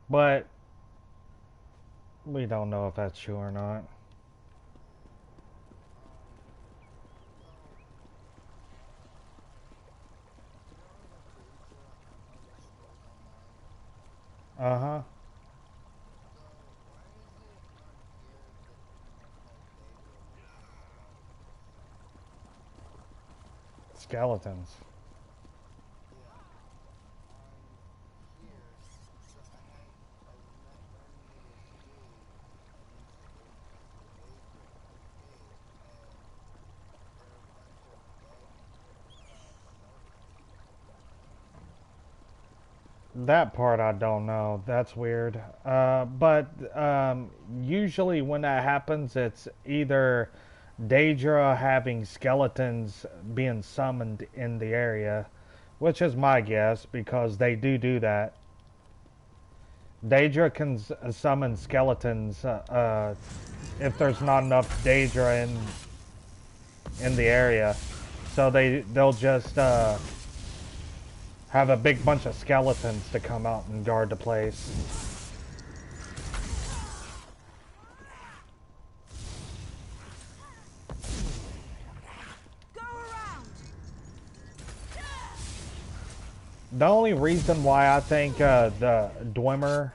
But we don't know if that's true or not. Uh-huh. Skeletons. That part I don't know. That's weird. But usually when that happens, it's either Daedra having skeletons being summoned in the area, which is my guess because they do that. Daedra can summon skeletons if there's not enough Daedra in the area, so they'll just have a big bunch of skeletons to come out and guard the place. The only reason why I think the Dwemer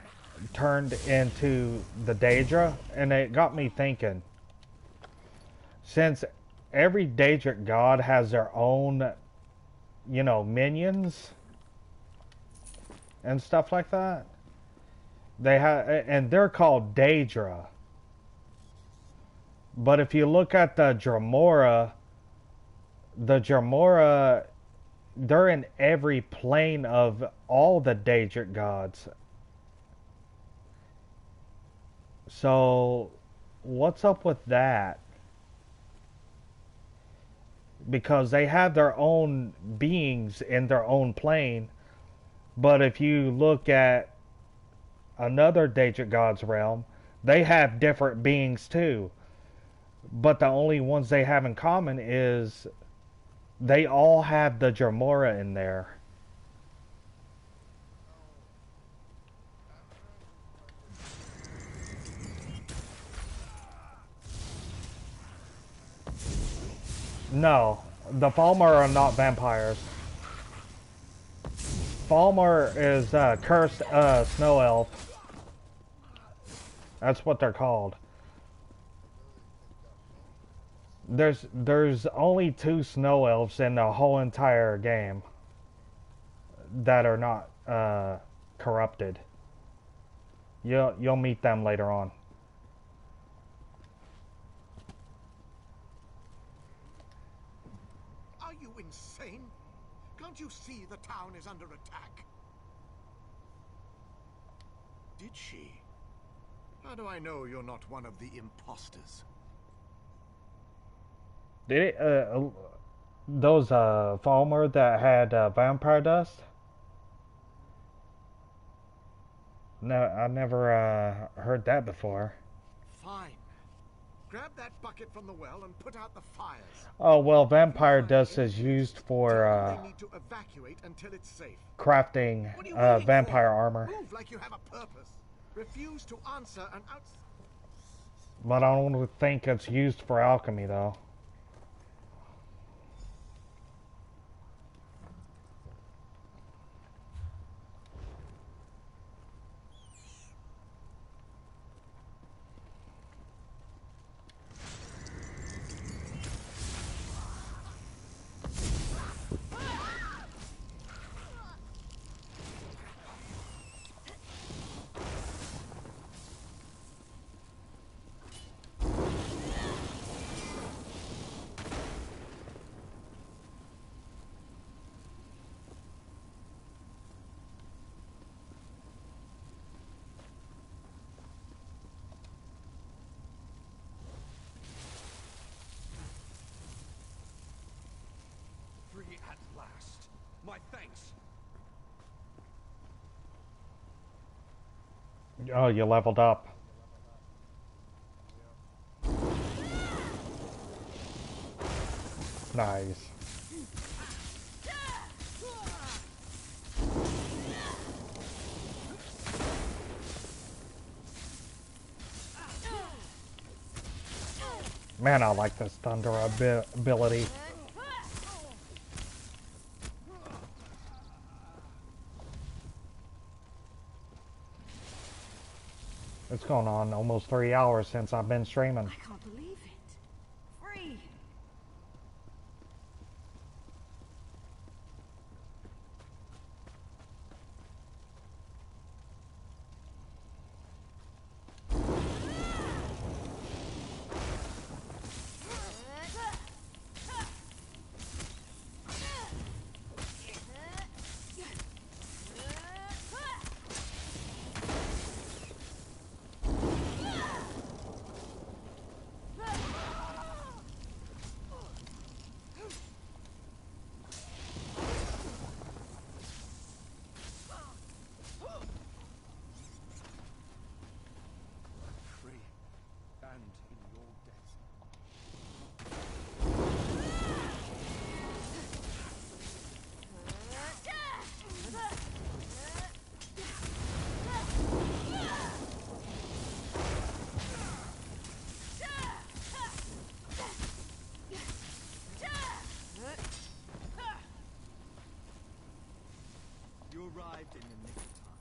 turned into the Daedra, and it got me thinking, since every Daedric god has their own, you know, minions and stuff like that, they have, and they're called Daedra. But if you look at the Dremora, they're in every plane of all the Daedric gods. So, what's up with that? Because they have their own beings in their own plane, but if you look at another Daedric god's realm, they have different beings too. But the only ones they have in common is they all have the Dremora in there. No, the Falmer are not vampires. Falmer is cursed snow elf. That's what they're called. There's only 2 snow elves in the whole entire game that are not corrupted. You'll meet them later on. Are you insane? Can't you see the town is under attack? Did she? How do I know you're not one of the imposters? Did it, those Falmer that had vampire dust? No, I never heard that before. Fine. Grab that bucket from the well and put out the fires. Oh well, vampire dust is used for They need to evacuate until it's safe. crafting vampire armor. Move like you have a purpose. Refuse to answer an But I don't think it's used for alchemy though. my thanks. Oh, you leveled up. Nice. Man, I like this thunder ability. It's going on almost 3 hours since I've been streaming. I can't believe it. Free! You arrived in the nick of time.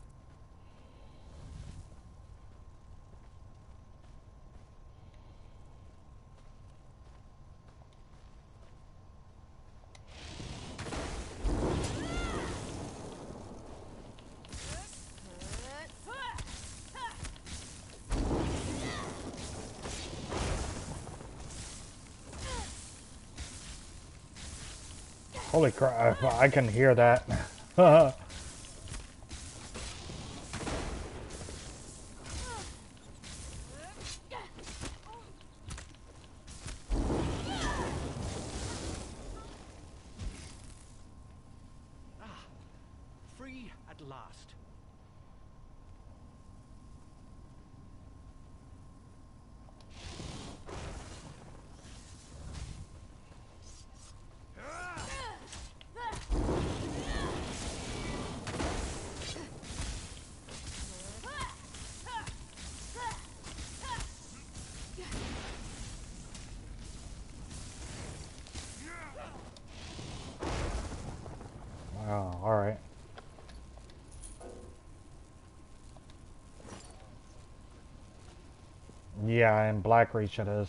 Holy crap, I can hear that. Free at last. Oh, alright. Yeah, in Blackreach it is.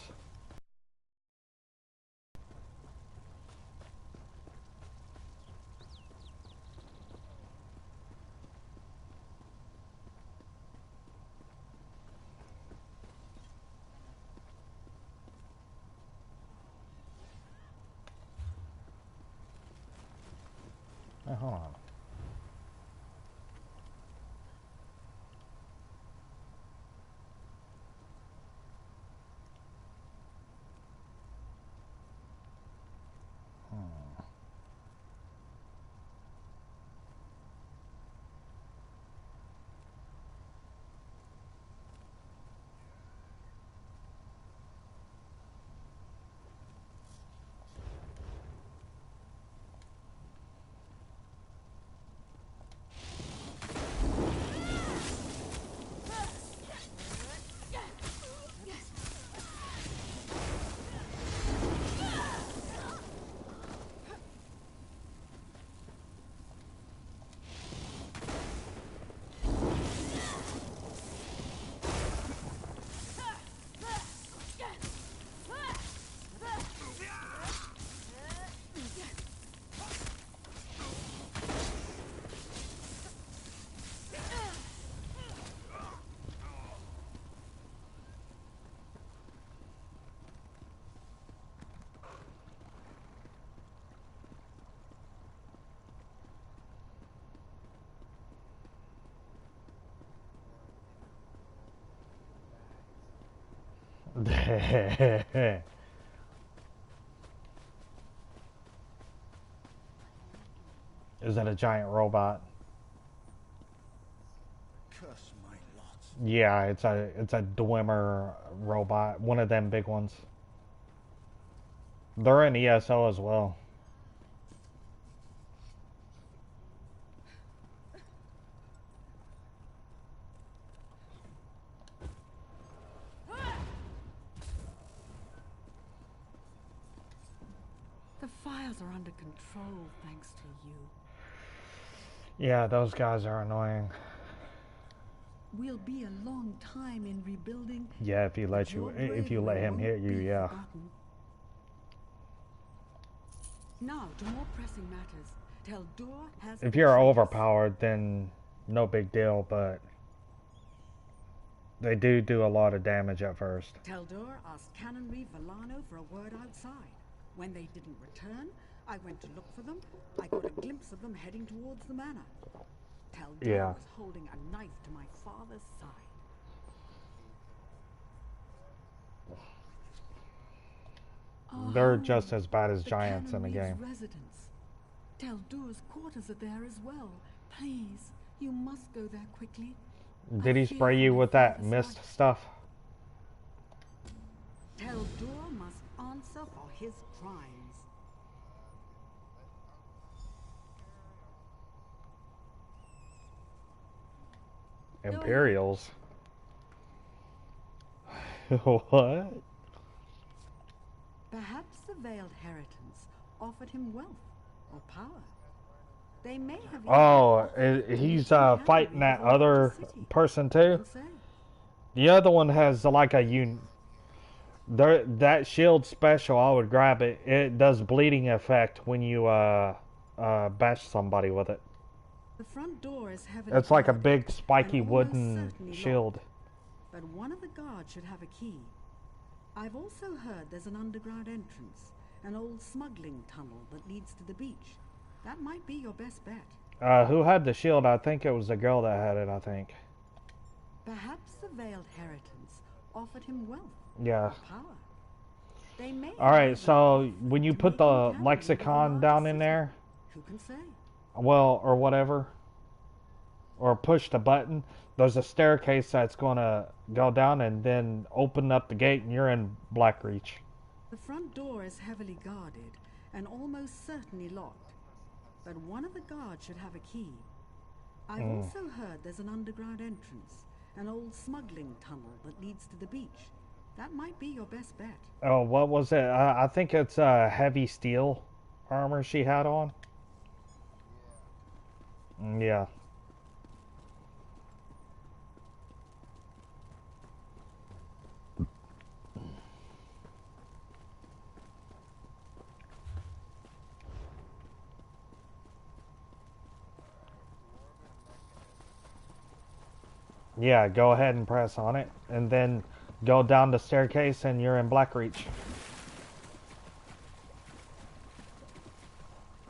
Hey, hold on. Is it a giant robot? Curse my lot. Yeah, it's a Dwemer robot, one of them big ones. They're in ESO as well. The fires are under control thanks to you. Yeah, those guys are annoying. We'll be a long time in rebuilding. Yeah, if you let him hit you, yeah. Forgotten. Now, to more pressing matters. Teldur has... If you're overpowered, then no big deal, but they do a lot of damage at first. Teldur asked Canonry Villano for a word outside. When they didn't return, I went to look for them. I got a glimpse of them heading towards the manor. Teldur was holding a knife to my father's side. They're just as bad as giants in the game. Residence. Teldur's quarters are there as well. Please, you must go there quickly. Did he spray you with that mist stuff? Teldur must answer for his crimes. Imperials? What? Perhaps the veiled Heritance offered him wealth or power. They may have. Oh, he's fighting that other person too. The other one has like a that shield special. I would grab it. It does bleeding effect when you bash somebody with it. The front door is heavily It's like a guarded big spiky and wooden almost certainly shield. locked. But one of the guards should have a key. I've also heard there's an underground entrance, an old smuggling tunnel that leads to the beach. That might be your best bet. Who had the shield? I think it was the girl that had it, I think. Perhaps the veiled Heritance offered him wealth Yeah. or power. They may Alright, so when you put the lexicon down in there, who can say? well, or whatever, or push the button, there's a staircase that's going to go down and then open up the gate and you're in Blackreach. The front door is heavily guarded and almost certainly locked. But one of the guards should have a key. I've also heard there's an underground entrance, an old smuggling tunnel that leads to the beach. That might be your best bet. Oh, what was it? I think it's heavy steel armor she had on. Yeah. Yeah, go ahead and press on it, and then go down the staircase and you're in Blackreach.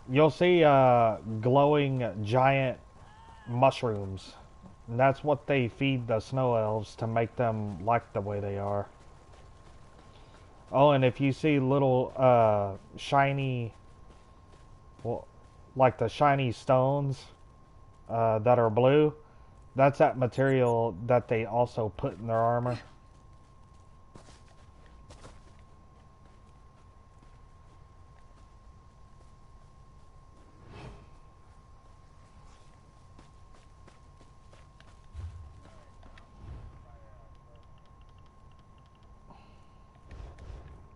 You'll see glowing giant mushrooms. And that's what they feed the snow elves to make them like the way they are. Oh, and if you see little shiny, well, like the shiny stones that are blue, that's that material that they also put in their armor.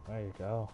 There you go.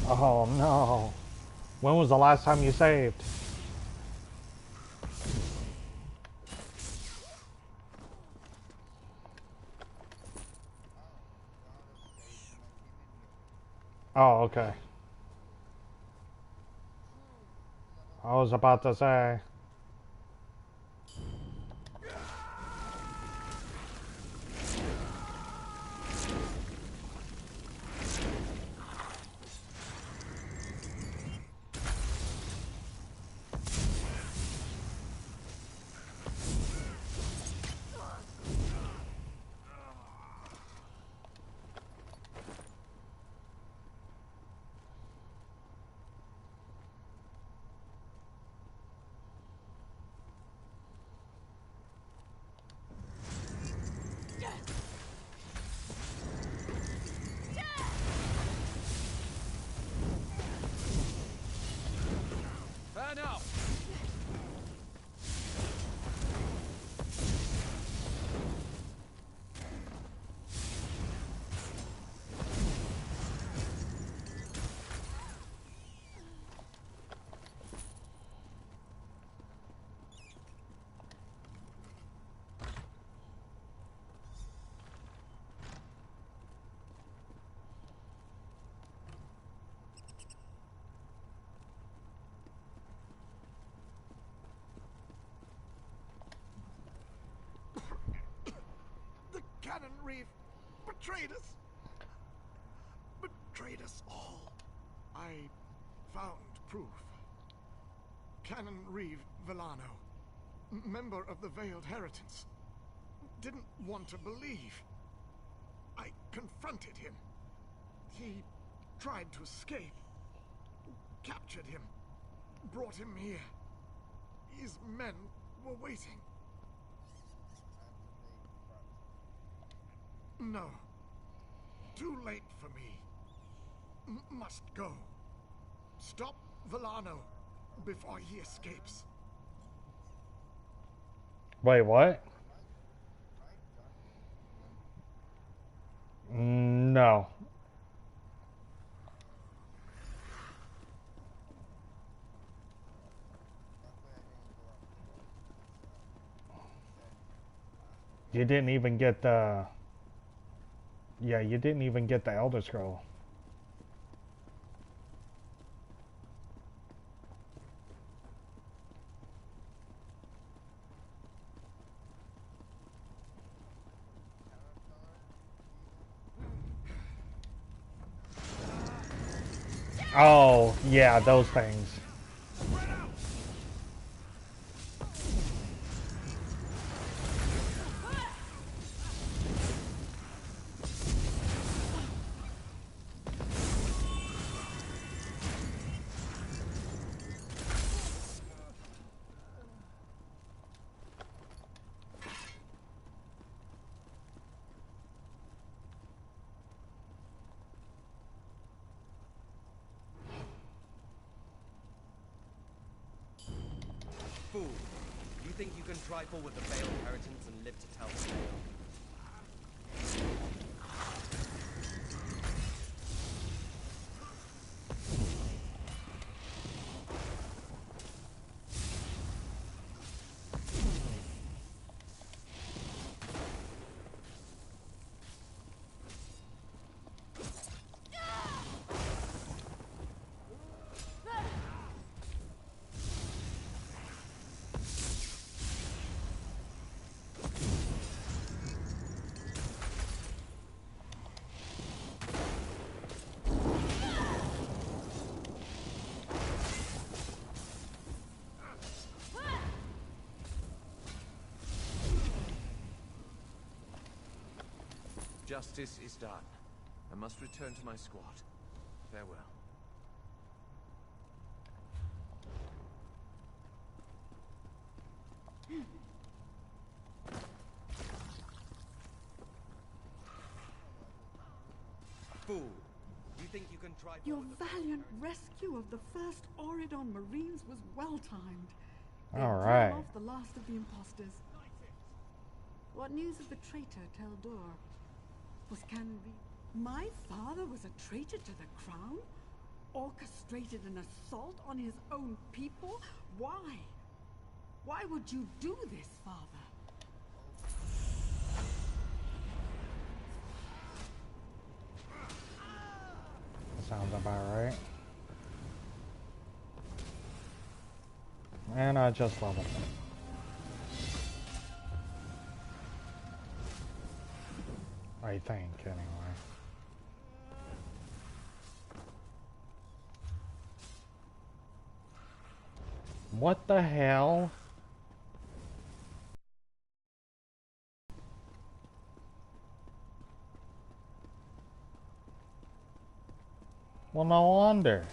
Oh no. When was the last time you saved? Oh, okay. I was about to say. Now! The Cannon Reef betrayed us. Betrayed us all. I found proof. Canon Reeve Villano, member of the Veiled Heritance, didn't want to believe. I confronted him. He tried to escape. Captured him. Brought him here. His men were waiting. No. Too late for me. Must go. Stop Villano before he escapes. Wait, what? No. You didn't even get the... Yeah, you didn't even get the Elder Scroll. Oh, yeah, those things. Fool! You think you can trifle with the Veiled Inheritance and live to tell the tale? Justice is done. I must return to my squad. Farewell. Fool! You think you can trifle Your with the valiant rescue of the first Auridon Marines was well timed. They All drove right. off the last of the imposters. What news of the traitor Teldor? Was Canry? My father was a traitor to the crown? orchestrated an assault on his own people? Why? Why would you do this, Father? Sounds about right. And I just love it. I think, anyway. What the hell? Well, no wonder.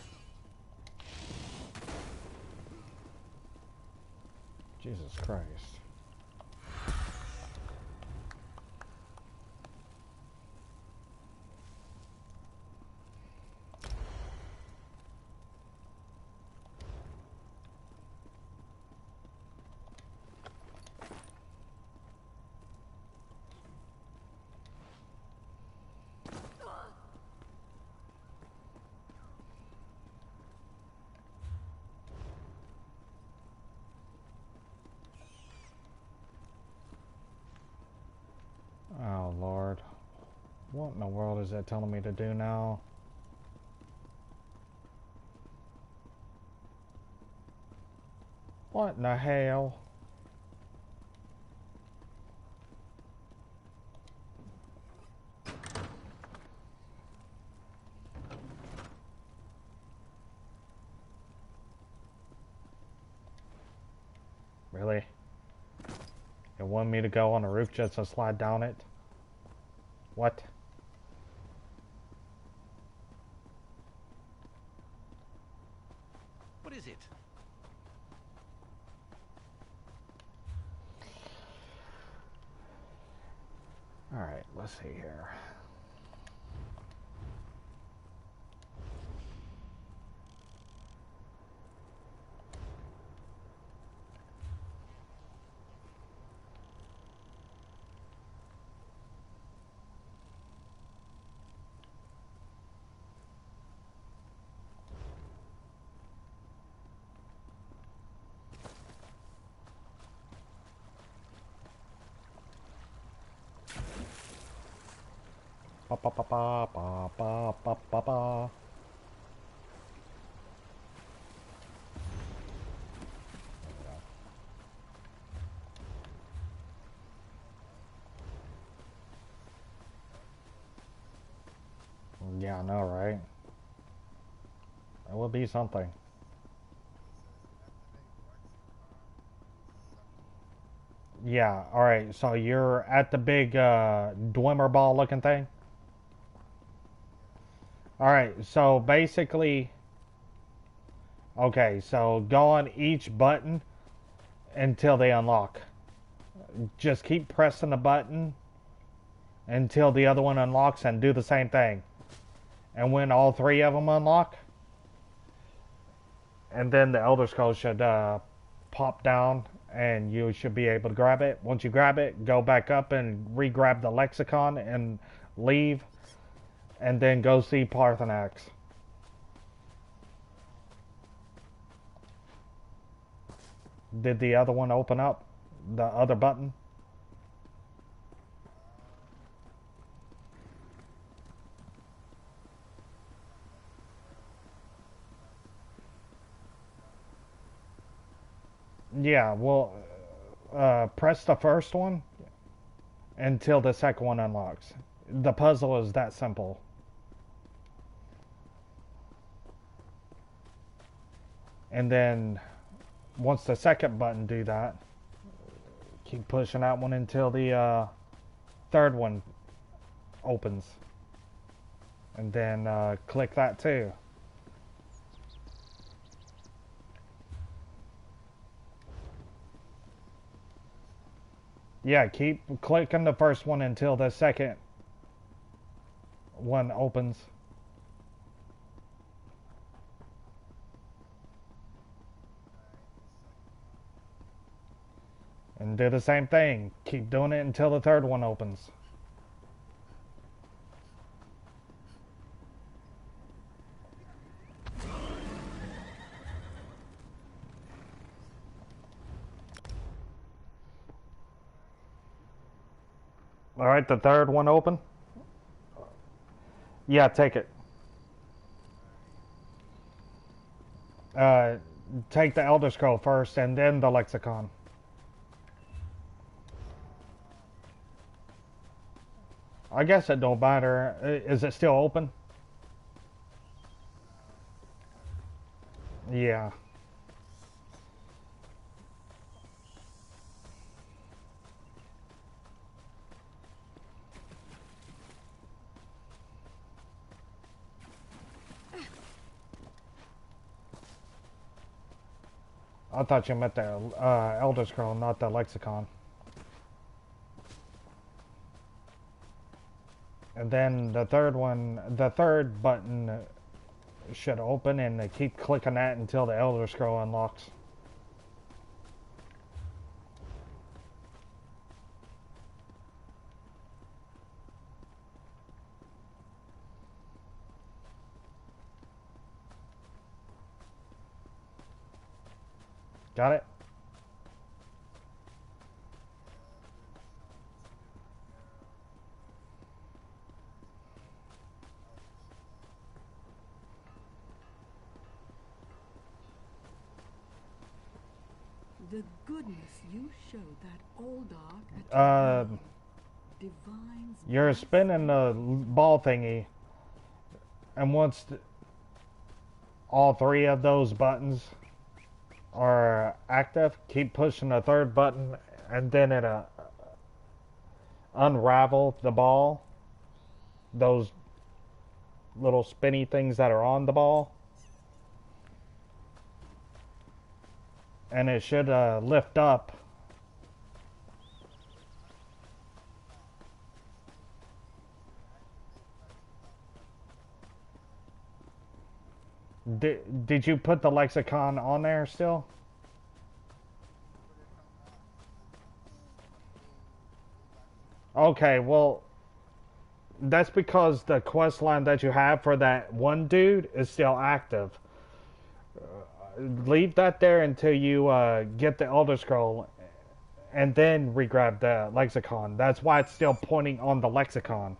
Jesus Christ. Oh, Lord. What in the world is that telling me to do now? What in the hell? Really? You want me to go on the roof just to slide down it? What? What is it? Alright, let's see here. Ba ba ba ba ba ba ba ba ba. Yeah, I know, right? It would be something. Yeah, alright, so you're at the big Dwemer ball looking thing? Alright, so basically, okay, so go on each button until they unlock. Just keep pressing the button until the other one unlocks and do the same thing. And when all three of them unlock, and then the Elder Scroll should pop down and you should be able to grab it. Once you grab it, go back up and re-grab the lexicon and leave, and then go see Parthenax. Did the other one open up? The other button? Yeah, well, press the first one until the second one unlocks. The puzzle is that simple. And then once the second button do that, keep pushing that one until the third one opens. And then click that too. Yeah, keep clicking the first one until the second one opens. And do the same thing. Keep doing it until the third one opens. Alright, the third one open? Yeah, take it. Take the Elder Scroll first and then the lexicon. I guess it don't matter. Is it still open? Yeah. I thought you meant the Elder Scroll, not the lexicon. And then the third one, the third button should open, and keep clicking that until the Elder Scroll unlocks. Got it? The goodness you showed that old dog divines. You're spinning the ball thingy, and once all three of those buttons are active, keep pushing the third button, and then it'll unravel the ball, those little spinny things that are on the ball, and it should lift up. Did you put the lexicon on there still? Okay, well, that's because the quest line that you have for that one dude is still active. Leave that there until you get the Elder Scroll, and then re-grab the lexicon. That's why it's still pointing on the lexicon.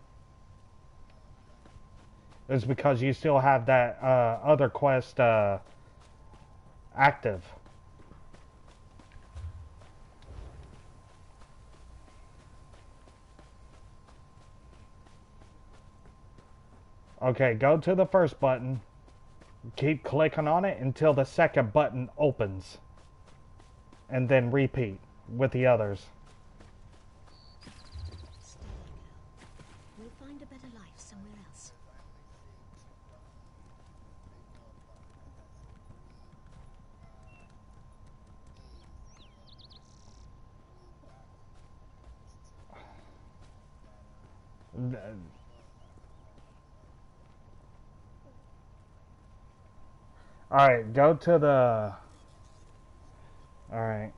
It's because you still have that other quest active. Okay, go to the first button. Keep clicking on it until the second button opens. And then repeat with the others. Steady, girl. We'll find a better life somewhere else. Alright, go to the... Alright.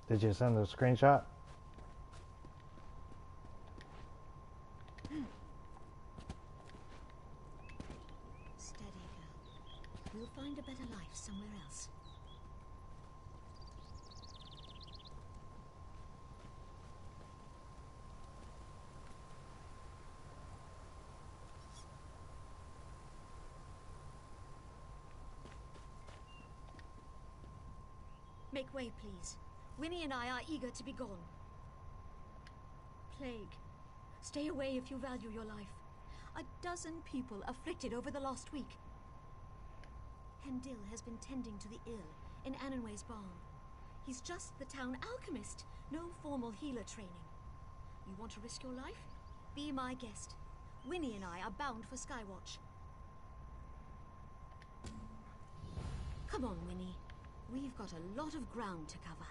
Did you send a screenshot? better life somewhere else. Make way, please. Winnie and I are eager to be gone. Plague. Stay away if you value your life. A dozen people afflicted over the last week. Hendil has been tending to the ill in Annenway's barn. He's just the town alchemist, no formal healer training. You want to risk your life? Be my guest. Winnie and I are bound for Skywatch. Come on, Winnie. We've got a lot of ground to cover.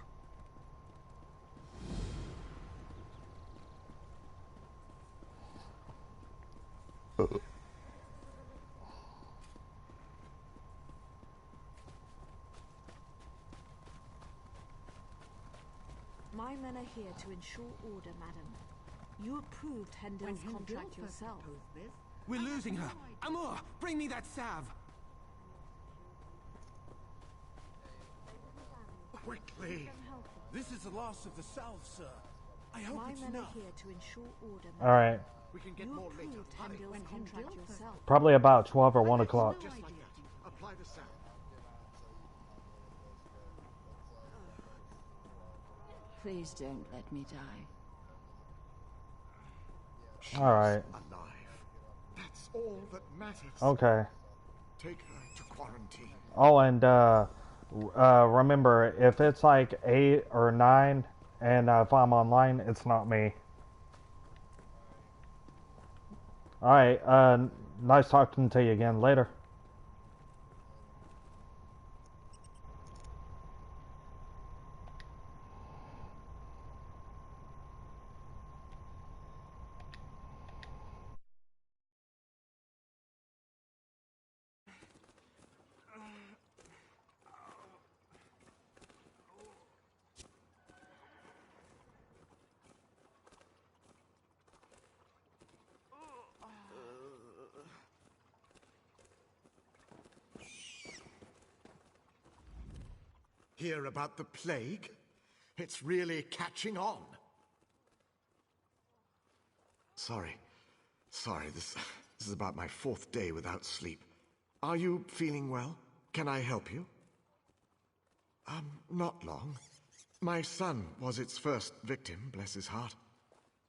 My men are here to ensure order, madam. You approved Hendil's contract yourself. We're losing her. Amor, bring me that salve. Quickly. This is the last of the salve, sir. I hope My it's men enough. are here to ensure order, All right. We can get You more later. approved Hendil's contract yourself. Probably about 12 or 1 o'clock. Just like that. Apply the salve. Please don't let me die. She's All right. alive. That's all that matters. Okay. Take her to quarantine. Oh, and remember, if it's like 8 or 9, and if I'm online, it's not me. All right. Nice talking to you again. Later. Hear about the plague? It's really catching on. Sorry, this is about my 4th day without sleep. Are you feeling well? Can I help you? Not long. My son was its first victim, bless his heart.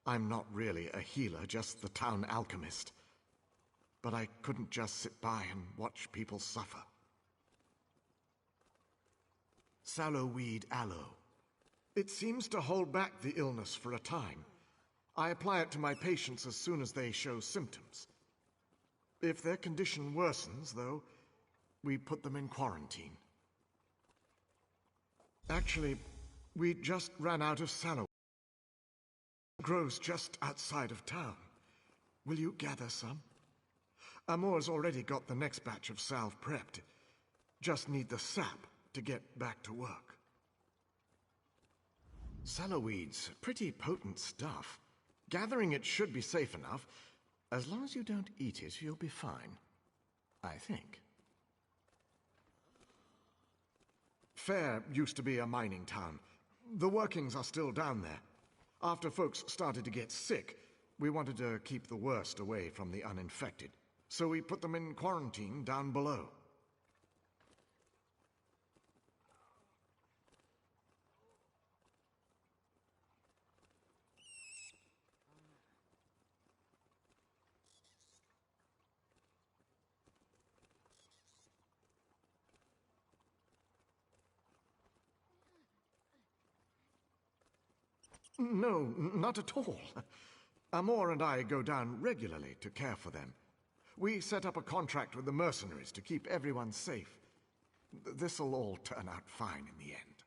I'm not really a healer, just the town alchemist. But I couldn't just sit by and watch people suffer. Sallowweed aloe. It seems to hold back the illness for a time. I apply it to my patients as soon as they show symptoms. If their condition worsens, though, we put them in quarantine. Actually, we just ran out of sallow. It grows just outside of town. Will you gather some? Amor's already got the next batch of salve prepped. Just need the sap to get back to work. Sallowweed's pretty potent stuff. Gathering it should be safe enough. As long as you don't eat it, you'll be fine. I think. Fair used to be a mining town. The workings are still down there. After folks started to get sick, we wanted to keep the worst away from the uninfected. So we put them in quarantine down below. No, not at all. Amor and I go down regularly to care for them. We set up a contract with the mercenaries to keep everyone safe. This'll all turn out fine in the end.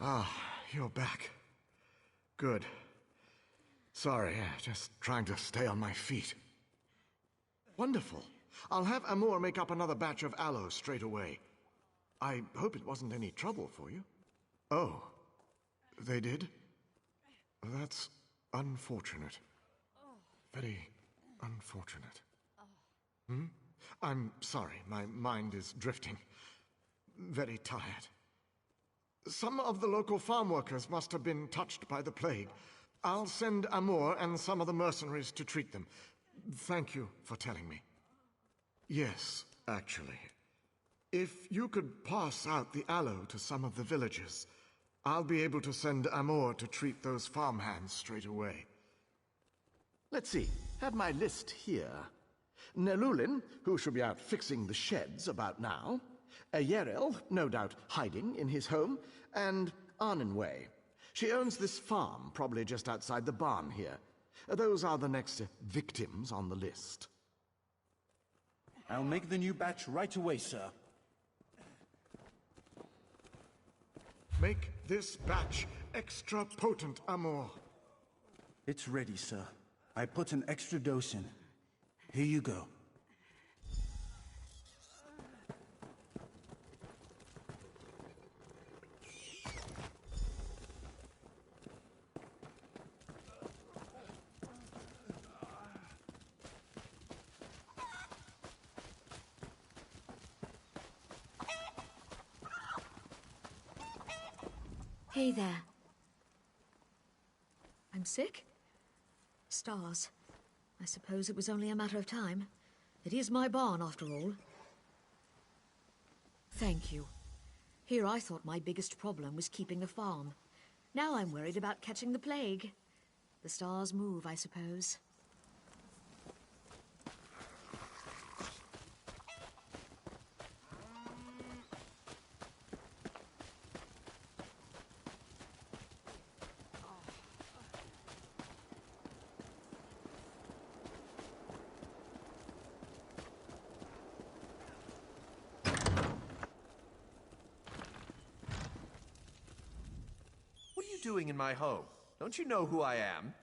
Ah, you're back. Good. Sorry, just trying to stay on my feet. Wonderful. I'll have Amor make up another batch of aloe straight away. I hope it wasn't any trouble for you. Oh, they did? That's unfortunate. Very unfortunate. Hmm? I'm sorry, my mind is drifting. Very tired. Some of the local farm workers must have been touched by the plague. I'll send Amor and some of the mercenaries to treat them. Thank you for telling me. Yes, actually. If you could pass out the aloe to some of the villagers, I'll be able to send Amor to treat those farmhands straight away. Let's see. Have my list here. Nelulin, who should be out fixing the sheds about now. Yerel, no doubt hiding in his home. And Arnenway. She owns this farm, probably just outside the barn here. Those are the next victims on the list. I'll make the new batch right away, sir. Make this batch extra potent, Amor. It's ready, sir. I put an extra dose in. Here you go. Hey there. I'm sick? Stars. I suppose it was only a matter of time. It is my barn, after all. Thank you. Here I thought my biggest problem was keeping the farm. Now I'm worried about catching the plague. The stars move, I suppose. What are you doing in my home? Don't you know who I am?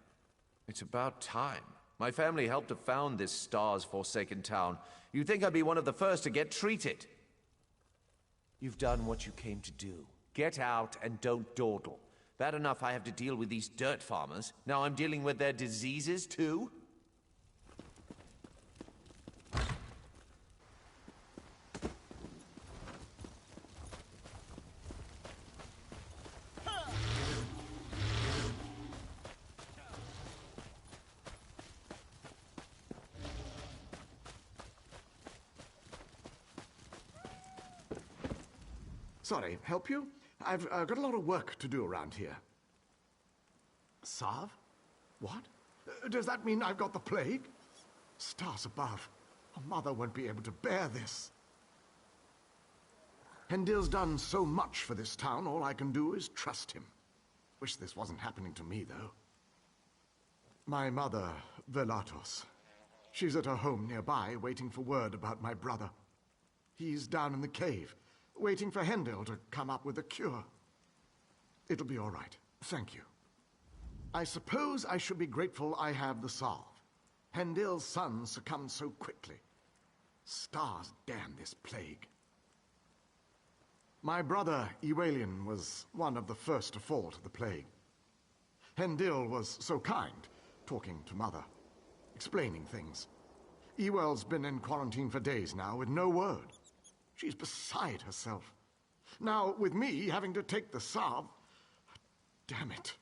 It's about time. My family helped to found this stars-forsaken town. You'd think I'd be one of the first to get treated. You've done what you came to do. Get out and don't dawdle. Bad enough I have to deal with these dirt farmers. Now I'm dealing with their diseases, too? Sorry, help you? I've got a lot of work to do around here. Sarv? What? Does that mean I've got the plague? Stars above. A mother won't be able to bear this. Hendil's done so much for this town, all I can do is trust him. Wish this wasn't happening to me, though. My mother, Velatos. She's at her home nearby, waiting for word about my brother. He's down in the cave, waiting for Hendil to come up with a cure. It'll be all right. Thank you. I suppose I should be grateful I have the salve. Hendil's son succumbed so quickly. Stars damn this plague. My brother, Ewalian, was one of the first to fall to the plague. Hendil was so kind, talking to Mother, explaining things. Ewell's been in quarantine for days now with no word. She's beside herself. Now, with me having to take the salve, damn it.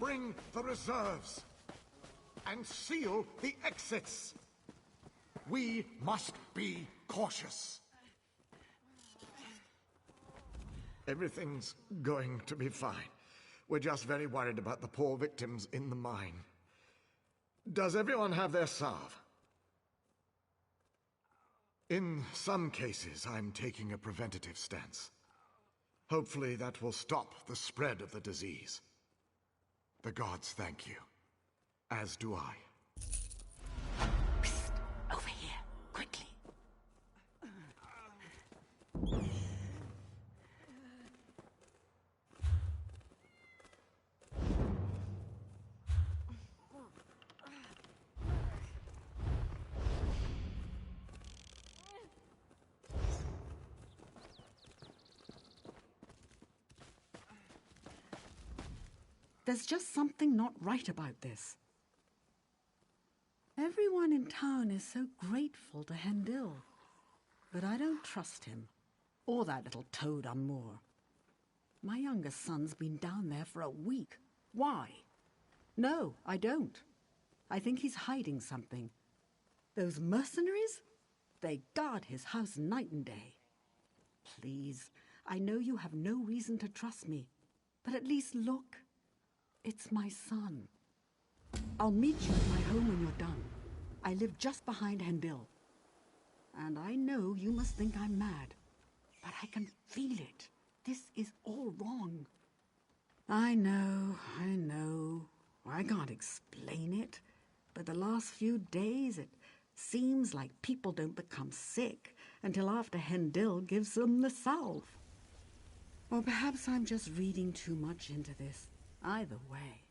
Bring the reserves and seal the exits. We must be cautious. Everything's going to be fine. We're just very worried about the poor victims in the mine. Does everyone have their salve? In some cases, I'm taking a preventative stance. Hopefully that will stop the spread of the disease. The gods thank you. As do I. Psst! Over here, quickly. There's just something not right about this. Everyone in town is so grateful to Hendil, but I don't trust him, or that little toad on Moor. My youngest son's been down there for a week. Why? No, I don't. I think he's hiding something. Those mercenaries? They guard his house night and day. Please, I know you have no reason to trust me, but at least look. It's my son. I'll meet you at my home when you're done. I live just behind Hendil. And I know you must think I'm mad, but I can feel it. This is all wrong. I know. I can't explain it, but the last few days it seems like people don't become sick until after Hendil gives them the salve. Or perhaps I'm just reading too much into this. Either way,